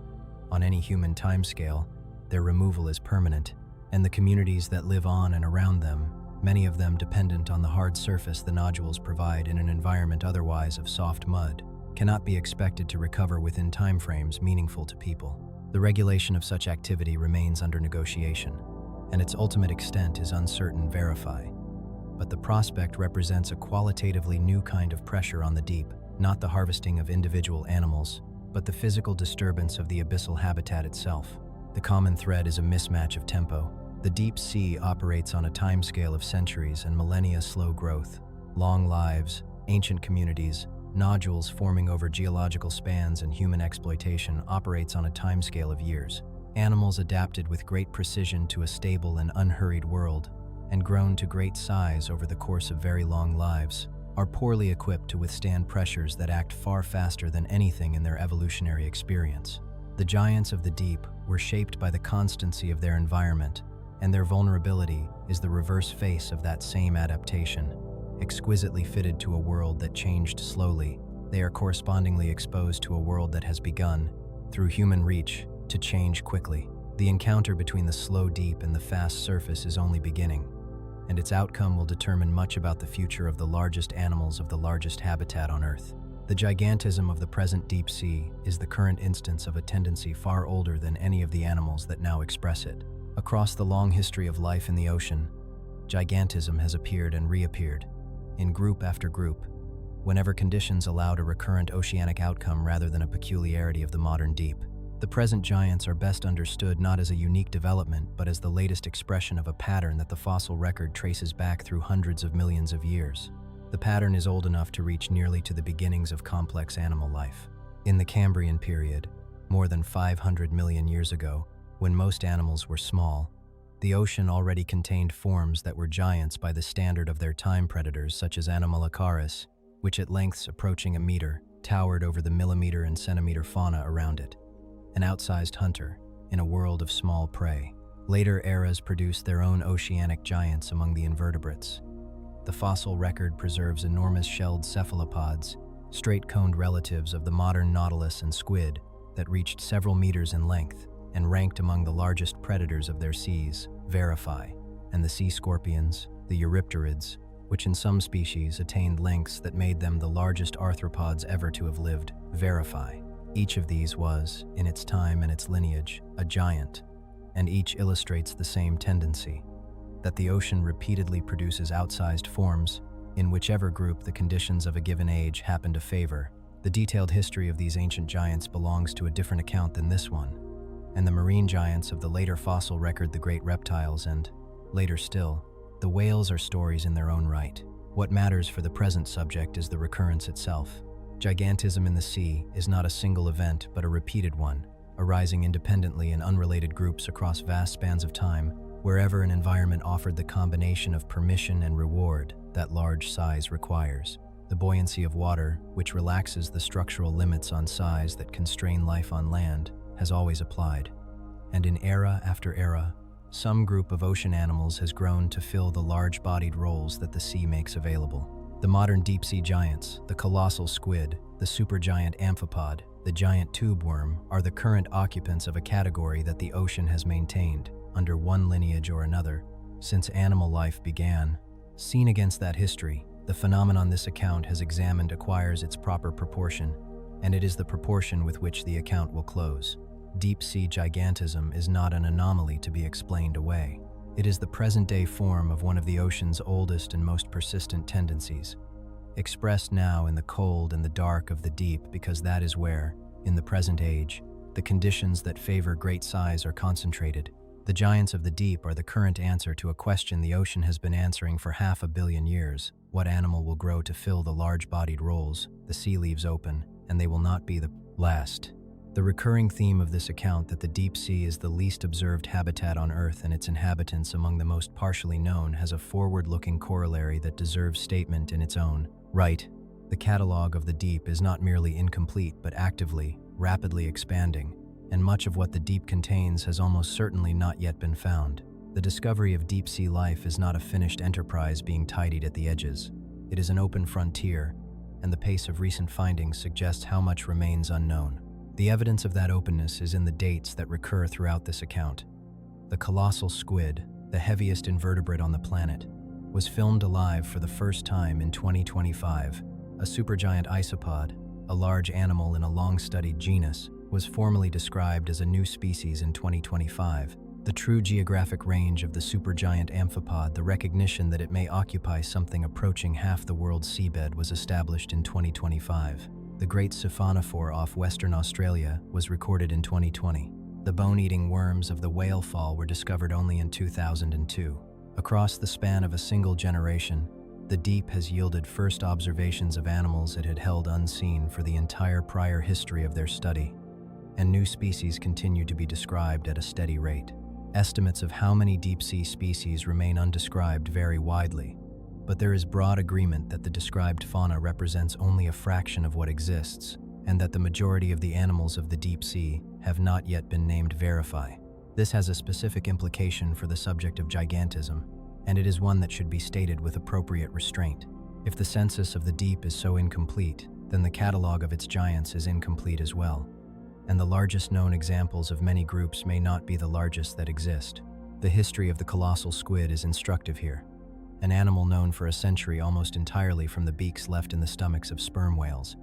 on any human timescale, their removal is permanent, and the communities that live on and around them, many of them dependent on the hard surface the nodules provide in an environment otherwise of soft mud, cannot be expected to recover within timeframes meaningful to people. The regulation of such activity remains under negotiation, and its ultimate extent is uncertain to verify. But the prospect represents a qualitatively new kind of pressure on the deep, not the harvesting of individual animals, but the physical disturbance of the abyssal habitat itself. The common thread is a mismatch of tempo. The deep sea operates on a timescale of centuries and millennia slow growth, long lives, ancient communities, nodules forming over geological spans, and human exploitation operates on a timescale of years. Animals adapted with great precision to a stable and unhurried world, and grown to great size over the course of very long lives, are poorly equipped to withstand pressures that act far faster than anything in their evolutionary experience. The giants of the deep were shaped by the constancy of their environment, and their vulnerability is the reverse face of that same adaptation. Exquisitely fitted to a world that changed slowly, they are correspondingly exposed to a world that has begun, through human reach, to change quickly. The encounter between the slow deep and the fast surface is only beginning, and its outcome will determine much about the future of the largest animals of the largest habitat on Earth. The gigantism of the present deep sea is the current instance of a tendency far older than any of the animals that now express it. Across the long history of life in the ocean, gigantism has appeared and reappeared, in group after group, whenever conditions allowed a recurrent oceanic outcome rather than a peculiarity of the modern deep. The present giants are best understood not as a unique development, but as the latest expression of a pattern that the fossil record traces back through hundreds of millions of years. The pattern is old enough to reach nearly to the beginnings of complex animal life. In the Cambrian period, more than 500 million years ago, when most animals were small, the ocean already contained forms that were giants by the standard of their time predators, such as Anomalocaris, which at lengths approaching a meter, towered over the millimeter and centimeter fauna around it. An outsized hunter in a world of small prey. Later eras produced their own oceanic giants among the invertebrates. The fossil record preserves enormous shelled cephalopods, straight-coned relatives of the modern nautilus and squid that reached several meters in length and ranked among the largest predators of their seas, verify, and the sea scorpions, the eurypterids, which in some species attained lengths that made them the largest arthropods ever to have lived, verify. Each of these was, in its time and its lineage, a giant, and each illustrates the same tendency, that the ocean repeatedly produces outsized forms, in whichever group the conditions of a given age happen to favor. The detailed history of these ancient giants belongs to a different account than this one, and the marine giants of the later fossil record, the great reptiles, and, later still, the whales, are stories in their own right. What matters for the present subject is the recurrence itself. Gigantism in the sea is not a single event, but a repeated one, arising independently in unrelated groups across vast spans of time, wherever an environment offered the combination of permission and reward that large size requires. The buoyancy of water, which relaxes the structural limits on size that constrain life on land, has always applied. And in era after era, some group of ocean animals has grown to fill the large-bodied roles that the sea makes available. The modern deep-sea giants, the colossal squid, the supergiant amphipod, the giant tube worm, are the current occupants of a category that the ocean has maintained, under one lineage or another, since animal life began. Seen against that history, the phenomenon this account has examined acquires its proper proportion, and it is the proportion with which the account will close. Deep-sea gigantism is not an anomaly to be explained away. It is the present-day form of one of the ocean's oldest and most persistent tendencies, expressed now in the cold and the dark of the deep, because that is where, in the present age, the conditions that favor great size are concentrated. The giants of the deep are the current answer to a question the ocean has been answering for 500 million years. What animal will grow to fill the large-bodied roles? The sea leaves open, and they will not be the last. The recurring theme of this account, that the deep sea is the least observed habitat on Earth and its inhabitants among the most partially known, has a forward-looking corollary that deserves statement in its own right. The catalog of the deep is not merely incomplete, but actively, rapidly expanding, and much of what the deep contains has almost certainly not yet been found. The discovery of deep-sea life is not a finished enterprise being tidied at the edges. It is an open frontier, and the pace of recent findings suggests how much remains unknown. The evidence of that openness is in the dates that recur throughout this account. The colossal squid, the heaviest invertebrate on the planet, was filmed alive for the first time in 2025. A supergiant isopod, a large animal in a long-studied genus, was formally described as a new species in 2025. The true geographic range of the supergiant amphipod, the recognition that it may occupy something approaching half the world's seabed, was established in 2025. The Great Siphonophore off Western Australia was recorded in 2020. The bone-eating worms of the whale fall were discovered only in 2002. Across the span of a single generation, the deep has yielded first observations of animals it had held unseen for the entire prior history of their study, and new species continue to be described at a steady rate. Estimates of how many deep-sea species remain undescribed vary widely, but there is broad agreement that the described fauna represents only a fraction of what exists, and that the majority of the animals of the deep sea have not yet been named. Verify. This has a specific implication for the subject of gigantism, and it is one that should be stated with appropriate restraint. If the census of the deep is so incomplete, then the catalog of its giants is incomplete as well, and the largest known examples of many groups may not be the largest that exist. The history of the colossal squid is instructive here. An animal known for a century almost entirely from the beaks left in the stomachs of sperm whales,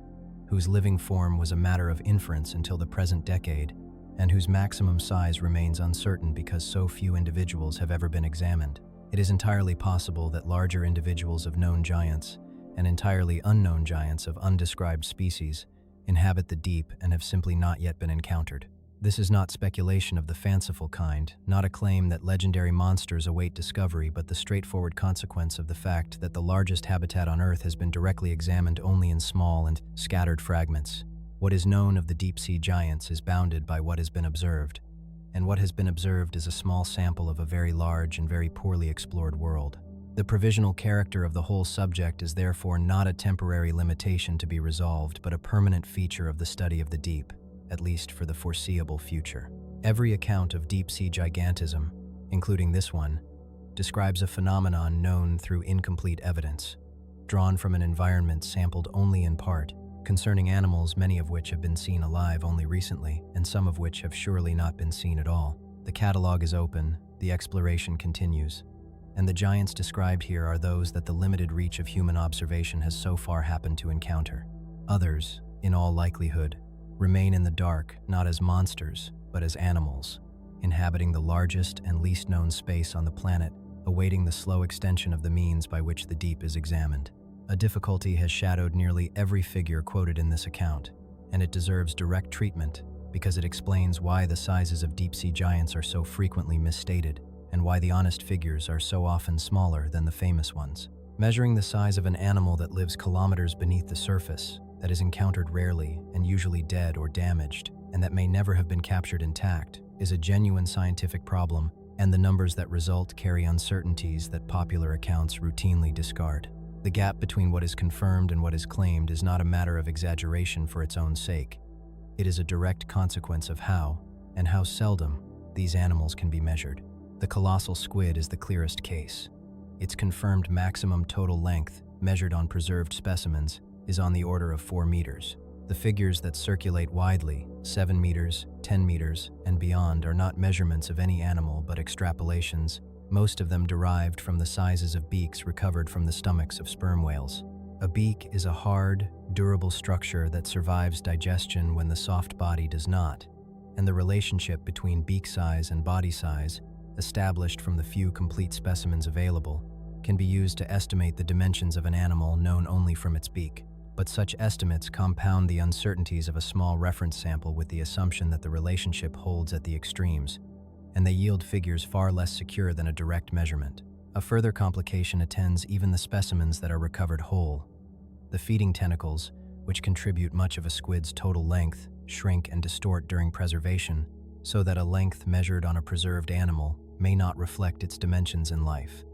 whose living form was a matter of inference until the present decade, and whose maximum size remains uncertain because so few individuals have ever been examined. It is entirely possible that larger individuals of known giants and entirely unknown giants of undescribed species inhabit the deep and have simply not yet been encountered. This is not speculation of the fanciful kind, not a claim that legendary monsters await discovery, but the straightforward consequence of the fact that the largest habitat on Earth has been directly examined only in small and scattered fragments. What is known of the deep-sea giants is bounded by what has been observed, and what has been observed is a small sample of a very large and very poorly explored world. The provisional character of the whole subject is therefore not a temporary limitation to be resolved, but a permanent feature of the study of the deep, at least for the foreseeable future. Every account of deep-sea gigantism, including this one, describes a phenomenon known through incomplete evidence, drawn from an environment sampled only in part, concerning animals many of which have been seen alive only recently, and some of which have surely not been seen at all. The catalog is open, the exploration continues, and the giants described here are those that the limited reach of human observation has so far happened to encounter. Others, in all likelihood, remain in the dark not as monsters, but as animals, inhabiting the largest and least known space on the planet, awaiting the slow extension of the means by which the deep is examined. A difficulty has shadowed nearly every figure quoted in this account, and it deserves direct treatment because it explains why the sizes of deep-sea giants are so frequently misstated and why the honest figures are so often smaller than the famous ones. Measuring the size of an animal that lives kilometers beneath the surface, that is encountered rarely and usually dead or damaged, and that may never have been captured intact, is a genuine scientific problem, and the numbers that result carry uncertainties that popular accounts routinely discard. The gap between what is confirmed and what is claimed is not a matter of exaggeration for its own sake. It is a direct consequence of how, and how seldom, these animals can be measured. The colossal squid is the clearest case. Its confirmed maximum total length, measured on preserved specimens, is on the order of 4 meters. The figures that circulate widely, 7 meters, 10 meters, and beyond, are not measurements of any animal but extrapolations, most of them derived from the sizes of beaks recovered from the stomachs of sperm whales. A beak is a hard, durable structure that survives digestion when the soft body does not, and the relationship between beak size and body size, established from the few complete specimens available, can be used to estimate the dimensions of an animal known only from its beak. But such estimates compound the uncertainties of a small reference sample with the assumption that the relationship holds at the extremes, and they yield figures far less secure than a direct measurement. A further complication attends even the specimens that are recovered whole. The feeding tentacles, which contribute much of a squid's total length, shrink and distort during preservation, so that a length measured on a preserved animal may not reflect its dimensions in life,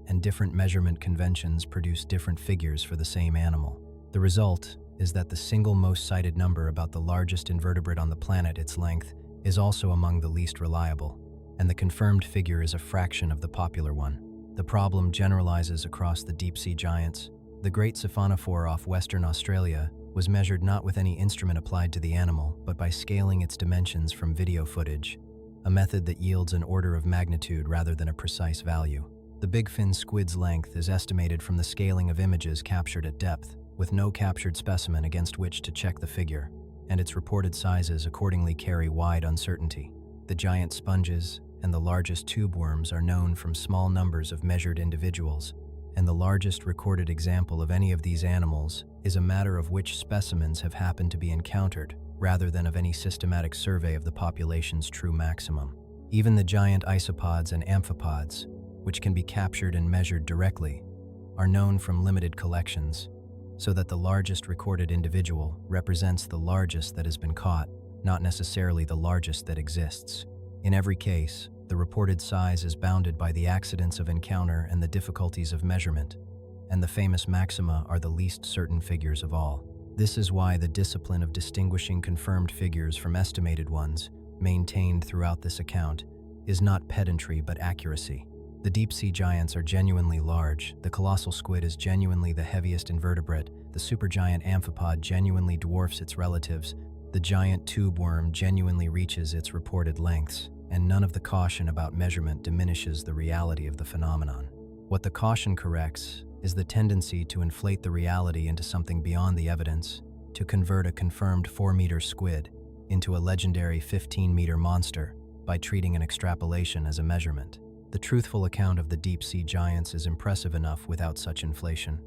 and different measurement conventions produce different figures for the same animal. The result is that the single most cited number about the largest invertebrate on the planet, its length, is also among the least reliable, and the confirmed figure is a fraction of the popular one. The problem generalizes across the deep-sea giants. The great siphonophore off Western Australia was measured not with any instrument applied to the animal, but by scaling its dimensions from video footage, a method that yields an order of magnitude rather than a precise value. The bigfin squid's length is estimated from the scaling of images captured at depth, with no captured specimen against which to check the figure, and its reported sizes accordingly carry wide uncertainty. The giant sponges and the largest tube worms are known from small numbers of measured individuals, and the largest recorded example of any of these animals is a matter of which specimens have happened to be encountered, rather than of any systematic survey of the population's true maximum. Even the giant isopods and amphipods, which can be captured and measured directly, are known from limited collections, so that the largest recorded individual represents the largest that has been caught, not necessarily the largest that exists. In every case, the reported size is bounded by the accidents of encounter and the difficulties of measurement, and the famous maxima are the least certain figures of all. This is why the discipline of distinguishing confirmed figures from estimated ones, maintained throughout this account, is not pedantry but accuracy. The deep-sea giants are genuinely large, the colossal squid is genuinely the heaviest invertebrate, the supergiant amphipod genuinely dwarfs its relatives, the giant tube worm genuinely reaches its reported lengths, and none of the caution about measurement diminishes the reality of the phenomenon. What the caution corrects is the tendency to inflate the reality into something beyond the evidence, to convert a confirmed 4-meter squid into a legendary 15-meter monster by treating an extrapolation as a measurement. The truthful account of the deep-sea giants is impressive enough without such inflation,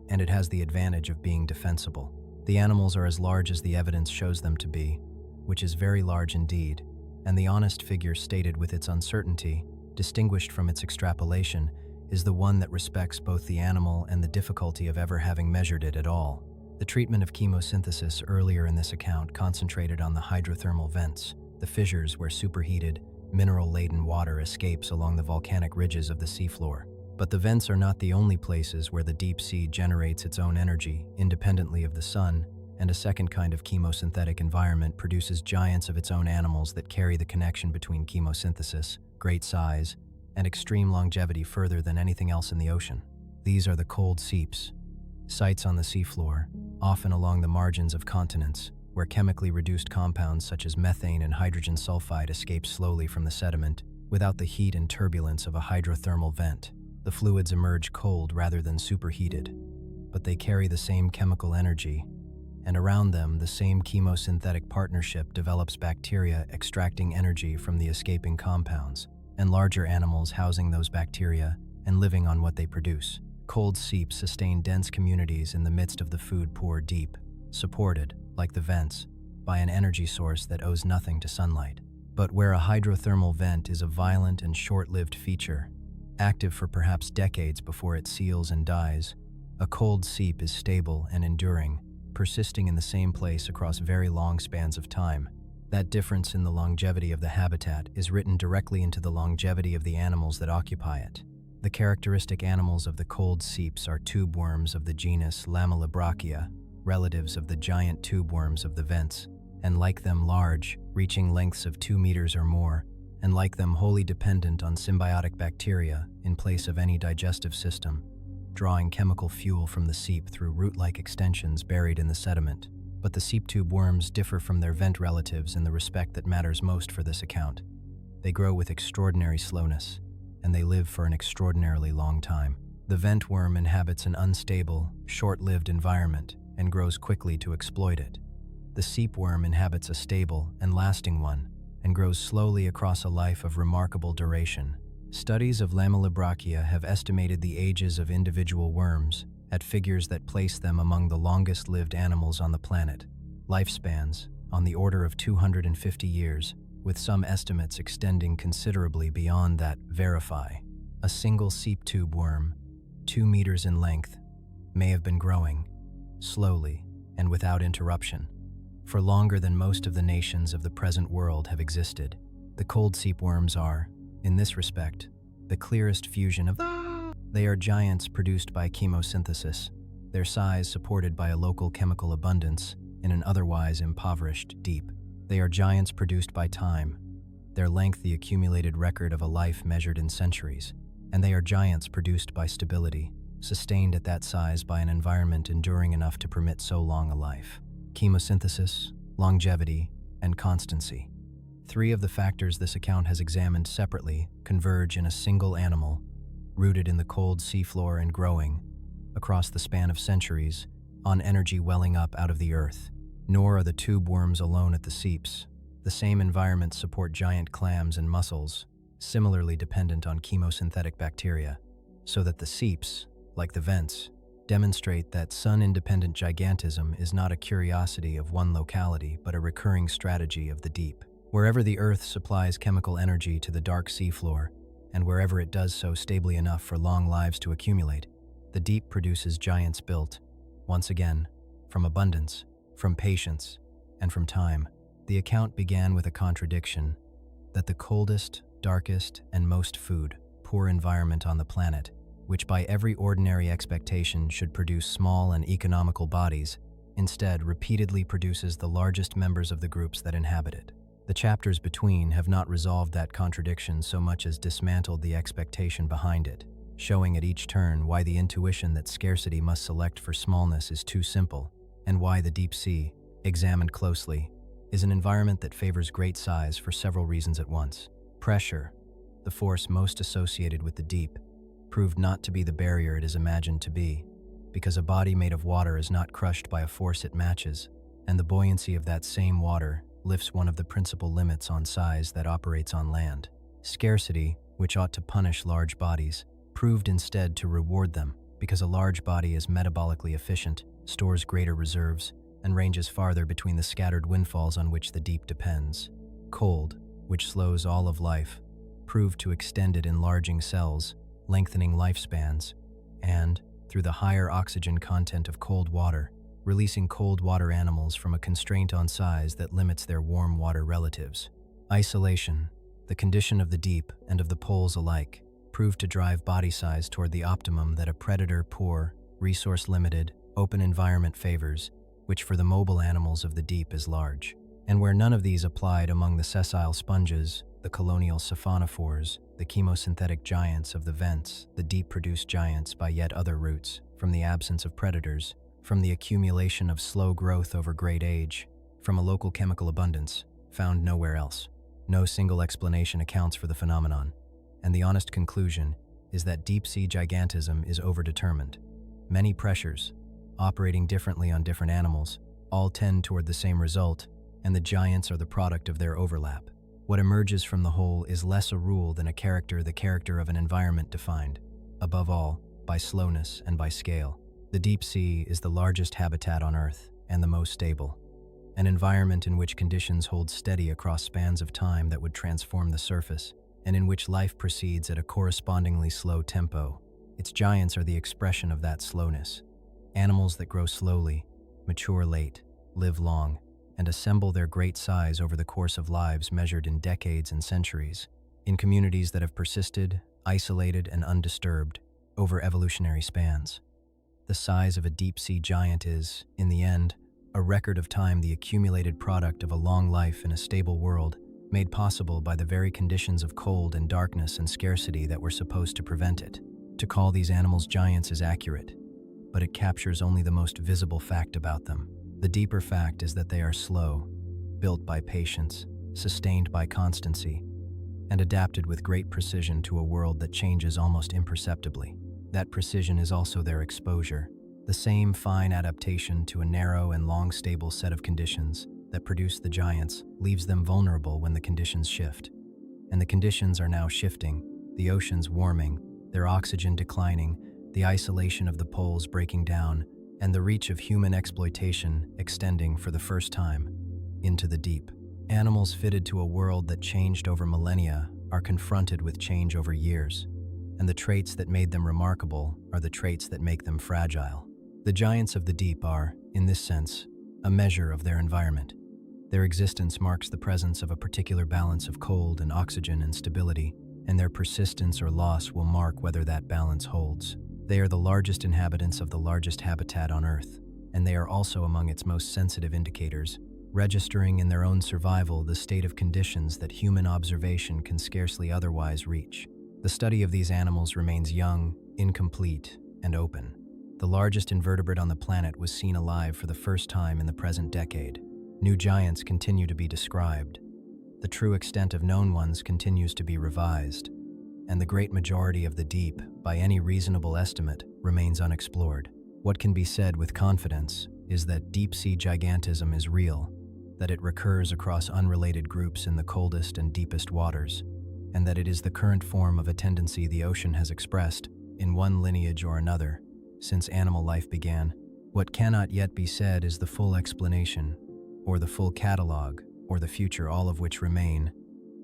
and it has the advantage of being defensible. The animals are as large as the evidence shows them to be, which is very large indeed, and the honest figure stated with its uncertainty, distinguished from its extrapolation, is the one that respects both the animal and the difficulty of ever having measured it at all. The treatment of chemosynthesis earlier in this account concentrated on the hydrothermal vents, the fissures where superheated, mineral-laden water escapes along the volcanic ridges of the seafloor. But the vents are not the only places where the deep sea generates its own energy, independently of the sun, and a second kind of chemosynthetic environment produces giants of its own animals that carry the connection between chemosynthesis, great size, and extreme longevity further than anything else in the ocean. These are the cold seeps, sites on the seafloor, often along the margins of continents, where chemically reduced compounds such as methane and hydrogen sulfide escape slowly from the sediment without the heat and turbulence of a hydrothermal vent. The fluids emerge cold rather than superheated, but they carry the same chemical energy, and around them the same chemosynthetic partnership develops bacteria extracting energy from the escaping compounds, and larger animals housing those bacteria and living on what they produce. Cold seeps sustain dense communities in the midst of the food-poor deep, supported, like the vents, by an energy source that owes nothing to sunlight. But where a hydrothermal vent is a violent and short-lived feature, active for perhaps decades before it seals and dies, a cold seep is stable and enduring, persisting in the same place across very long spans of time. That difference in the longevity of the habitat is written directly into the longevity of the animals that occupy it. The characteristic animals of the cold seeps are tube worms of the genus Lamellibrachia, relatives of the giant tube worms of the vents, and like them large, reaching lengths of 2 meters or more, and like them wholly dependent on symbiotic bacteria in place of any digestive system, drawing chemical fuel from the seep through root-like extensions buried in the sediment. But the seep tube worms differ from their vent relatives in the respect that matters most for this account. They grow with extraordinary slowness, and they live for an extraordinarily long time. The vent worm inhabits an unstable, short-lived environment and grows quickly to exploit it. The seep worm inhabits a stable and lasting one and grows slowly across a life of remarkable duration. Studies of Lamellibrachia have estimated the ages of individual worms at figures that place them among the longest-lived animals on the planet, lifespans on the order of 250 years, with some estimates extending considerably beyond that verify. A single seep tube worm, 2 meters in length, may have been growing, slowly and without interruption, for longer than most of the nations of the present world have existed. The cold seep worms are, in this respect, the clearest fusion of They are giants produced by chemosynthesis, their size supported by a local chemical abundance in an otherwise impoverished deep. They are giants produced by time, their length the accumulated record of a life measured in centuries, and they are giants produced by stability, sustained at that size by an environment enduring enough to permit so long a life. Chemosynthesis, longevity, and constancy. 3 of the factors this account has examined separately converge in a single animal, rooted in the cold seafloor and growing, across the span of centuries, on energy welling up out of the earth. Nor are the tube worms alone at the seeps. The same environments support giant clams and mussels, similarly dependent on chemosynthetic bacteria, so that the seeps, like the vents, demonstrate that sun-independent gigantism is not a curiosity of one locality but a recurring strategy of the deep. Wherever the earth supplies chemical energy to the dark seafloor, and wherever it does so stably enough for long lives to accumulate, the deep produces giants built, once again, from abundance, from patience, and from time. The account began with a contradiction, that the coldest, darkest, and most food-poor environment on the planet, which by every ordinary expectation should produce small and economical bodies, instead repeatedly produces the largest members of the groups that inhabit it. The chapters between have not resolved that contradiction so much as dismantled the expectation behind it, showing at each turn why the intuition that scarcity must select for smallness is too simple, and why the deep sea, examined closely, is an environment that favors great size for several reasons at once. Pressure, the force most associated with the deep, proved not to be the barrier it is imagined to be, because a body made of water is not crushed by a force it matches, and the buoyancy of that same water lifts one of the principal limits on size that operates on land. Scarcity, which ought to punish large bodies, proved instead to reward them because a large body is metabolically efficient, stores greater reserves, and ranges farther between the scattered windfalls on which the deep depends. Cold, which slows all of life, proved to extend it enlarging cells, lengthening lifespans, and, through the higher oxygen content of cold water, releasing cold water animals from a constraint on size that limits their warm water relatives. Isolation, the condition of the deep and of the poles alike, proved to drive body size toward the optimum that a predator-poor, resource-limited, open environment favors, which for the mobile animals of the deep is large. And where none of these applied among the sessile sponges, the colonial siphonophores, the chemosynthetic giants of the vents, the deep-produced giants by yet other roots, from the absence of predators, from the accumulation of slow growth over great age, from a local chemical abundance, found nowhere else. No single explanation accounts for the phenomenon, and the honest conclusion is that deep-sea gigantism is overdetermined. Many pressures, operating differently on different animals, all tend toward the same result, and the giants are the product of their overlap. What emerges from the whole is less a rule than the character of an environment defined, above all, by slowness and by scale. The deep sea is the largest habitat on Earth and the most stable, an environment in which conditions hold steady across spans of time that would transform the surface, and in which life proceeds at a correspondingly slow tempo. Its giants are the expression of that slowness. Animals that grow slowly, mature late, live long, and assemble their great size over the course of lives measured in decades and centuries, in communities that have persisted, isolated, and undisturbed over evolutionary spans. The size of a deep-sea giant is, in the end, a record of time, the accumulated product of a long life in a stable world, made possible by the very conditions of cold and darkness and scarcity that were supposed to prevent it. To call these animals giants is accurate, but it captures only the most visible fact about them. The deeper fact is that they are slow, built by patience, sustained by constancy, and adapted with great precision to a world that changes almost imperceptibly. That precision is also their exposure, the same fine adaptation to a narrow and long stable set of conditions that produce the giants leaves them vulnerable when the conditions shift. And the conditions are now shifting, the oceans warming, their oxygen declining, the isolation of the poles breaking down, and the reach of human exploitation extending for the first time into the deep. Animals fitted to a world that changed over millennia are confronted with change over years, and the traits that made them remarkable are the traits that make them fragile. The giants of the deep are, in this sense, a measure of their environment. Their existence marks the presence of a particular balance of cold and oxygen and stability, and their persistence or loss will mark whether that balance holds. They are the largest inhabitants of the largest habitat on Earth, and they are also among its most sensitive indicators, registering in their own survival the state of conditions that human observation can scarcely otherwise reach. The study of these animals remains young, incomplete, and open. The largest invertebrate on the planet was seen alive for the first time in the present decade. New giants continue to be described. The true extent of known ones continues to be revised, and the great majority of the deep, by any reasonable estimate, remains unexplored. What can be said with confidence is that deep-sea gigantism is real, that it recurs across unrelated groups in the coldest and deepest waters, and that it is the current form of a tendency the ocean has expressed, in one lineage or another, since animal life began. What cannot yet be said is the full explanation, or the full catalog, or the future, all of which remain,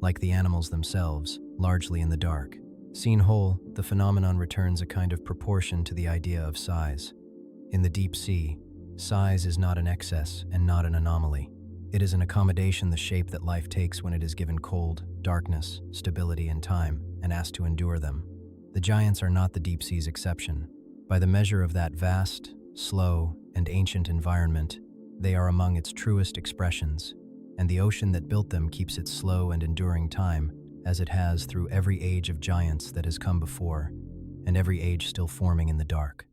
like the animals themselves, largely in the dark. Seen whole, the phenomenon returns a kind of proportion to the idea of size. In the deep sea, size is not an excess and not an anomaly. It is an accommodation, the shape that life takes when it is given cold, darkness, stability, and time, and asked to endure them. The giants are not the deep sea's exception. By the measure of that vast, slow, and ancient environment, they are among its truest expressions, and the ocean that built them keeps its slow and enduring time, as it has through every age of giants that has come before, and every age still forming in the dark.